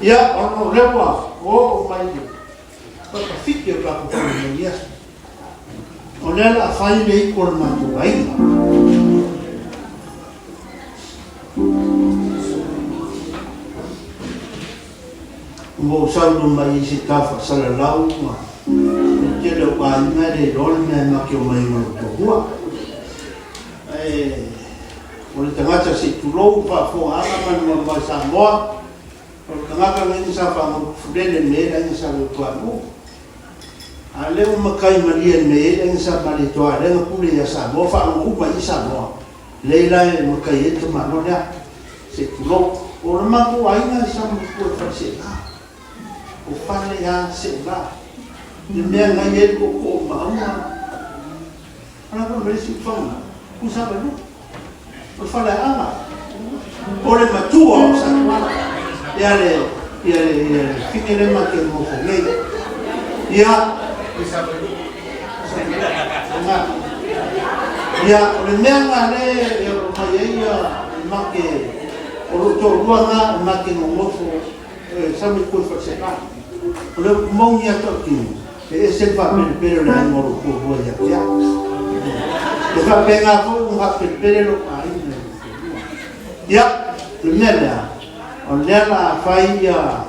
Ya, orang lewat, main dia. Tapi fikir aku punya dia. Orang lah file ni ikut macam lain. Mau selalu main si kafa selalu mah. Jadi banyak dari orang yang nak main macam gua. Oleh tengah si tulau pak aman membaca Samoa. Kalau tengah ini siapa mau fudel merah ini siapa tuamu. Aleu makai marian merah ini siapa mari tua. Aleu pulih ya Samoa. Faham ubah ini Samoa. Leila makai itu mana dia. Si tulau orang mampu aina siapa buat bersihlah. Upah ya sihlah. Dunia ngayet koko mahu. Kenapa bersih faham? Usah baru. Berfala amat. Oleh matua satu. Ya le, fikir makin mau pergi. Ya, bisa beli. Ya, oleh mana le, ya rumah ya makin. Orang tua makin mau sambil kau persekan. Oleh mau ya tak kini. Sebab berbeda dengan orang tua ya. Sebab pengaku berbeda lokal. Ya, lumayan. Oleh la faia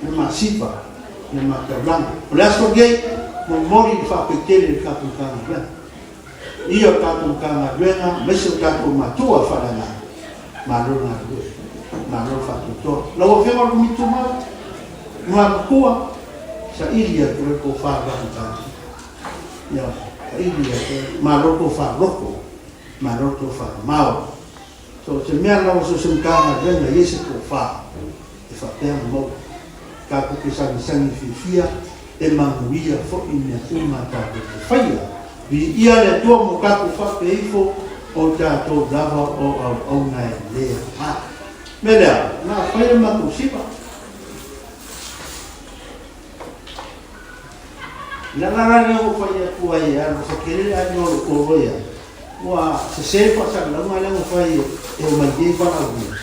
nama Siva, nama Frontline. Oleh sebagai memori fakir kapungkan ada. Ia kapungkan ada, mesut kapung matua falana. Malu ngadu, malu fakir. Lalu firman itu mah kuah. Sairia tu kau faham kan? Ya, sairia tu malu kau faham loko, malu kau faham mau. So sebenarnya kalau sesuatu ada yang Yesus kufa, efaknya mau kalau kisah fifia, emang dia fokunya umat ada faya. Bi ia le tua muka kufa keifo, oda to dava o naik dia. Mela, na faya maku Siva. Nalala yang faya kuaya, sekali aja orang kuaya. Wah, sesepa sang lama lama faya. Eu mandei para alguns.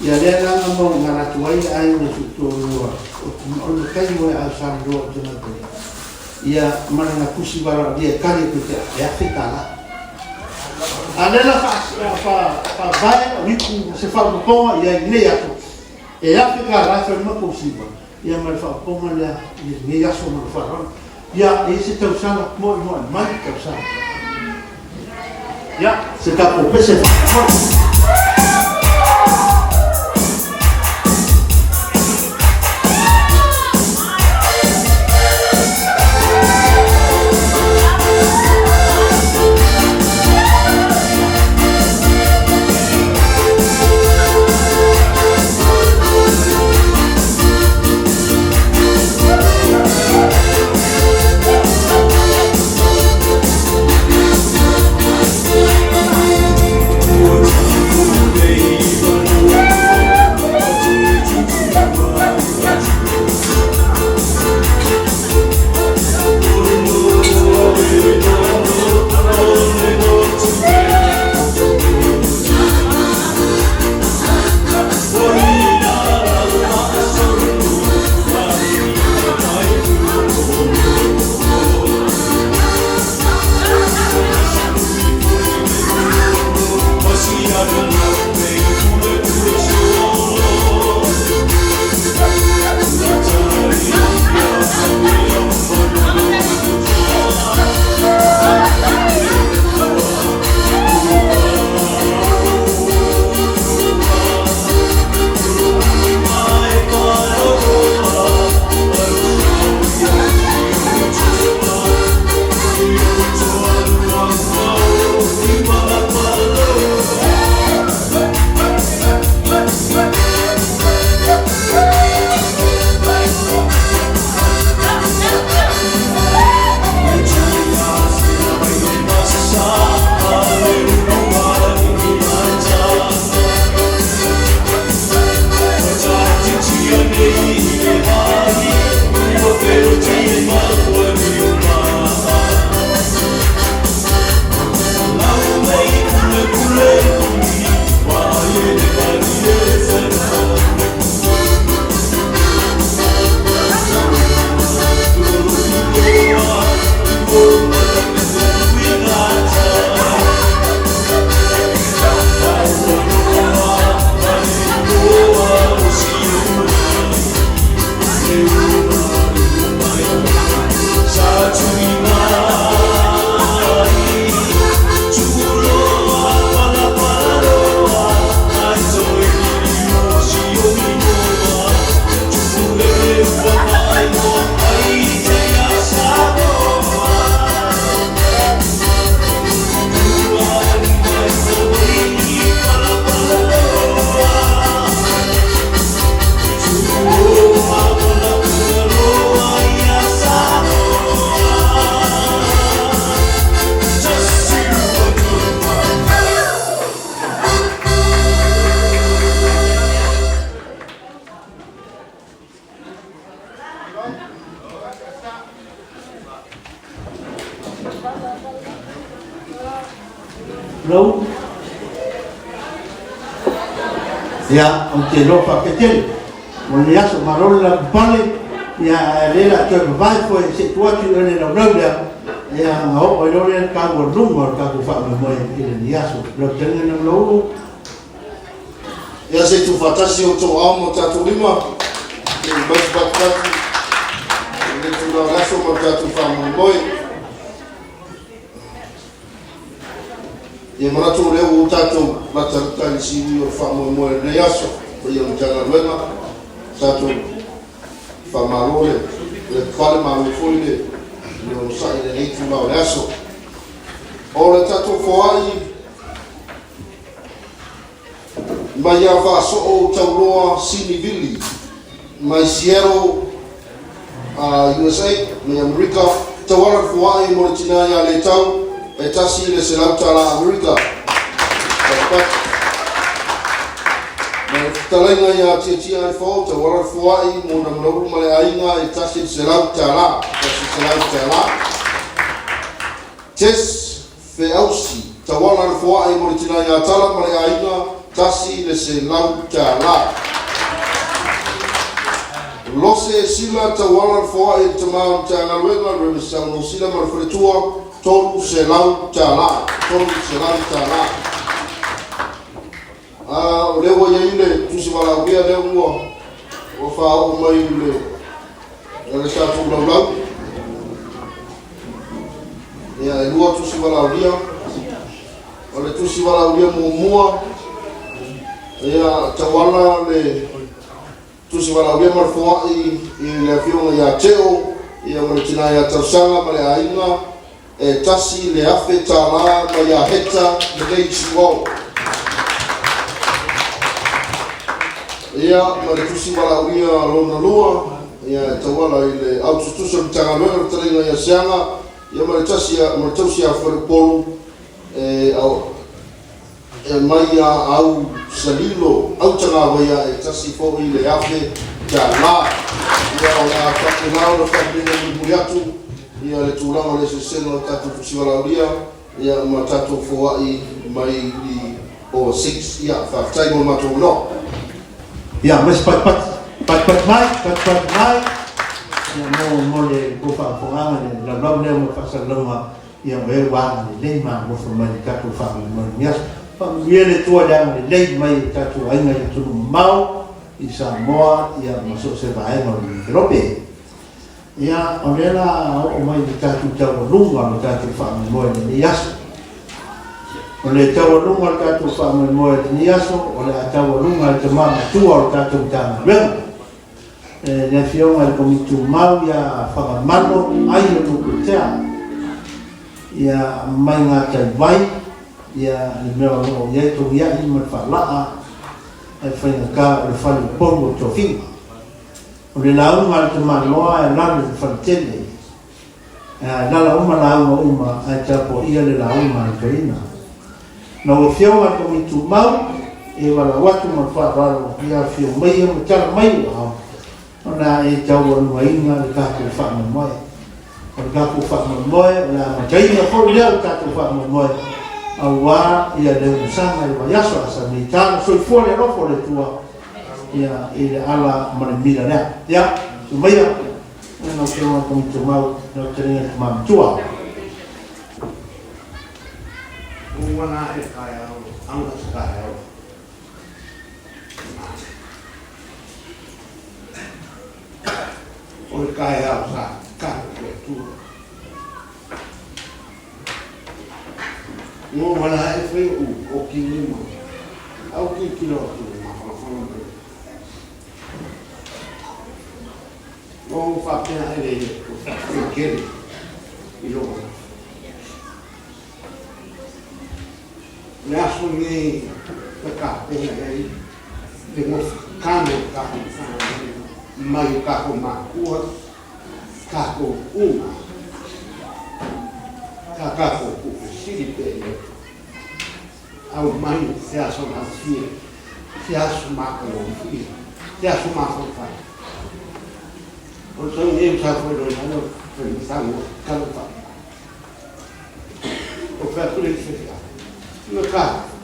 ia lea langa mo ngara tuai ai na tutorua o le kai mo a sanroa tuna ko ia maranga kusi bara dia kali ko te ia fitala alela fa vai riku se fa mo ponga ia ne ya ko e ia fitala fa mo kusi ba ia mar fa ponga ia ne ya so mo fa ia ese tau sala mo mai tau sala ia se ta po pese fa Lau ya o te lopa ke tele o le aso marola pale ya lela ke vai foi se tuatu ne la blabla ya o o le ka go rumor ka go fa mo ile ni aso lo tele no lo ya se tu fatasi o to amo tatu lima e bas bakati le tu la aso mo tatu fa mo e maratu le o tato matarta ni si o fa mo le yaso o yo tanga luema tato fa malole le fale ma mo foile le o sai le nei tu la yaso o le tato foai ma ya va so o tauloa sinivili mai Seattle USA ni America tawara foai mo tina ya le tau e tasi le selauta la Amerika. Ma talainga ia tia ai fo te wara fuai mo na mnauru male ainga e tasi selauta la. Tasi selauta la. Tes fe ausi te wara fuai mo tina ia tala male ainga tasi le se lau tala. Lose sila tawala foa e tamau tala wela rewe sauno sila marfretua tolu se lau tala. Tolu se lau tala. O lewa ya ile tusi wala uia leo mua. O faa o mai ile. Ele sa tu lau lau. Ya e lua tusi wala uia. Ole tusi wala uia mua. Ya tawala le tusi wala uia marfoa i le fionga ya teo. Ya mare tina ya tausanga mare ainga. E tasi le afe tala ma ya heta le lei siwao. Ya mare tusi wala uia lona lua. Ya tawala i le aututusa mtanga lwena taringa ya sianga. Ya mare tausi ya wharepolu. Mai au salilo au tanga waya e tasi fo i le afe ta la ia o la whakinao na whakina ni muriatu ia le tūranga le se seno tatu tusiwalauria ia ma tatu fo ai mai i o 6 ia whaftai mo mato no ia mas pat mai ia mo le ko fa fo anga le la le mo fa sa longa ia me wa le ma mo fo mai tatu fa mo mias Pambiele tua yang le lei mai tatu ainga i tunu mau i Samoa ia maso se vai ma i Rope. Ia onela o mai i tatu tau lunga i tatu whaamimoe ni yaso. O le tau lunga i tatu whaamimoe ni yaso, o le tau lunga i te mama tua o tatu tanga renga. Ne fionga i komitu mau ia whaamano ai o nuku tea. Ia mai ngā tai vai, ia le mea o ia to ia i ma whalaa e whainga ka le whali pongo to finga. O le launga le te maloa e lana le whali tele. Lala uma launga uma e tapo ia le launga le kaina. Na o whiaunga ko mitu mau e wala watu ma whaararo ia whio mai ma tala mai o hao. Ona e tau anua inga le kako whaama moe. O le kako whaama moe o la ma kaina ko leo kako whaama moe. Awa ia le usanga i wayaso asa ni tana soi fuare rofo le tua ia i le ala mare mira rea ia sumaya no ke ona komi tu mau no tenia tu mam tua Wana e kaya anga kaya o kaya sa ka tu no wala e foi o kinima au ki kilo ma fala no fa pena ele o que e lo na suni ka pena aí temos cano ka mai ka ko ma ku ka ko ka ko Filipe, ao mai se acha uma filha, se acha uma filha, se acha uma fofa. Então eu já fui olhando, pensando, canta. O fato é que no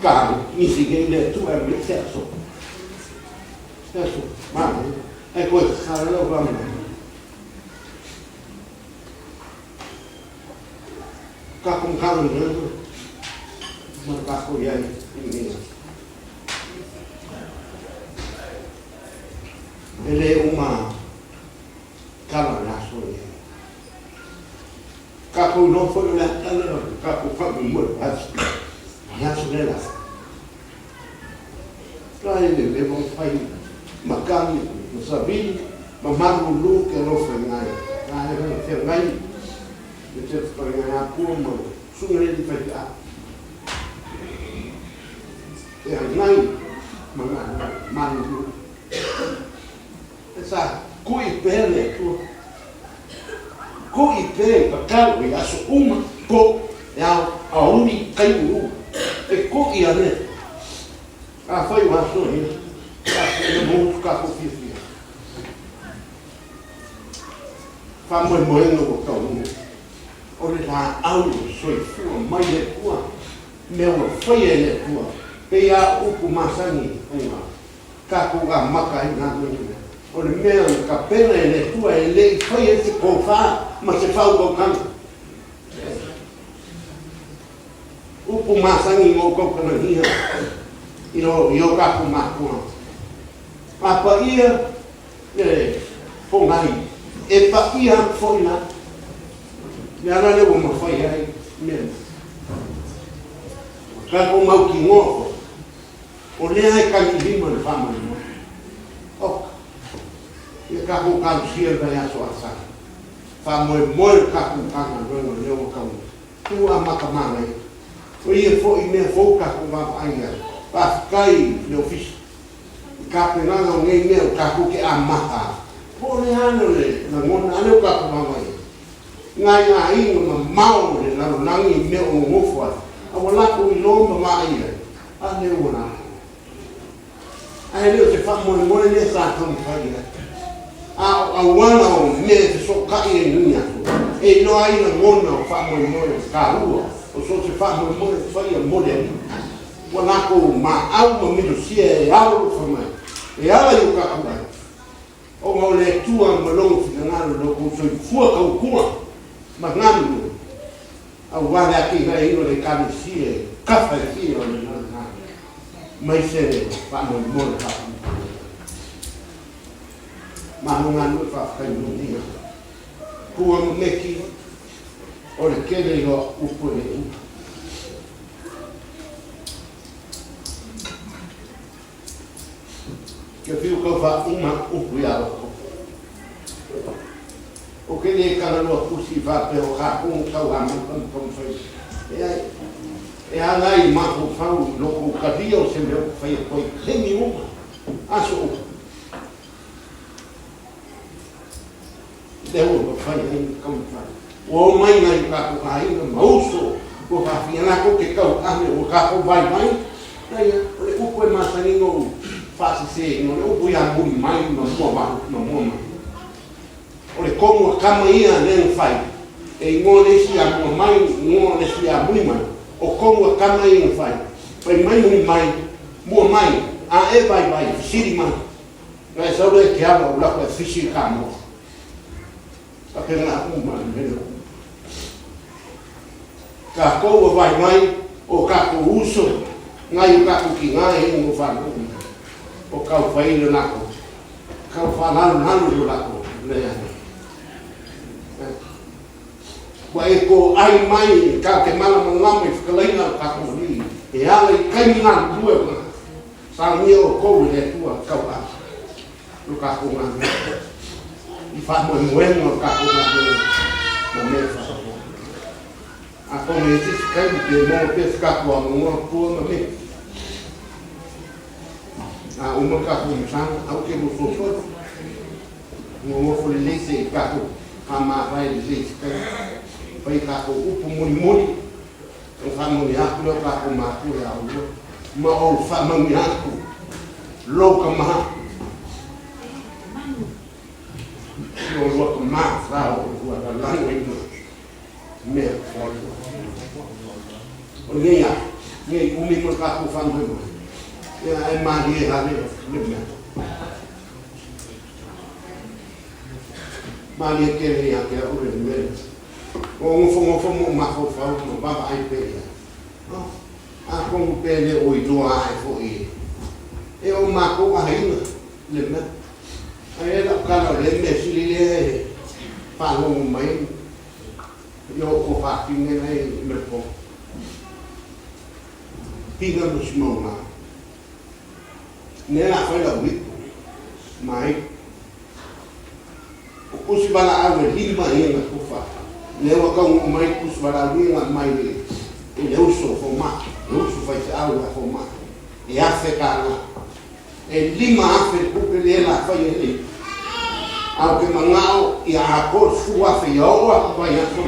carro, ninguém lê tu é muito certo. Certo, mas é coisa que cara não vamos. Cá com carro andando, mas cá com ele é uma calanaço. Cá com não foi o latão, cá com o Fábio Moura, mas nela. Para ele levou um pai, macam, não sabia, mas maluco que não foi nada. Ah, ele não fez nada. Jadi pertanyaan aku mau sungai di PTA. Yang lain mengandung. Essa cuipele tu, cuipele bakal ya uma ko yang auni kayu. Cuiane. Apa yang masuk ni? Apa yang mau kaku fifi? Famoy moen no kau. Ore la au soi fu mai le tua meu foi ele tua Pea upu masangi unga. Kako ga maka i nga nunga. O le mea ka pena e le tua e le i whai e se kōwha ma se whau kō kanga. Upu masangi ngō kōkana hiha. Io kako makua. Apa ia pongai. E pa ia whoina. Nara lewa ma whai ai. Mea. Kako mau ki ngōko. O lea e kangi lima le whamani mo. Oka. Ia kako kau sia vai aso asa. Whamoe moe kako kanga roenga leo kau. Tua maka mangai. O ia fo i mea fo kako wapa ainga. Whafkai leo fisi. Ka penanga o ngei mea o kako ke a maka. Po le ano le na ngona ane o kako mangai. Ngai ngā inga ma mao le naro nangi mea o ngofua. Awa lako i loma maa ia. A leo wana. Ai leo te whamoe moe ne sa tonu whaia. A wana o mea te so kai e nuni atu. E no aina ngona o whamoe moe ka ua. O so te whamoe moe whaia mole. Wana ko ma au ma mido sia e au whamai. E ala i o kakuai. O ngau le tua malongo fina ngaro loko so i fua kau kua. Ma ngami au wale aki ngai ino le kani sie. Kafa e sie o le ngaro. Mai se whamoe moe kakuai. Mahunga nui whaakai nunia. Kua meki o le kere i o upu e u. Ke whiu kau wha uma upu i aro. O ke le kanalua kusi whape o kāpungu kau hamantan tonu whai. E anai mahu whau loko kawia o se meo whai koi kemi uma. Aso upu. Leo o whai hei kau whai. O mai ngai kako hainga mauso. O whawhianako ke kau ame o kako vai mai. Taia, o le upu e masanino whasi se no le upu ia muri mai ma mua mahu ma mua mai. O le kongo kama ia neng whai. E ngō lesi a mua mai, ngō lesi a muri mai. O kongo kama ia whai. Pai mai muri mai, mua mai. A e vai vai, siri mai. Ngai saura e ke awa o lako e fisi ka mo. Ka pena uma mene. Ka koua vai mai o kako uso. Ngai o kako ki ngai e ngo whanau. O kau whaile nako. Kau whanau nanu lako. Lea. Wa e ko ai mai ka te mana mangama i whakalaina kako ni. E ala i kaimi nanu tue wana. Sa ngia o kou le tua kau a. Lo kako ngana. I whamoe moenga o kako ngana. Ma mea whamoe. A ko me tisi kaimi te mo pes kako a ngonga kua ma mea. A uma kako msanga au ke mo soso. Ngo fo le lese kako kama vai le lese kai. Pai kako upu moni. O whamoe aku leo kako matu e au leo. Ma o whamoe aku. Loka maha. Yo loka maha rao ua la lango ino. Mea fwoi. O ngea. Ngea umi mo kako whamoe mo. Ia e mahi e hale le mea. Mahi e kere ia ke ure mea. O ngofo mo mafo whau mo baba ai pere. A kongu pere o i doa ai fo i. E o mako a haina le mea. A e la kala le mea sili le e whanongu mai. Yo o whapinge nei me po. Pinga mo si mau maa. Nela foi la wit. Mai. O kusi bala awe lima ia na kufa. Lewa kau mai kusi bala lima mai le. E le uso fo ma. Le uso fai se awe fo ma. E afe kana. E lima afe kupe le la fai ele. Au ke mangao ia akor fu afe ia oa vai afe.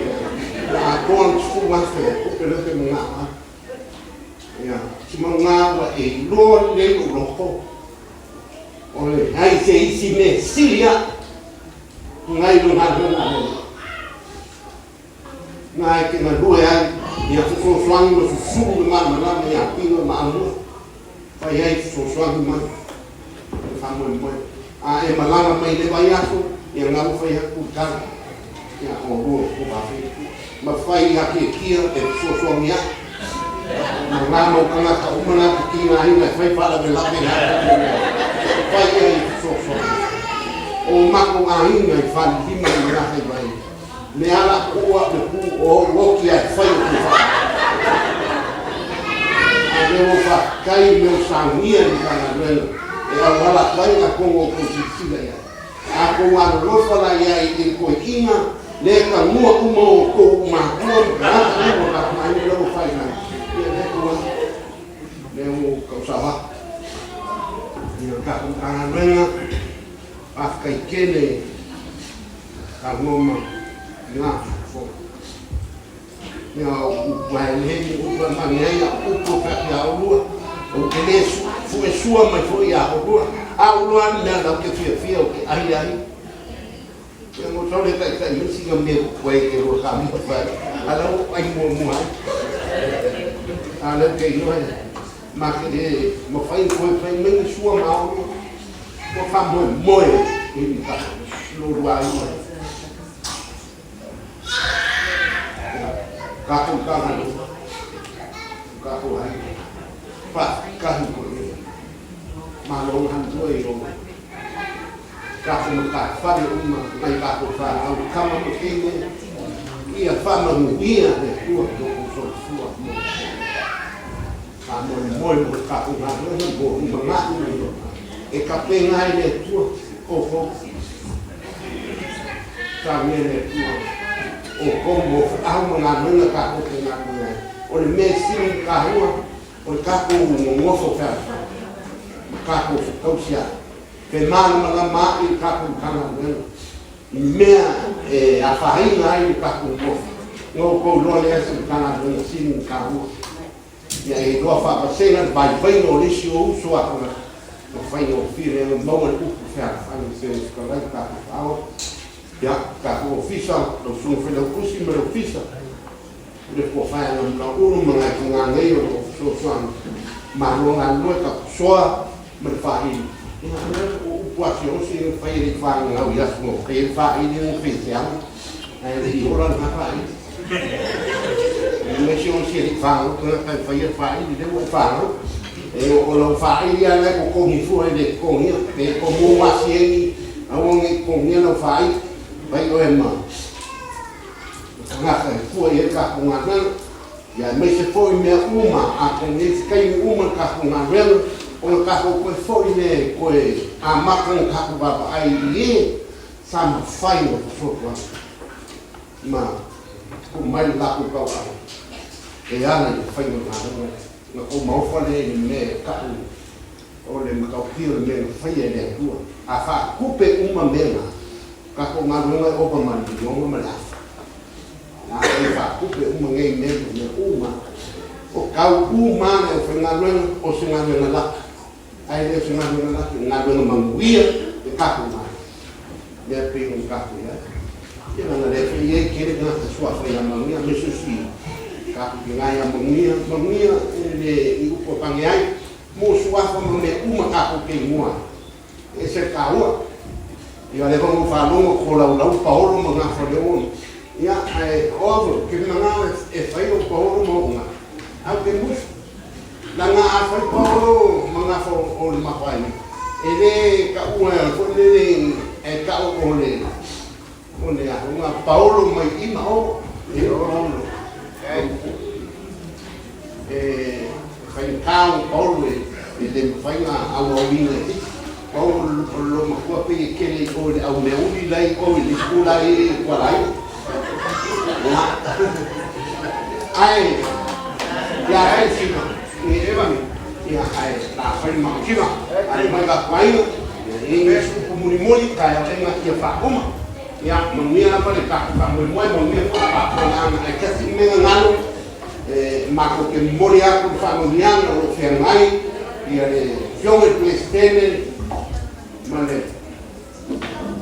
Ia akor fu afe kupe le ke mangao. Ia. Si mangao e lo le loko. Ole, ai se isi me silia. Ngai lo ngā. Ngai ke na lue ai. Ia fuko flangi mo fufu le mana me ia pino ma anu. Fai ai sosoangi mai. Whamoe moe. E malanga mai le vai aso, ia ngau fai haku kara. Ia o rua o wafi. Ma fai hake kia e sosoangi a. Ma ngama o kangaka umana ki ngā hinga fai pala me lape na. Fai ai sosoangi. O mako ngā hinga i whani hima i ngā hei vai. Me ala ua me pu o woki ai whai o ki whai. A leo whakai meo sangia i kana rena. E au wala whai na kongo o kusisila ia. A kongo anu lofala ia i koe inga, le ka mua uma o kou mahua, rata ua ka mai lau whai na. Ia le kua, leo kausawa. Ia ka kana rena, afkai kene, ka ngoma, ngā whako. Ia upaelehi, upamangea, upopaki a olua, o kene fue sua mai foi a olua. A olua mea lau ke fia o ke ahi ahi. Ia mo tole kai misi nga mea koe ke roa ka miha whai. A lau ai mua mua. A lau ke inoa ma ke re mo whai koe whai mengi sua ma olua. Mo wha moe moe i mi ka lorua inoa. Kaku kahanu. Kaku hai. Pa kahu koe. Malong hantua i rongo. Kaku maka whare uma mai kaku whare au kama mokene. Ia whama muia ne tua toko sofua mo. Ka moe moe mo kaku ngārohe mo uma ngātu ni rongo. E ka pengai ne tua koko. Ka mea ne tua. O kombo au mga nunga kaku ke ngātu ngai. O le me sini kahua. O le kaku ngofo whare. Kaku kausia. Pe mana mana mai kaku kanga ngena. Mea a whahinga ai kaku ngofo. Ngō kou lole esi kanga ngena sini kahua. Ia e doa whakasena bai whaino lisi o uso akona. O whaino whire e maua upu whare. Whaino se skarai kaku whao. Ia kaku ofisa. Lau sunga whaino kusi me ofisa. Le ko whaina mga uru mga ki ngā ngei o sosoan. Maronga lue ka soa. Merfahini. Ina ana o puasi o si fai ri fang ngau ya smo. Kai fahini ni fisiam. Ai ri orang apa ini. Ini si o si ri fang ko kai fai fahini de o fang. E o lo fahini ya le ko mi fu de ko ni e ko mo wasi a o ngi ko ni lo fai. Vai o emma. Nga kai fu e ka ko ngana. Ya me se foi me uma a ko ni kai uma ka ko ngana. O kako koe foi ne koe a maka kako baba ai ie sama whai o whakua. Ma, ko mai lako kau au. E ana i whai o ngā. Nga ko mauwhale ni me kaku. O le makau pio me whai e lea tua. A wha kupe uma mena. Kako ngā runga opa mani i onga malafa. Nga e wha kupe uma ngei mena me uma. O kau umane o whai ngā runga o se ngā runga laka. Ai le se ngā runga manguia e kaku mai. Mea pēngu kaku ia. Ia ngā refe i kere ngā te sua whai a manguia me susi. Kaku ki ngai a manguia. Manguia le i upo pange ai. Mō suafa ma me uma kaku ke mua. E se kaua. Ia le vangu whanonga ko lau paolo ma ngā whaneona. Ia ai oavu ke ngā e whai o paolo ma unga. Au ke musu. La ngā awhai paolo mga whao o le mawhai. E le ka ua ko le e ka o le. O le a ngā paolo mai ima o. E o paolo. E whai kāo paolo e le mawhai ngā awa wina e. Paolo lo makua pe e kele o le au meuli lai o le skula e warai. Ai. Ia ai Siva. E evami. Ia ai la whai mau Siva. Ai mai ka kwaina. E ngesu kumunimoli kai a tenga ia whakuma. Ia manguia na pale ka moe moe manguia whakapona ana. Ai kasi menga ngalo. Mako ke mori aku whamangianga o whengai. Ia le fionge plestene. Mane.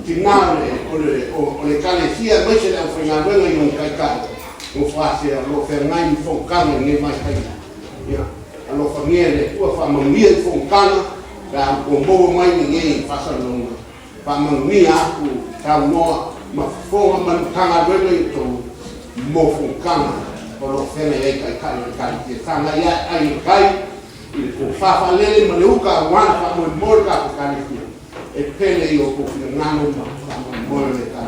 Tinale o le Ekalesia mai se le au whengaruenga i un kai kai. O whase a lo whengai i whokanga nge mai kai. Ia. alo fangia le tua fa mamia I fongkana ka ko mo mai ni fa sa no fa mamia aku ka no ma fonga man tanga rele to mo fongkana ko lo fene ai ka te tanga ya ai kai I ko fa lele ma le uka wan fa mo mo ka ka ni e pele io ko nano ma mo le ka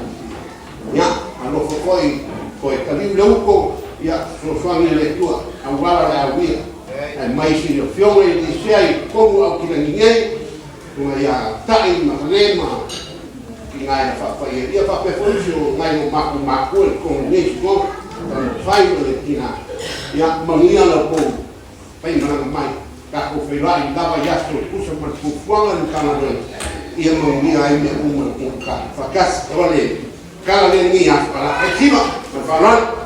ya alo ko e kali le uko ya so fangi le tua awala la wia ai mai si o fiore di sei como au ki ninguém uma ya tai ma lema ki ngai fa ia fa pe fonjo ngai no maku ko ni ko fai le kina ya mangia la ko pai na mai ka ko fe lai dava ya so pusa ma ku fuanga ni kana do ia mangia ai me uma ko ka fa kas ole kala le ni ya para ai Siva para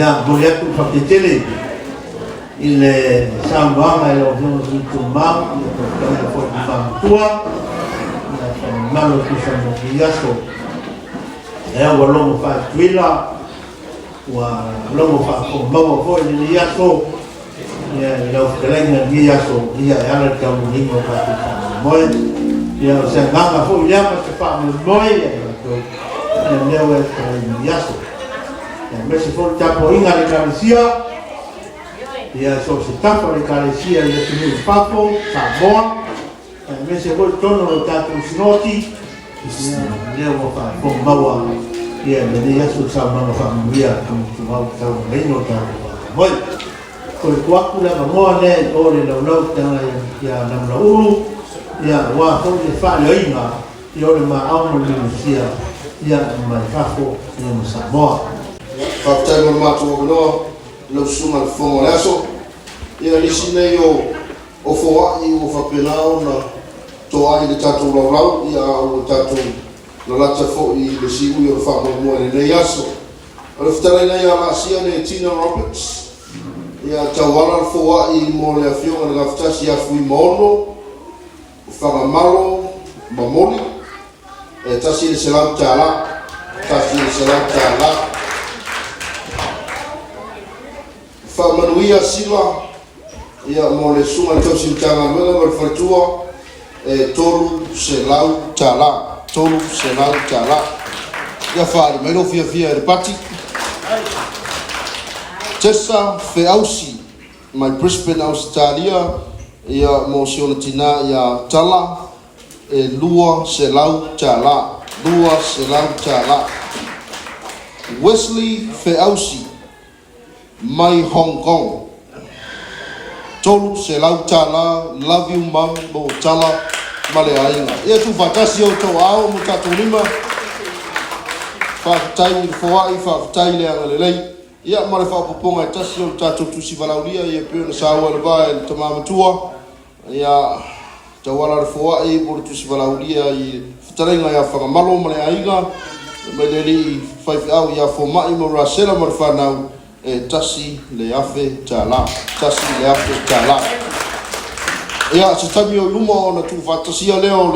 Ya, voy a compartirle il Samoa e lo venuto mal, il forma tua, malo che sono chiasso. E ora lo fa twilla, wa lo fa ko mo ko ni ya so ya lo kelen ni ya so ya ala ka ni mo ka mo ya se nganga fo ya ma se fa mo ya to ne we ka ni ya so ya me se fo ta po inga de Ekalesia ya so se ta po Ekalesia ya tu ni papo Samoa ya me se fo tono ta tu snoti ya ne wo fa ko mawa ya me ya so sa ma fa ya tu ma ta me no ta mo ko ko ku la mo ne o le lo ta ya na lo ya wa ko le fa le inga yo le ma au mo ni ya ma fa ko ni Samoa Whakatau mo mātua wanoa, lau sunga le whonga leaso. Ia nisi nei o whawai o whapena na toa i le tātou laulau, ia o le tātou la lata fo i le siu i o le whamamua nei aso. O le whatarai nei a Lasia nei Tina Roberts, ia tauala le whawai mo le awhionga le ngawhtasi afu i maono, whangamalo, mamoli, tasi le selau tāla, Manuia Siva ia mo le sunga le tausimtanga luenga ma le whaitua tolu se lau tāla ia whaare mairo fia e le pati Tessa Feausi mai Brisbane Australia ia mo siona tina ia tala lua se lau tāla Wesley Feausi mai Hong Kong. Tolu se lau tala, love you mom, mo tala, male ainga. Ia tu fatasi o tau ao, mo tatou lima. Whakatai ni whawai, whakatai le anga lelei. Ia mare whakapoponga e tasi o tatou tusi walauria, ia peo na saua le vai, le tamamatua. Ia tawala le whawai, mo le tusi walauria, i whatarenga ia whakamalo, male ainga. Mai leli, whaifi au, ia whomai mo rasela, mare whanau. Tasi le afe tala. Ia se tami o luma o na tu fatasia leo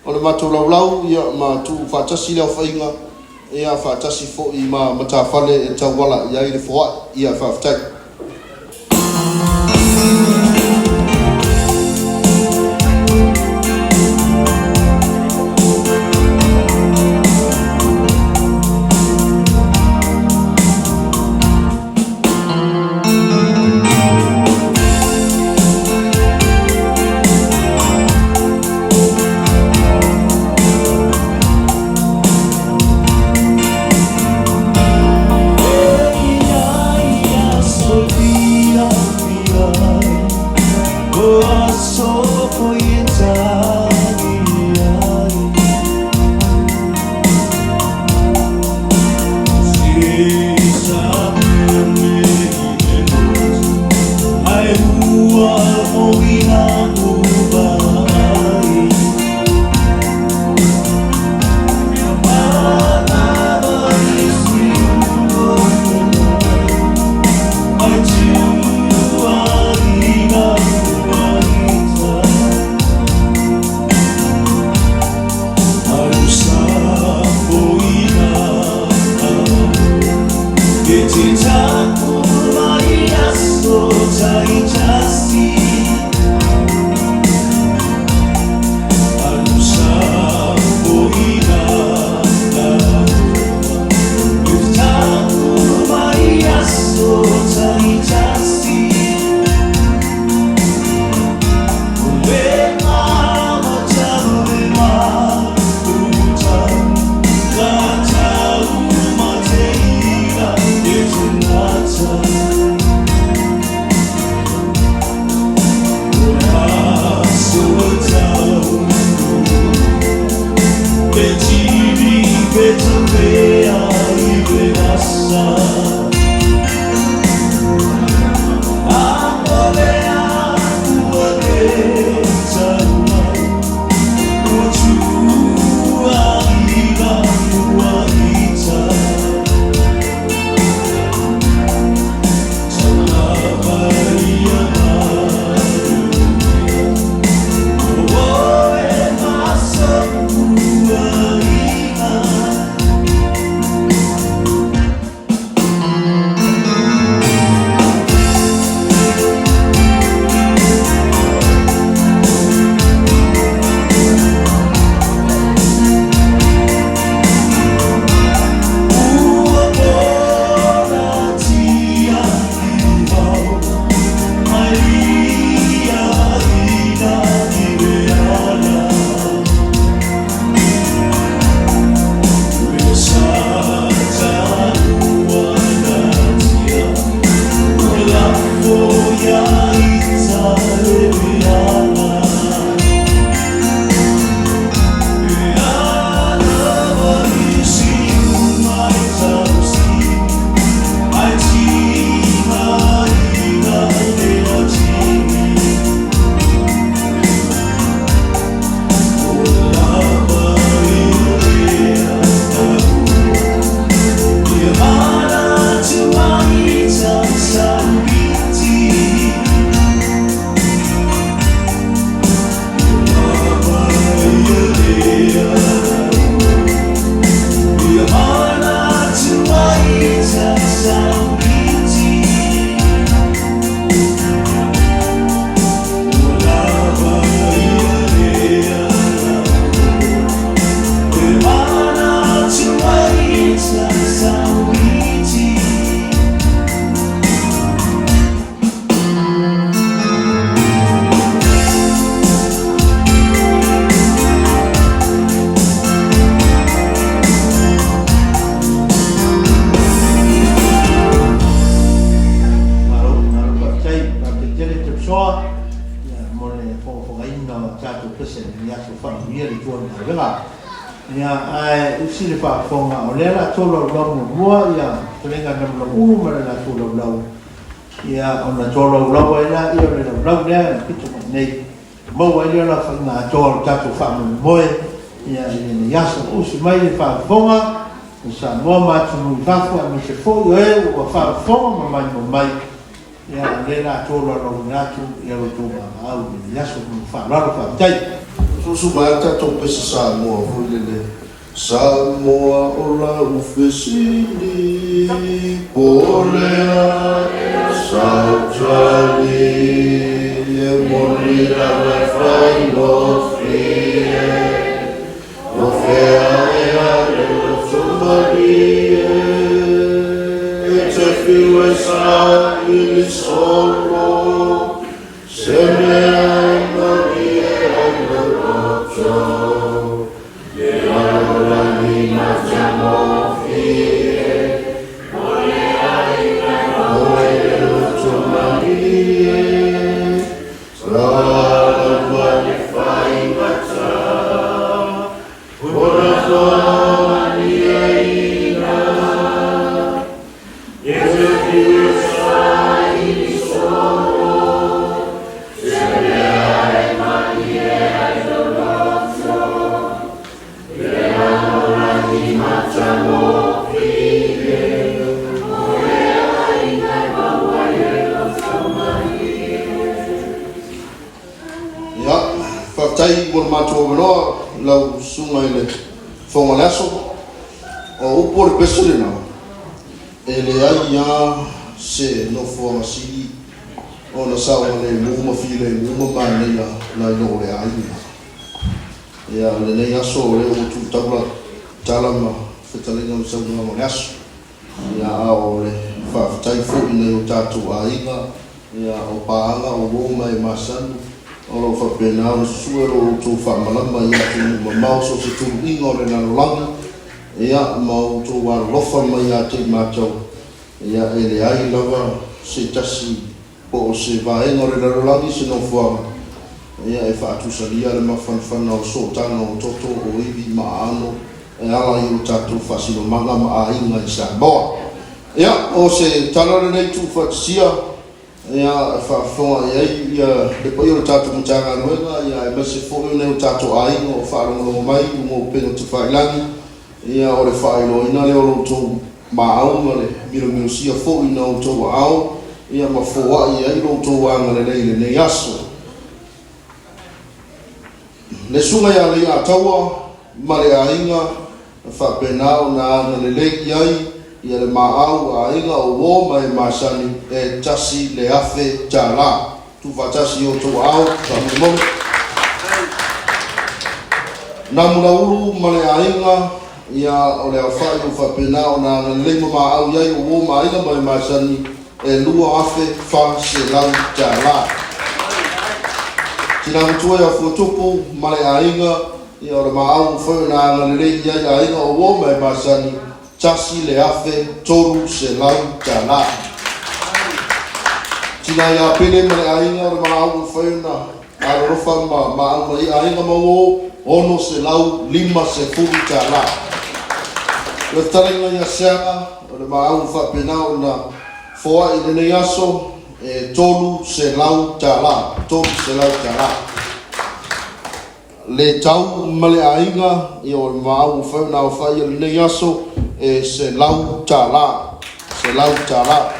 o le matou laulau ia ma tu fatasi leo whainga ia fatasi fo i ma matawhale e tauwala ia i le whoa ia whaftai. So pesen ni aso fa ni le tuan na venga ia ai usile fa fonga o le la tolo lo mo ia tenga na lo ma la tolo lo ia ona tolo lo ia ia le lo le pitu nei mo ia la fa na tolo tatu fa mo ia ni aso usi mai fa fonga sa mo ma tu fa fa mi se fo e o fa fonga mai ia le la tolo lo na tu ia lo tu ma au ni aso fa la fa tai Susu to pesa Samoa hulele Samoa ola ufesini Polea Sautrali E morira la faino fie Lo fea e lo somarie E te fiu sa ili solo Se me lau sunga ile fonga laso o upo le pesule na ele ai ya se no fonga si o na sa o le mu file mu ma ne la no le ai ya le ne ya so le o tu tabla talama fetale no sa no laso ya o le fa tai fu ne o tatu aiga ya o paanga o roma e masanu o fa pena o suero to fa malama ia tu mau so se tu ingo le na langa ia mau to wa lofa mai ia te macho ia ele ai lava se tasi po se va ingo le na langa se no fo ia e fa tu salia le mafan fan o so tano toto o ivi maano e ala i o tatu fa sino manga ma inga i sa bo ia o se talare nei tu fa sia ia fa fonga ia de po yo tatu mutanga noega ia e mase fo ne tatu ai no fa lo mai mo peno te fa langi ia o le fa lo ina le o to ma au le miro sia fo ina o to au ia ma fo wa ia i lo to anga le ne yaso le sunga ia le atawa ma le ainga fa penao na le ai ia le maau a inga o wo mai masani e tasi le afe tala tu fatasi o to au sa mo na mula ulu male a inga ia o le afa i fa pena o na le maau ia o wo mai inga mai masani e lua afe fa se lau tala tina mtua ia fotopo male a inga ia o le maau fa na le ia a inga o wo mai masani tasi le afe toru se lau tala. Tina ia pene mare ainga o maau whauna a rofa ma i ainga mau ono se lau lima se furu tala. Le taringa ia seanga o maau whapena o na foa i nene aso e toru se lau tala. Toru se lau tala. Le tau male ainga i o maau whauna o whai o nene aso e se lau tala, se lau tala.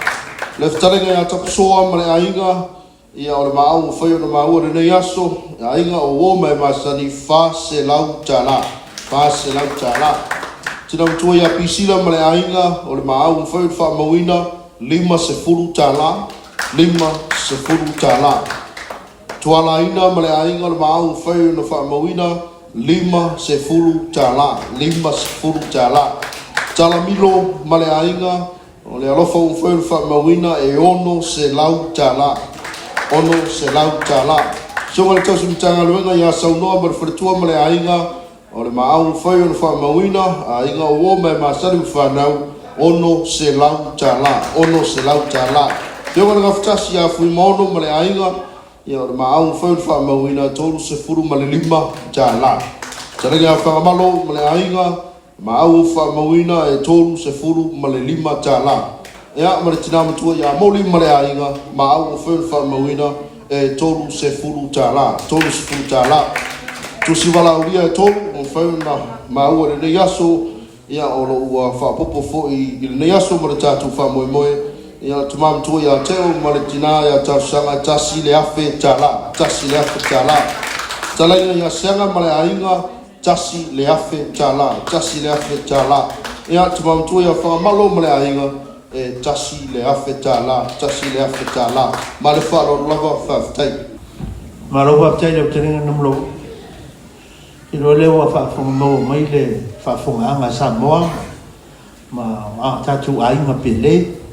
Le ftarenga ia tapusoa male ainga ia o le maau whai o na maua rene aso ainga o o mai masani fa se lau tala, fa se lau tala. Tina utua ia pisila male ainga o le maau whai o wha mawina lima se furu tala, lima se furu tala. Tuala ina male ainga o le maau whai o na wha mawina lima se furu tala, lima se furu tala. Talamilo male ainga o le alofa o whai wha mawina e ono se lau tala. Ono se lau tala. So ngale tau sumitanga luenga ia saunoa mara wharetua male ainga o le maau whai o wha mawina a inga o o mai maasari whanau ono se lau tala. Ono se lau tala. Teo ngale ngafutasi a fui maono male ainga ia o le maau fau whaamauina tolu se furu ma le lima tala. Tarenga whakamalo ma le ainga, maau whaamauina e tolu se furu ma le lima tala. Ia ma le tina matua ia moli ma le ainga, maau fau whaamauina e tolu se furu tala. Tolu se furu tala. Tu si wala uria e tolu, o fau na maau le nei aso, ia o lo ua whaapopo fo i le nei aso ma le tātu whaamoemoe. Ia tu mam tu ia teo ma le tina ia tau sanga tasi le afe tala. Tasi le afe tala. Tala ia sanga ma le ainga, tasi le afe tala. Tasi le afe tala. Ia tu mam tu ia whakamalo ma le ainga, e tasi le afe tala. Tasi le afe tala. Ma le whaaro lava whaafitai. Ma lo whaafitai leo terenga namlo. I lo leo a whaafonga mai le whaafonga anga Samoa. Ma tatu ainga pele.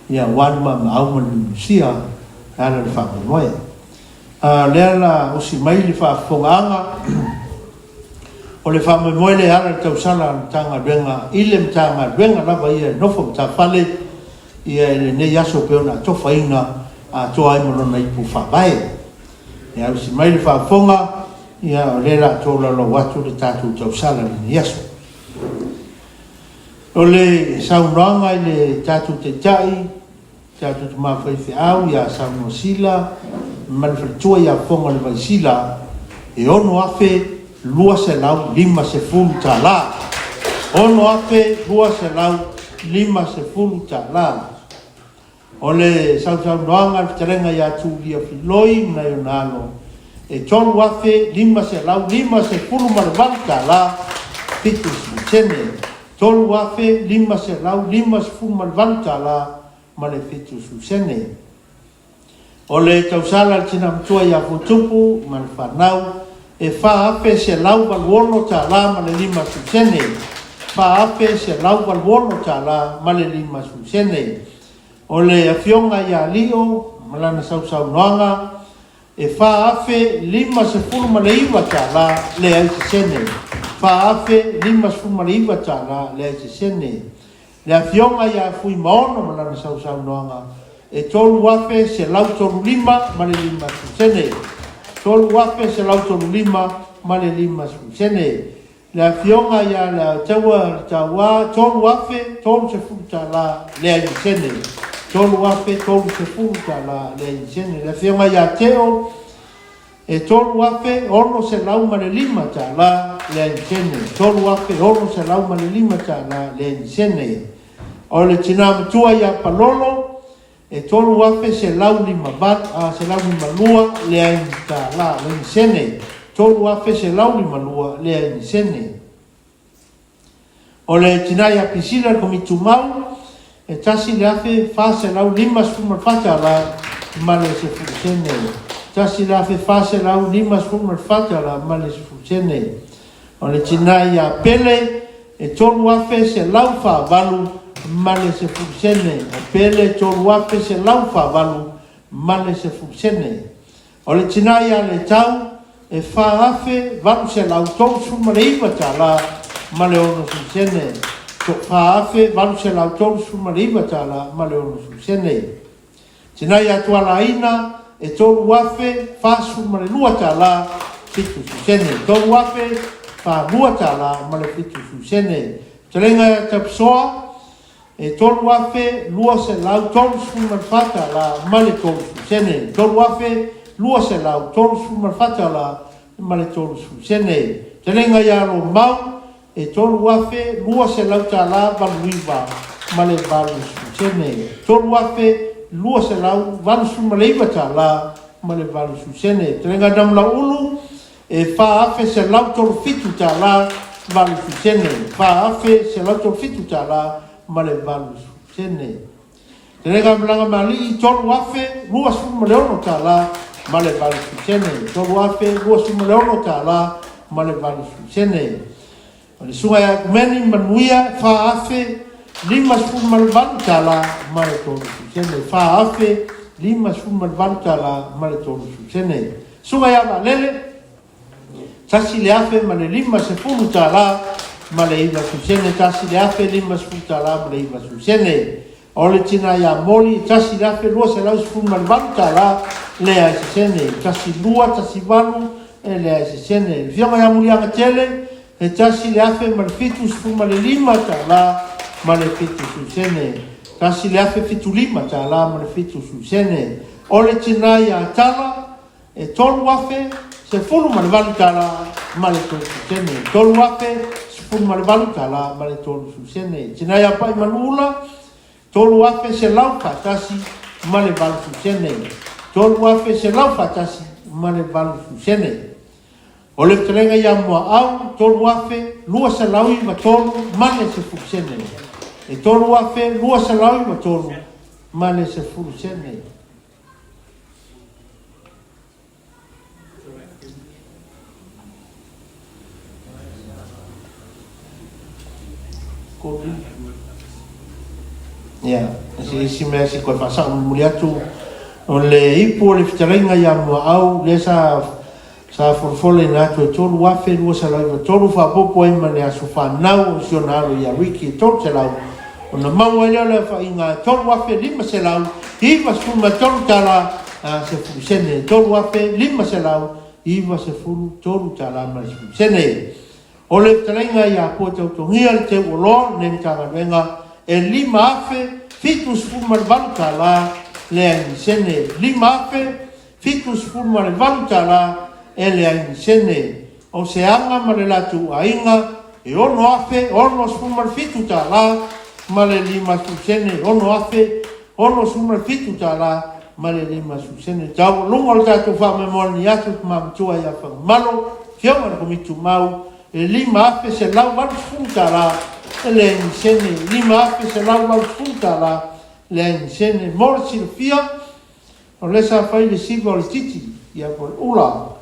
Ia wan ma au ma Lucia. Ala le whaafonga. Lea la o si mai le whaafonga anga. O le whaafonga le ala tau sala tanga renga. Ile mtanga renga lava ia nofo mtawhale. Ia le ne yaso peona tofa inga. A toa imalona ipu whabae. Ia o si mai le whaafonga. Ia o le la tola lo watu le tatu tau sala le yaso. O le saunanga i le tatu te tai. Tatu te mawhai au. Ia sauno sila. Malwhatua ia fonga le vai sila. E ono afe lua se lau lima se fulu ta la. Ono afe lua se lau lima se fulu ta la. O le saunoanga i tarenga ia tu lia filoi na ionalo. E tolu afe lima se lau lima se fulu malvanta la. Fitu sene. Tolu afe lima se lau lima se fulu malvanta la. Male fitu sene. O le tausala tina mtua ia futupu mal whanau. E wha afe se lau walwono ta la male lima sene. Wha afe se lau walwono ta la male lima sene. O le afionga ia lio malana sau noanga. E wha afe lima se fulu male iwa ta la le aise sene. Wha afe lima se fulu male iwa ta la le aise sene. Le afionga ia fui maono malana sau noanga. E tolu afe se lau tolu lima male lima sene. Tolu afe se lau tolu lima male lima sene. Le afionga ia le taua tolu afe tolu se fulu ta la le aise sene. Tolu afe tolu se fulu ta la le aise sene. Le afionga ia teo e tolu afe ono se lau male lima ta la le aise sene. Tolu afe ono se lau male lima ta la le aise sene. O le tina matua ia palolo. E tolu afe se lau lima bat, se lau lima lua, le aini ta la, le sene. Tolu afe se lau lima lua, le aini sene. O le tinai a pisila komitu mau, e tasi le afe fa se lau lima sfuma fata la, ma le se fu sene. Tasi le afe fa se lau lima sfuma fata la, ma le se fu sene. O le tinai a pele, e tolu afe se lau fa valu, male se fuksene o pele tolu afe se lau whavalu male se fuksene o le tinai a le tau e wha afe valu se lau tolu suma le iwa ta la male ono fuksene wha afe valu se lau tolu suma le iwa ta la male ono fuksene tinai a tuala ina e tolu afe wha suma le lua ta la fitu fuksene tolu afe wha lua ta la male fitu fuksene telenga tapsoa e tolu afe lua se lau tolu suma fata la male tolu sene. Tolu afe lua se lau tolu suma fata la male tolu sene. Telenga ia lo mau e tolu afe lua se lau ta la valuiva male valu sene. Tolu afe lua se lau valu suma leiva ta la male valu sene. Telenga dam la ulu e fa afe se lau tolu fitu ta la valu sene. Fa afe se lau tolu fitu ta la male valu sene. Tenega mlanga mali tolu afe lua suma leono ta la male valu sene. Tolu afe lua suma leono ta la male valu sene. O le sunga ya kumeni manuia fa afe lima suma valu ta la male tolu sene. Fa afe lima suma valu ta la male tolu sene. Sunga ya valele tasi le afe male lima se fulu ta la male iwa susene tasi le afe lima sputa la male iwa susene O le tina ia moli, tasi lafe lua se lau sifuru ma le valu tala, lea se sene. Tasi lua, tasi valu, e lea se sene. Fionga ia mulianga tele, e tasi le afe ma le fitu sifuru ma le lima tala, ma le fitu su sene. Tasi le afe fitu lima tala, ma le fitu su sene. O le tina ia tala, e tolu afe, se fulu ma le valu tala, ma le tolu su sene. Tolu afe, se fulu ma le valu tala, ma le tolu su sene. Tina ia pai manula, tolu afe se lau fatasi ma le valu su sene. Tolu afe se lau fatasi ma le valu su sene. O le terenga ia mua au, tolu afe lua se lau i ma tolu ma le se fu sene. E tolu afe lua se lau i ma tolu ma le se fu sene. Ya, si me si koe whasau muli atu o le ipo le whitarenga ia mua au le sa forfole na atu e tolu wafe lua sa lau tolu whapopo e mane aso whanau o siona alo ia wiki e tolu se lau o na mau e leo le whainga tolu wafe lima se lau iwa suma tolu tala se furu sene tolu wafe lima se lau iwa se furu tolu tala ma se furu sene o le whitarenga ia po tau tongia le te uolo ne tanga venga e lima afe fitu sifuru ma le valu tala le aini sene. Lima afe fitu sifuru ma le valu tala e le aini sene. O se anga ma le latu ainga e ono afe ono sifuru ma le fitu tala ma le lima su sene. Ono afe ono sifuru ma le fitu tala ma le lima su sene. Tau lunga le tatu whamemoni ni atu mamtua ia whamalo fionga le komitu mau e lima afe se lau valu sifuru tala le sene lima afe se lau sfutala le sene morsi le fia o le sa fai le Siva o le titi ia por ula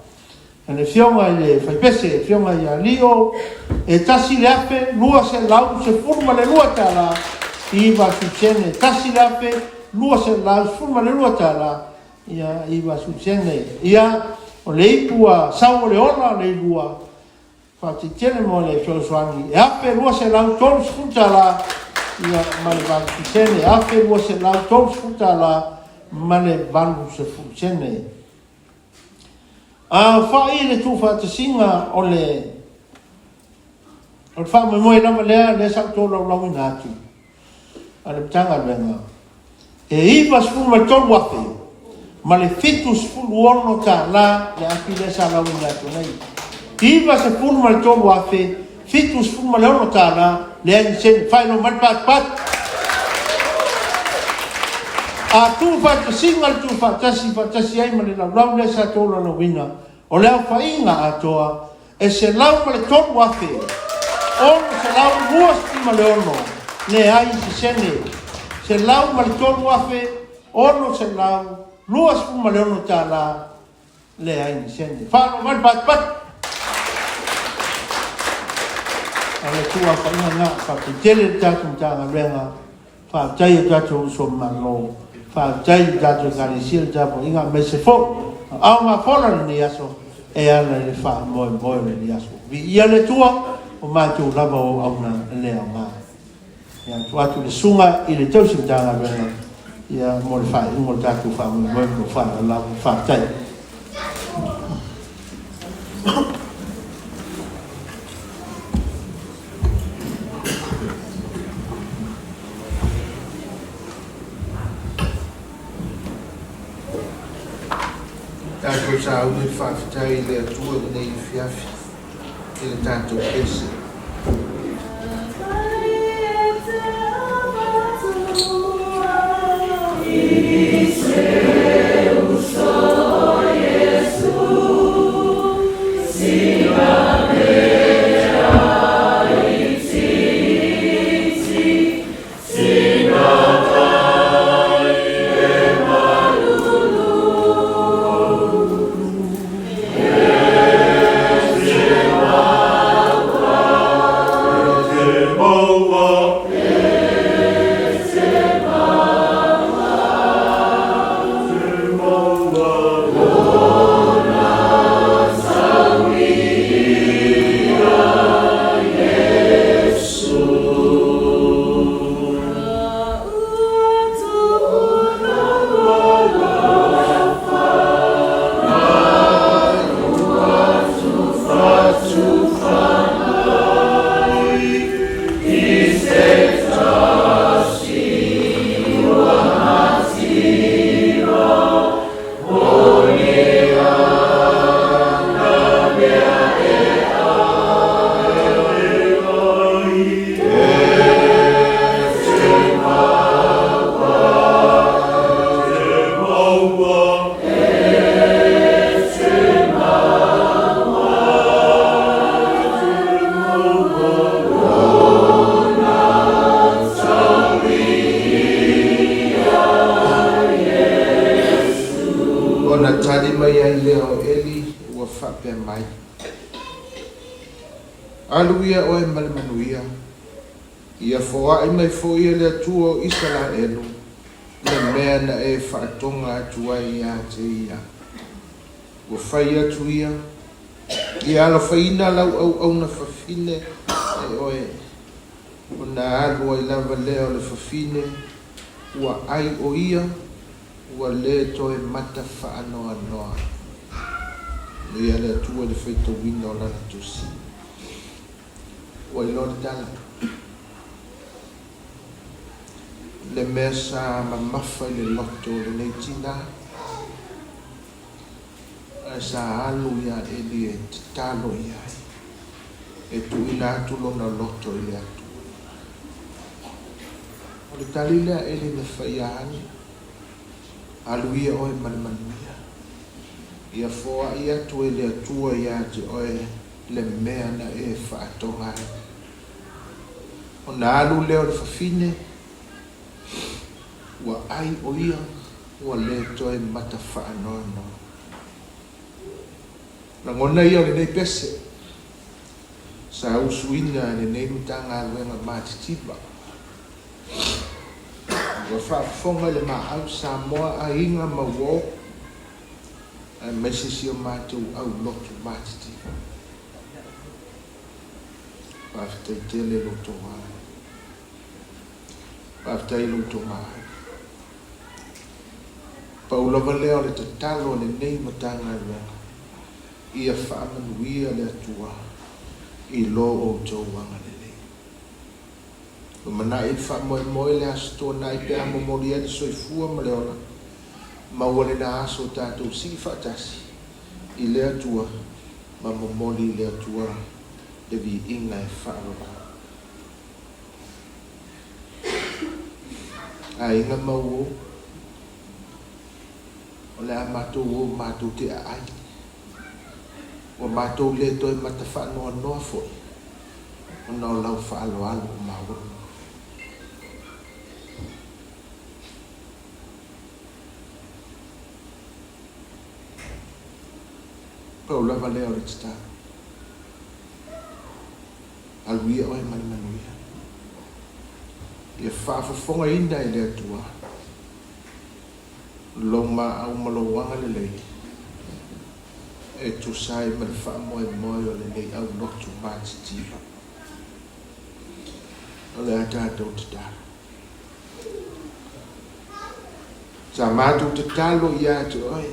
ane fionga le fai pese fionga ia lio e tasi le afe lua se lau se furma le lua tala iwa su sene tasi le afe lua se lau se furma le lua tala ia iwa su sene ia o le ipua sao le ona le lua fati tene mo le fiosuangi e ape lua se lau tolu sfutala ia ma le valu sene ape lua se lau tolu sfutala ma le valu se sene a fai le tu fatasinga o le fa me mo ina lea le sa tolu lau inatu ale tanga venga e iwa sfu ma tolu ape ma le fitu sfu ono ta la le api le sa lau inatu nei iwa se fulu ma le tolu afe, fitu se fulu ma le ono tala, le aini sene, whaino mali pat. A tu whatasinga le tu whatasi ai ma le lau le sa tolu ana wina, o leo whainga atoa, e se lau ma le tolu afe, ono se lau lua se ma le ono, le ai se sene, se lau ma le tolu afe, ono se lau lua se ma le ono tala, le aini sene, whaino mali pat. Ale tua whainga ngā whakitele tatu tanga renga, whakitei tatu so malo, whakitei tatu Ekalesia tatu inga me se fo, au ngā whola ni aso, e ana le wha moe ni aso. Vi ia le tua, o mātou lava o auna lea ngā. Ia tu atu le sunga i le tausi tanga renga, ia mo le wha ingo tatu wha moe no wha lava whakitei. Tātou sa ui whawhitai le atua nei whiawhi i le tātou kese. Aluia o e malamanuia. Ia foa i mai fo ia le atua o isala elu. Le mea na e whaatonga atua ia te ia. Ua whai atu ia. Ia ala whaina lau au na whawhine e oe. O na alu ai lava leo le whawhine. Ua ai o ia. Ua le toe mata whaanoa noa. Ia le atua le whaita wina o lana tusi. Ua ilo le tala. Le mesa mamafa i le loto le nei tina. Sa alu ia eli e talo ia. E tu ila atu lona loto i le atu. O le talila eli me whaiani. Alu ia oe manmanuia. Ia foa ia tu e le atua ia te oe le mea na e whaatonga. O na alu leo le whawhine. Ua ai o ia, ua le toe mata whaanoa no. Na ngona ia o le nei pese. Sa usuina le nei mutanga aluenga matitiba. Ua whaafonga le maau Samoa a inga mawo. A mesisi o mātou au lotu matitiba. Whaafitai tele loto maa. Whaafitai loto maa. Paulava leo le tatalo le nei matanga lea. Ia whaamanuia le atua. I lo o tau wanga le nei. O mana i whaamoe moe le asto na i pe amo moria di soifua ma leona. Ma wale na aso tātou si whaatasi. I le atua. Ma momoli le atua. Le vi inga e whaarova. A inga mau o le a mātou o mātou te a ai. O mātou le toi mata whaanoa noa foi. O nao lau whaalo alo o mauru. Pau lava leo le tita. Aluia oe manimanuia. Ia whaafafonga inda i le atua. Loma au malawanga le lei. E tu sai ma le whaamoe moe o le nei au lotu mātitiva. O le atātou te talo. Sa mātou te talo ia te oe.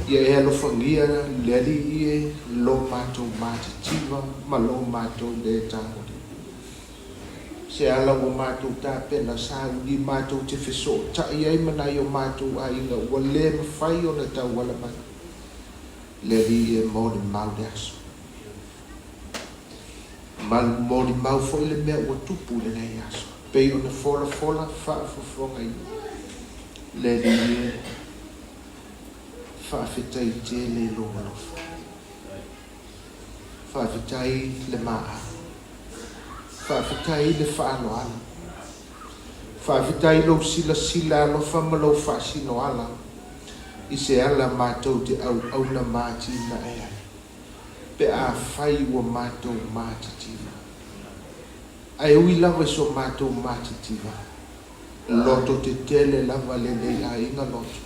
Ia e alofangia le ali ie lo mātou mātitiva ma lo mātou le tango. Se ala o mātou tā pena sa uni mātou te wheso ta iai manai o mātou a inga ua le mawhai o na tau wala mai. Le li e mōri mau le aso. Mōri mau fo le mea ua tupu le nei aso. Pei o na fola whaafafonga i. Le li e whaafetai te le longa lofa. Whaafetai le maa. Whaafetai le whaano ala. Whaafetai lo sila alofa ma lo whaasino ala. I se ala mātou te au na māti na e ai. Pe a whai ua mātou mātitiva. Ai ui lava so mātou mātitiva. Loto te tele lava le nei a inga loto.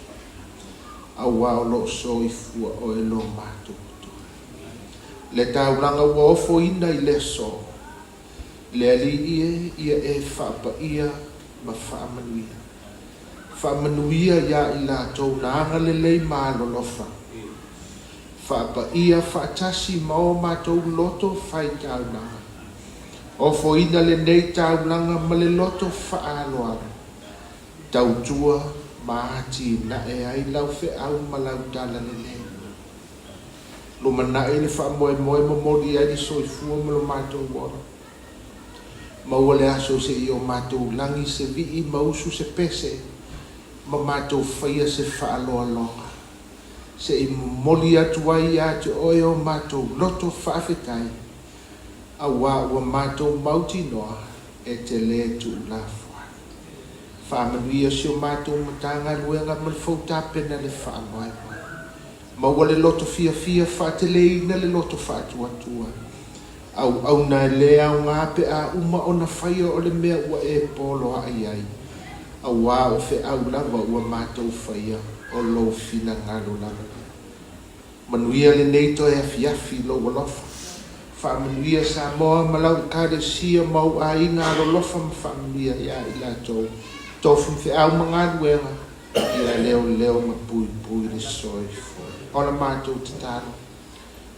A wao lo so i fua o e lo mātou. Le tauranga ua ofo ina i le so. Le ali ia e whaapa ia ma whaamanuia. Whaamanuia ia i la tau naanga le lei maalo lofa. Whaapa ia whaatasi mao mātou loto whai tau nanga. Ofo ina le nei tau nanga ma le loto whaaloara. Tau tua maati na e ai lau whe au ma lau tala le nei. Luma na e le whaamoe moe mamori ai soifua ma lo mātou wara. Maua le aso se i o mātou langi se vii mausu se pese. Ma mātou whaia se whaaloa longa. Se i moli atu ai ate oe o mātou loto whaafetai. A wā ua mātou mauti noa e te le tu la fua. Whaamanuia si o mātou matanga luenga mal fauta pena le whaanoa. Maua le loto fia whaatele ina le loto whaatua tua. au na le au ngā pe a uma o na whaia o le mea ua e polo ai ai. Au wā o fe au lava ua mātou whaia o lo fina ngalo lava. Manuia le neito e afiafi lo walofa. Whaamanuia Samoa malau Ekalesia mau a inga lo lofa ma whaamanuia ia i la tau. Tofu fe au mga luenga. Ia leo ma pui le soi fo. Ola mātou te tano.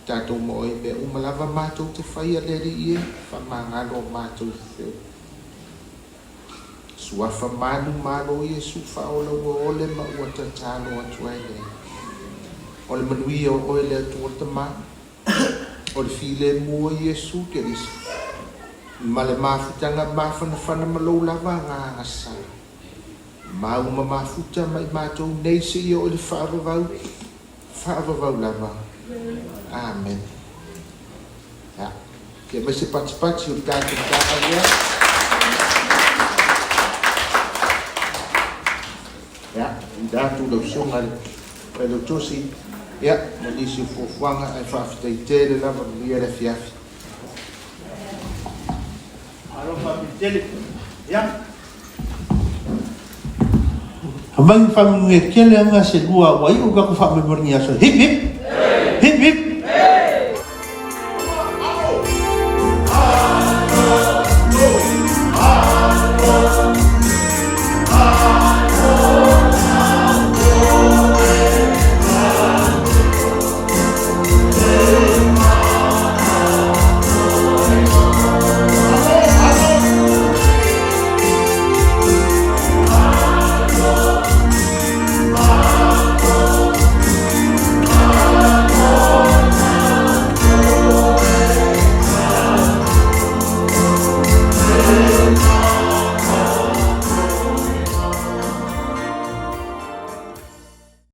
Tātou mo e me umalava mātou te whaia leri ia. Whamangalo mātou te wheu. Suafa manu Yesu whaola ua ole ma ua tatalo atu ai nei. Ole manuia o oe lea tuata ma. Ole file mua Yesu ke risi. Male mafutanga mafana malou lava ngā ngasa. Mauma mafuta mai mātou nei se ia ole whaavavau lava. Amen. Ja, ke mai se pati o tātou tātou ia. Ja, i dātou lau songa e lau tosi. Ja, ma nisi fuafuanga ai whaafitei tele lava lia le fiafi. Alo whaafitele. Ja. Hamang whamunge kele anga se lua wai uga ku whaamemorngi aso. Hip hip. Hip hip.